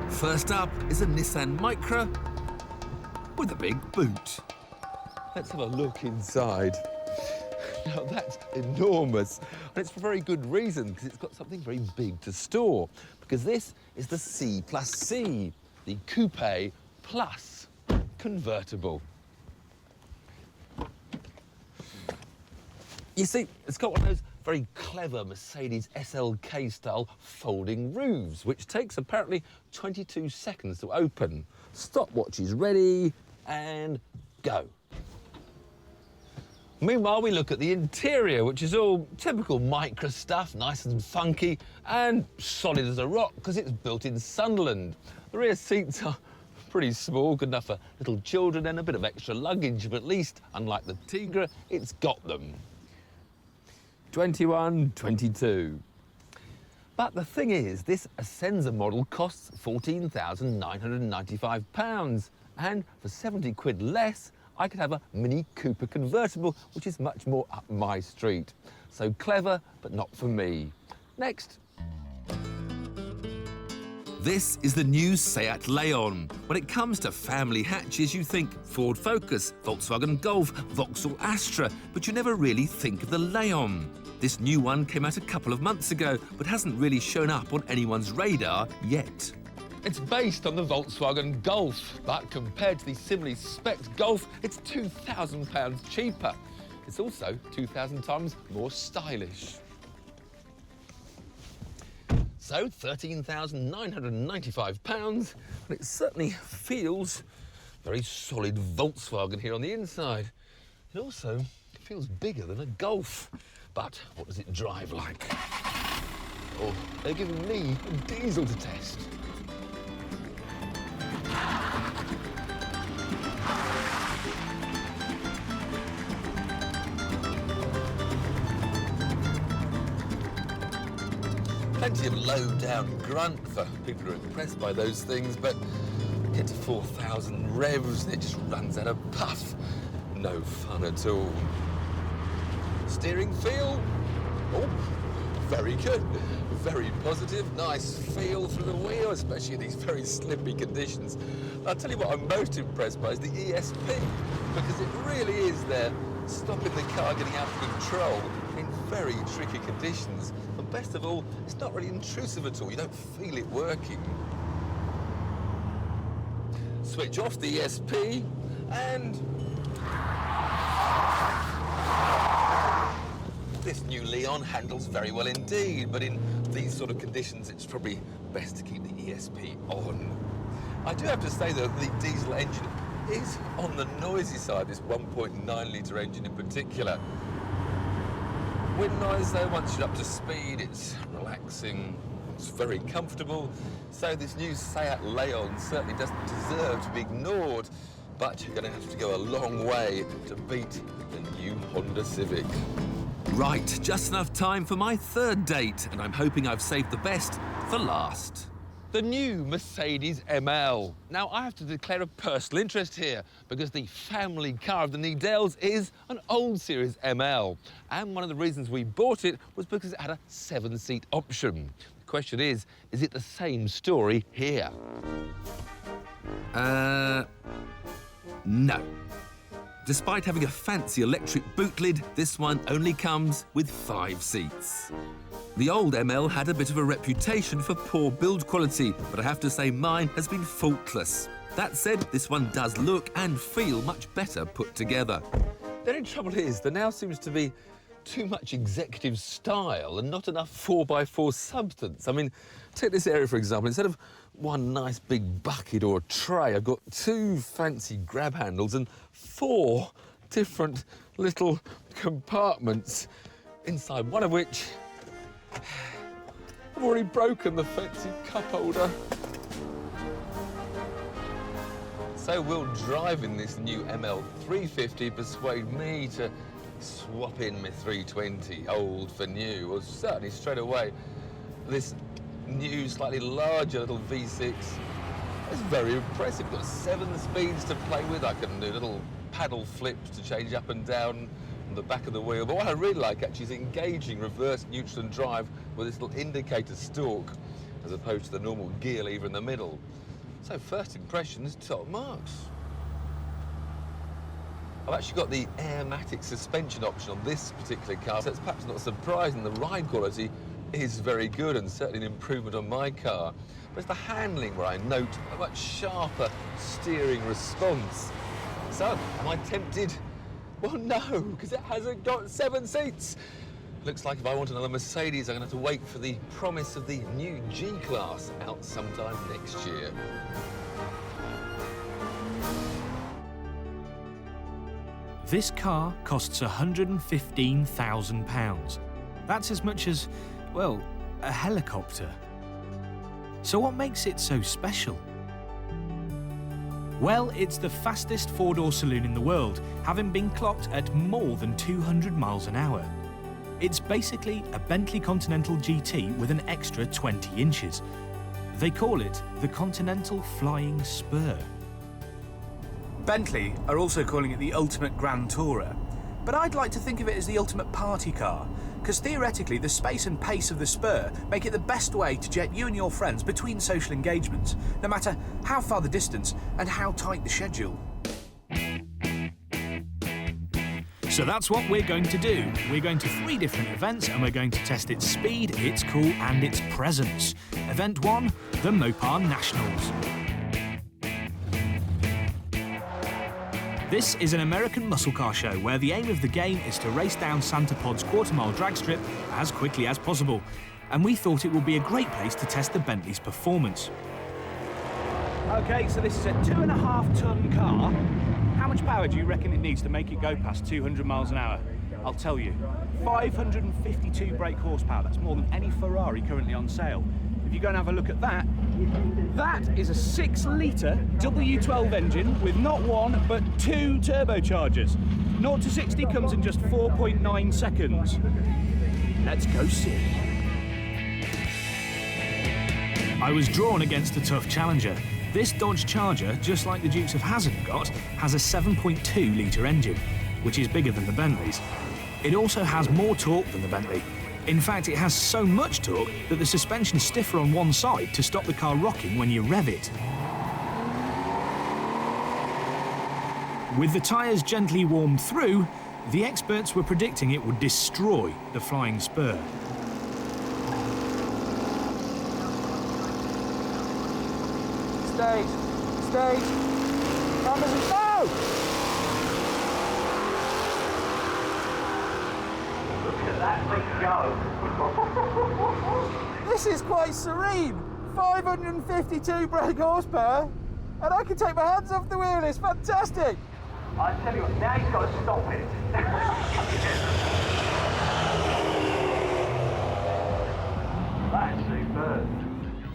First up is a Nissan Micra with a big boot. Let's have a look inside. Now, that's enormous, and it's for very good reason, because it's got something very big to store, because this is the C+C, the Coupe Plus convertible. You see, it's got one of those very clever Mercedes SLK-style folding roofs, which takes apparently 22 seconds to open. Stopwatch is ready, and go. Meanwhile, we look at the interior, which is all typical Micra stuff, nice and funky, and solid as a rock, because it's built in Sunderland. The rear seats are pretty small, good enough for little children and a bit of extra luggage, but at least, unlike the Tigra, it's got them. 21, 22. But the thing is, this Ascenza model costs £14,995, and for 70 quid less, I could have a Mini Cooper convertible, which is much more up my street. So clever, but not for me. Next. This is the new Seat Leon. When it comes to family hatches, you think Ford Focus, Volkswagen Golf, Vauxhall Astra, but you never really think of the Leon. This new one came out a couple of months ago, but hasn't really shown up on anyone's radar yet. It's based on the Volkswagen Golf, but compared to the similarly spec'd Golf, it's £2,000 cheaper. It's also 2,000 times more stylish. So, £13,995, and it certainly feels very solid Volkswagen here on the inside. It also feels bigger than a Golf. But what does it drive like? Oh, they're giving me a diesel to test. Plenty of low-down grunt for people who are impressed by those things, but get to 4,000 revs and it just runs out of puff. No fun at all. steering feel? Oh, very good. Very positive, nice feel through the wheel, especially in these very slippy conditions. I'll tell you what I'm most impressed by is the ESP, because it really is there, stopping the car getting out of control in very tricky conditions. And best of all, it's not really intrusive at all. You don't feel it working. Switch off the ESP and... This new Leon handles very well indeed, but in these sort of conditions, it's probably best to keep the ESP on. I do have to say, though, the diesel engine is on the noisy side, this 1.9-litre engine in particular. Wind noise, though, once you're up to speed, it's relaxing, it's very comfortable. So this new Seat Leon certainly doesn't deserve to be ignored, but you're going to have to go a long way to beat the new Honda Civic. Right, just enough time for my third date, and I'm hoping I've saved the best for last. The new Mercedes ML. Now, I have to declare a personal interest here because the family car of the Needles is an old series ML. And one of the reasons we bought it was because it had a 7-seat option. The question is it the same story here? No. Despite having a fancy electric boot lid, this one only comes with 5 seats. The old ML had a bit of a reputation for poor build quality, but I have to say mine has been faultless. That said, this one does look and feel much better put together. The only trouble is there now seems to be too much executive style and not enough 4x4 substance. I mean, take this area, for example. Instead of one nice big bucket or tray, I've got 2 fancy grab handles and 4 different little compartments, inside one of which I've already broken the fancy cup holder. So will driving this new ML 350 persuade me to swap in my 320, old for new? Well, certainly straight away, this new, slightly larger little V6 is very impressive. Got 7 speeds to play with. I can do little paddle flips to change up and down on the back of the wheel. But what I really like actually is engaging reverse, neutral and drive with this little indicator stalk as opposed to the normal gear lever in the middle. So first impressions, top marks. I've actually got the Airmatic suspension option on this particular car, so it's perhaps not surprising the ride quality is very good and certainly an improvement on my car. But it's the handling where I note a much sharper steering response. So, am I tempted? Well, no, because it hasn't got 7 seats. Looks like if I want another Mercedes, I'm going to have to wait for the promise of the new G-Class out sometime next year. This car costs £115,000. That's as much as, well, a helicopter. So what makes it so special? Well, it's the fastest 4-door saloon in the world, having been clocked at more than 200 miles an hour. It's basically a Bentley Continental GT with an extra 20 inches. They call it the Continental Flying Spur. Bentley are also calling it the ultimate Grand Tourer, but I'd like to think of it as the ultimate party car, because theoretically the space and pace of the Spur make it the best way to jet you and your friends between social engagements, no matter how far the distance and how tight the schedule. So that's what we're going to do. We're going to 3 different events and we're going to test its speed, its cool and its presence. Event 1, the Mopar Nationals. This is an American muscle car show where the aim of the game is to race down Santa Pod's quarter-mile drag strip as quickly as possible. And we thought it would be a great place to test the Bentley's performance. Okay, so this is a 2.5-ton car. How much power do you reckon it needs to make it go past 200 miles an hour? I'll tell you, 552 brake horsepower. That's more than any Ferrari currently on sale. If you go and have a look at that, that is a 6-litre W12 engine with not 1 but 2 turbochargers. 0 to 60 comes in just 4.9 seconds. Let's go see. I was drawn against a tough challenger. This Dodge Charger, just like the Dukes of Hazzard got, has a 7.2-litre engine, which is bigger than the Bentley's. It also has more torque than the Bentley. In fact, it has so much torque that the suspension's stiffer on one side to stop the car rocking when you rev it. With the tyres gently warmed through, the experts were predicting it would destroy the Flying Spur. Stage! No! Look at that thing go! This is quite serene. 552 brake horsepower, and I can take my hands off the wheel. It's fantastic. I tell you what, now he's got to stop it. That's superb.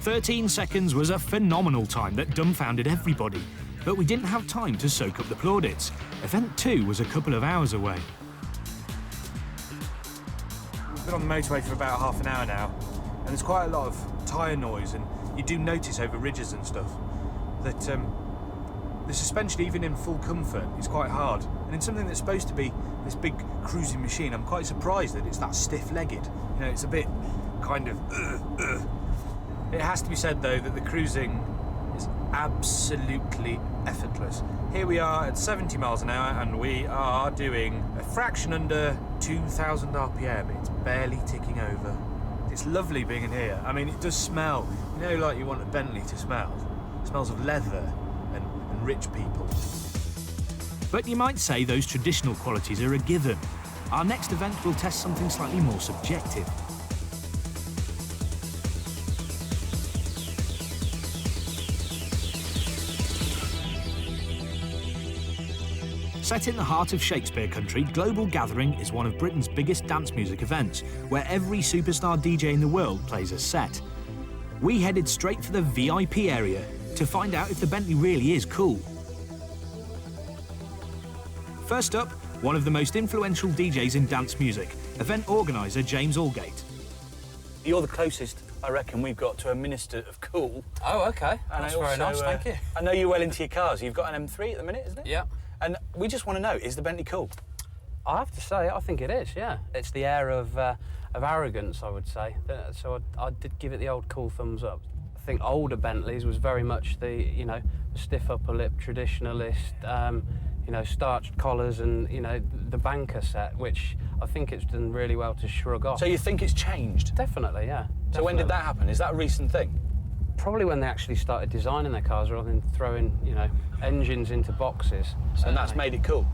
13 seconds was a phenomenal time that dumbfounded everybody, but we didn't have time to soak up the plaudits. Event 2 was a couple of hours away. We've been on the motorway for about half an hour now, and there's quite a lot of tyre noise, and you do notice over ridges and stuff that the suspension, even in full comfort, is quite hard. And in something that's supposed to be this big cruising machine, I'm quite surprised that it's that stiff-legged. You know, it's a bit kind of It has to be said, though, that the cruising is absolutely effortless. Here we are at 70 miles an hour, and we are doing a fraction under 2,000 RPM. It's barely ticking over. It's lovely being in here. I mean, it does smell, you know, like you want a Bentley to smell. It smells of leather and rich people. But you might say those traditional qualities are a given. Our next event will test something slightly more subjective. Set in the heart of Shakespeare country, Global Gathering is one of Britain's biggest dance music events, where every superstar DJ in the world plays a set. We headed straight for the VIP area to find out if the Bentley really is cool. First up, one of the most influential DJs in dance music, event organiser James Allgate. You're the closest, I reckon, we've got to a minister of cool. Oh, OK. And That's very nice, thank you. I know you're well into your cars. You've got an M3 at the minute, isn't it? Yeah. And we just want to know, is the Bentley cool? I have to say, I think it is, yeah. It's the air of arrogance, I would say. So I did give it the old cool thumbs up. I think older Bentleys was very much the, you know, the stiff upper lip traditionalist, you know, starched collars and, you know, the banker set, which I think it's done really well to shrug off. So you think it's changed? Definitely, yeah. So when did that happen? Is that a recent thing? Probably when they actually started designing their cars rather than throwing, you know, engines into boxes. Certainly. And that's made it cool?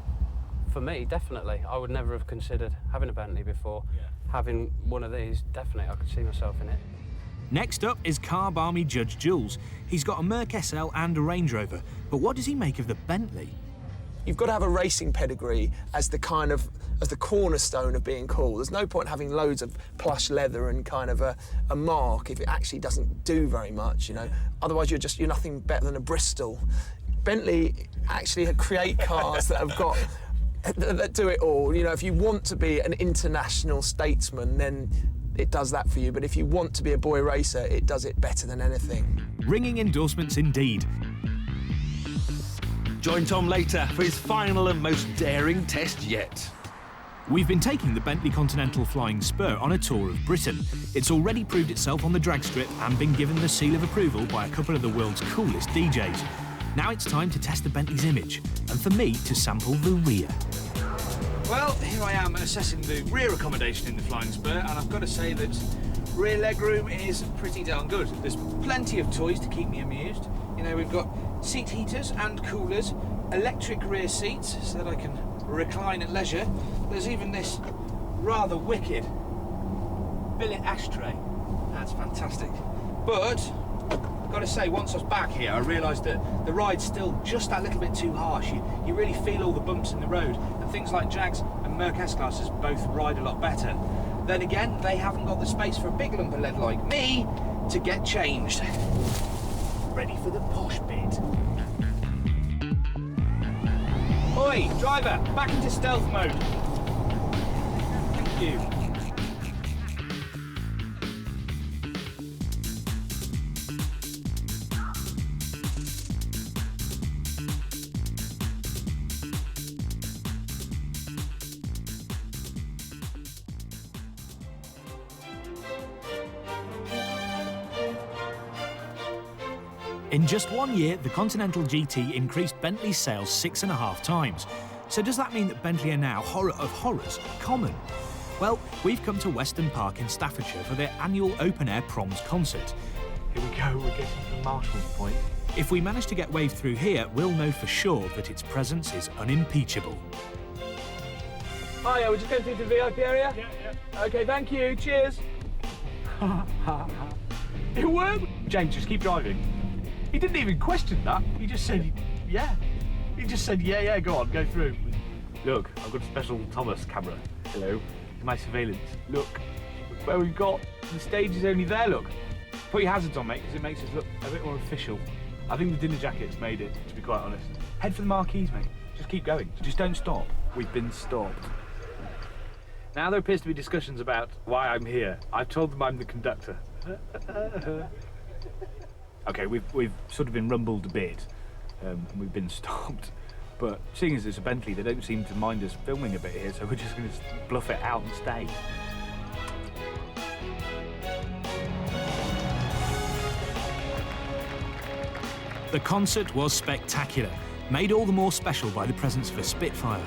For me, definitely. I would never have considered having a Bentley before. Yeah. Having one of these, definitely, I could see myself in it. Next up is Car Barmy Judge Jules. He's got a Merc SL and a Range Rover, but what does he make of the Bentley? You've got to have a racing pedigree as the cornerstone of being cool. There's no point having loads of plush leather and kind of a mark if it actually doesn't do very much, you know. Otherwise, you're nothing better than a Bristol. Bentley actually create cars that have got that do it all. You know, if you want to be an international statesman, then it does that for you. But if you want to be a boy racer, it does it better than anything. Ringing endorsements indeed. Join Tom later for his final and most daring test yet. We've been taking the Bentley Continental Flying Spur on a tour of Britain. It's already proved itself on the drag strip and been given the seal of approval by a couple of the world's coolest DJs. Now it's time to test the Bentley's image, and for me to sample the rear. Well, here I am assessing the rear accommodation in the Flying Spur, and I've got to say that rear legroom is pretty darn good. There's plenty of toys to keep me amused. You know, we've got seat heaters and coolers, electric rear seats so that I can recline at leisure. There's even this rather wicked billet ashtray. That's fantastic. But I've got to say, once I was back here, I realised that the ride's still just that little bit too harsh. You really feel all the bumps in the road, and things like Jags and Merc S-Classes both ride a lot better. Then again, they haven't got the space for a big lump of lead like me to get changed. Ready for the posh bit. Oi, driver, back into stealth mode. Thank you. In just 1 year, the Continental GT increased Bentley's sales 6.5 times. So does that mean that Bentley are now, horror of horrors, common? Well, we've come to Weston Park in Staffordshire for their annual open-air proms concert. Here we go, we're getting to the Marshall's point. If we manage to get waved through here, we'll know for sure that its presence is unimpeachable. Hiya, we're just going through to the VIP area? Yeah. OK, thank you, cheers. It worked! James, just keep driving. He didn't even question that. He just said, yeah. He just said, yeah, go on, go through. Look, I've got a special Thomas camera. Hello. It's my surveillance. Look, where we've got, the stage is only there, look. Put your hazards on, mate, because it makes us look a bit more official. I think the dinner jacket's made it, to be quite honest. Head for the marquees, mate. Just keep going. Just don't stop. We've been stopped. Now there appears to be discussions about why I'm here. I've told them I'm the conductor. OK, we've sort of been rumbled a bit, and we've been stopped. But seeing as it's a Bentley, they don't seem to mind us filming a bit here, so we're just going to bluff it out and stay. The concert was spectacular, made all the more special by the presence of a Spitfire,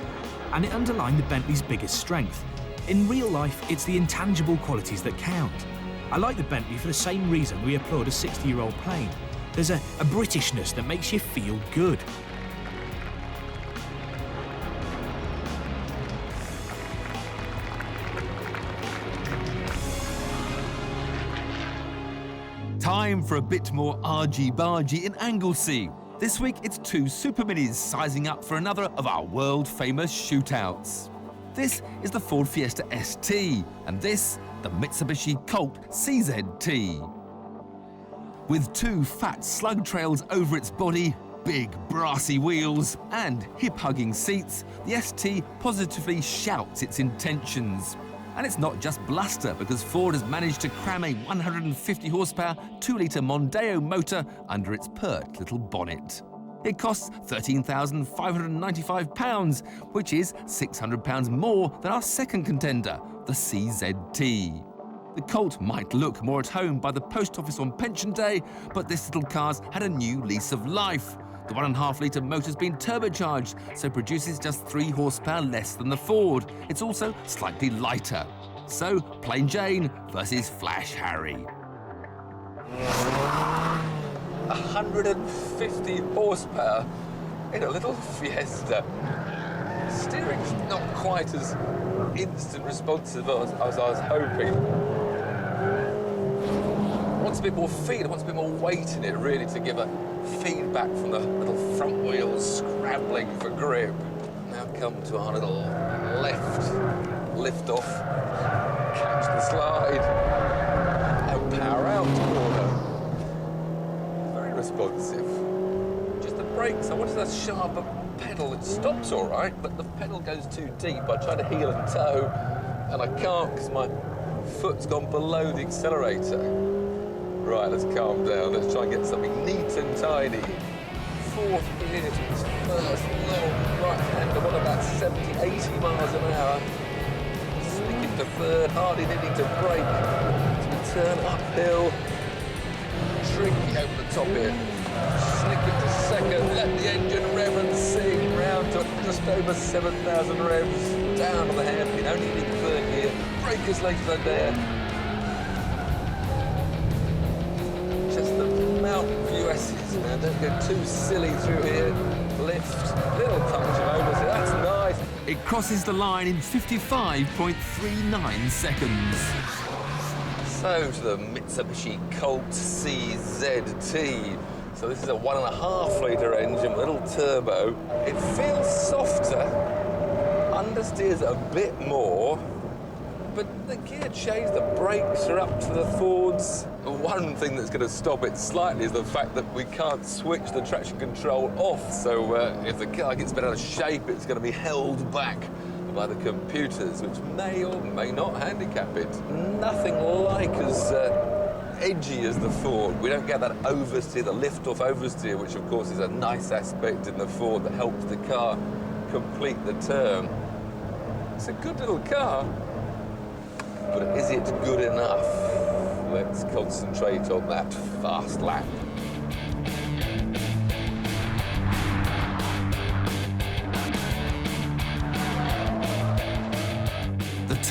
and it underlined the Bentley's biggest strength. In real life, it's the intangible qualities that count. I like the Bentley for the same reason we applaud a 60-year-old plane. There's a Britishness that makes you feel good. Time for a bit more argy-bargy in Anglesey. This week it's 2 Super Minis sizing up for another of our world-famous shootouts. This is the Ford Fiesta ST, and this, the Mitsubishi Colt CZT. With 2 fat slug trails over its body, big brassy wheels and hip-hugging seats, the ST positively shouts its intentions. And it's not just bluster, because Ford has managed to cram a 150 horsepower 2-litre Mondeo motor under its pert little bonnet. It costs £13,595, which is £600 more than our second contender, the CZT. The Colt might look more at home by the post office on pension day, but this little car's had a new lease of life. The 1.5-litre motor's been turbocharged, so produces just 3 horsepower less than the Ford. It's also slightly lighter. So, Plain Jane versus Flash Harry. 150 horsepower in a little Fiesta. Steering's not quite as instant responsive as I was hoping. Wants a bit more feed, wants a bit more weight in it, really, to give a feedback from the little front wheels scrambling for grip. Now come to our little left lift off, catch the slide, and power out corner. Very responsive. Just the brakes, I wanted a sharper pedal. It stops all right, but the pedal goes too deep. I try to heel and toe, and I can't because my foot's gone below the accelerator. Right, let's calm down. Let's try and get something neat and tidy. 4th gear to this first long right-hander, what about 70, 80 miles an hour? Sneak into 3rd, hardly needing to brake. As we turn uphill, tricky over the top here. Sneak into 2nd, let the engine rev and sing round to just over 7,000 revs. Down on the hairpin, only need 3rd gear. Brake as late as I dare. Now, don't get too silly through here. Lift, little touch of oversteer, that's nice. It crosses the line in 55.39 seconds. So to the Mitsubishi Colt CZT. So this is a 1.5-litre engine with a little turbo. It feels softer, understeers a bit more, but the gear change, the brakes are up to the Fords. One thing that's going to stop it slightly is the fact that we can't switch the traction control off. So if the car gets a bit out of shape, it's going to be held back by the computers, which may or may not handicap it. Nothing like as edgy as the Ford. We don't get that oversteer, the lift-off oversteer, which of course is a nice aspect in the Ford that helps the car complete the turn. It's a good little car. But is it good enough? Let's concentrate on that fast lap.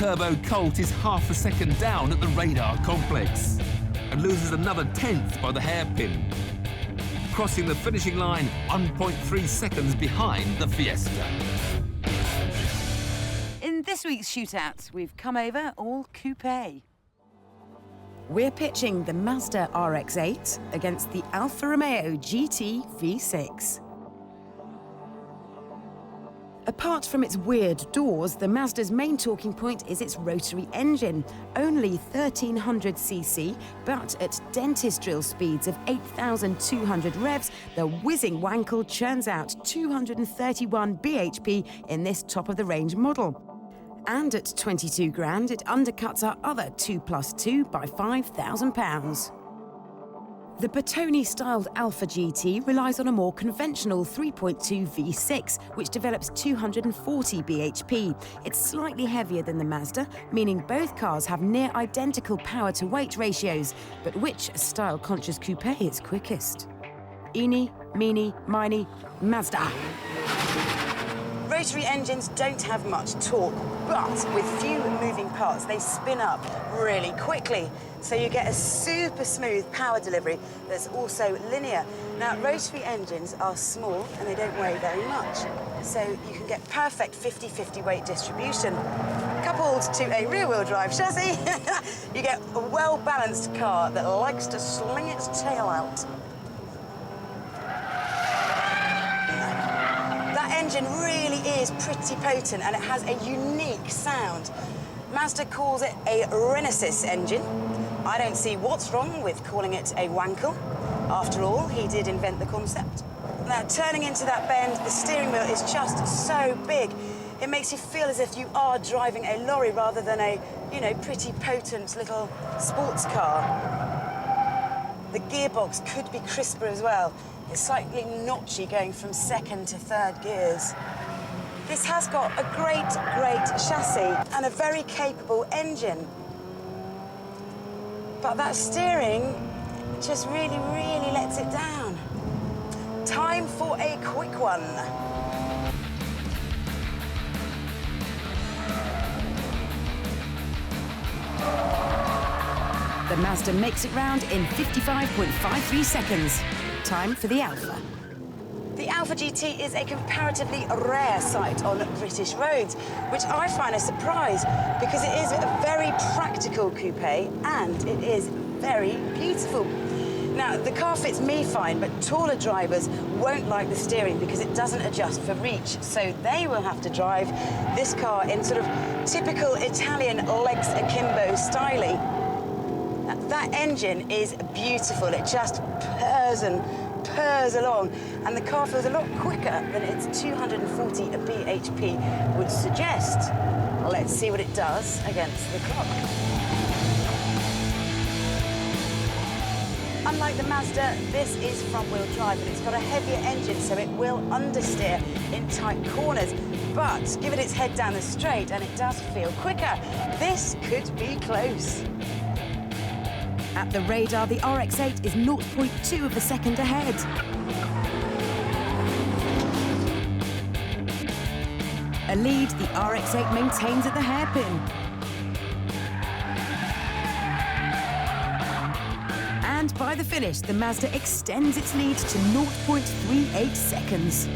turbo Colt is half a second down at the radar complex and loses another 10th by the hairpin, crossing the finishing line 1.3 seconds behind the Fiesta. In this week's shootout, we've come over all coupe. We're pitching the Mazda RX-8 against the Alfa Romeo GT V6. Apart from its weird doors, the Mazda's main talking point is its rotary engine. Only 1300cc, but at dentist drill speeds of 8,200 revs, the whizzing wankle churns out 231 bhp in this top-of-the-range model. And at 22 grand, it undercuts our other 2+2 by £5,000. The Bertoni-styled Alfa GT relies on a more conventional 3.2 V6, which develops 240 bhp. It's slightly heavier than the Mazda, meaning both cars have near identical power-to-weight ratios, but which style-conscious coupe is quickest? Eeny, meeny, miny, Mazda. Rotary engines don't have much torque, but with few moving parts, they spin up really quickly. So you get a super smooth power delivery that's also linear. Now, rotary engines are small and they don't weigh very much. So you can get perfect 50-50 weight distribution. Coupled to a rear-wheel drive chassis, you get a well-balanced car that likes to sling its tail out. Engine really is pretty potent and it has a unique sound. Mazda calls it a Renesis engine. I don't see what's wrong with calling it a wankle. After all, he did invent the concept. Now, turning into that bend, the steering wheel is just so big. It makes you feel as if you are driving a lorry rather than a, pretty potent little sports car. The gearbox could be crisper as well. It's slightly notchy going from second to third gears. This has got a great chassis and a very capable engine. But that steering just really lets it down. Time for a quick one. The Mazda makes it round in 55.53 seconds. Time for the Alfa. The Alfa GT is a comparatively rare sight on British roads, which I find a surprise because it is a very practical coupe and it is very beautiful. Now, the car fits me fine, but taller drivers won't like the steering because it doesn't adjust for reach, so they will have to drive this car in sort of typical Italian legs akimbo styling. That engine is beautiful. It just purrs along, and the car feels a lot quicker than its 240 bhp would suggest. Let's see what it does against the clock. Unlike the Mazda, this is front-wheel drive, and it's got a heavier engine, so it will understeer in tight corners. But give it its head down the straight, and it does feel quicker. This could be close. At the radar, the RX-8 is 0.2 of a second ahead. A lead the RX-8 maintains at the hairpin. And by the finish, the Mazda extends its lead to 0.38 seconds.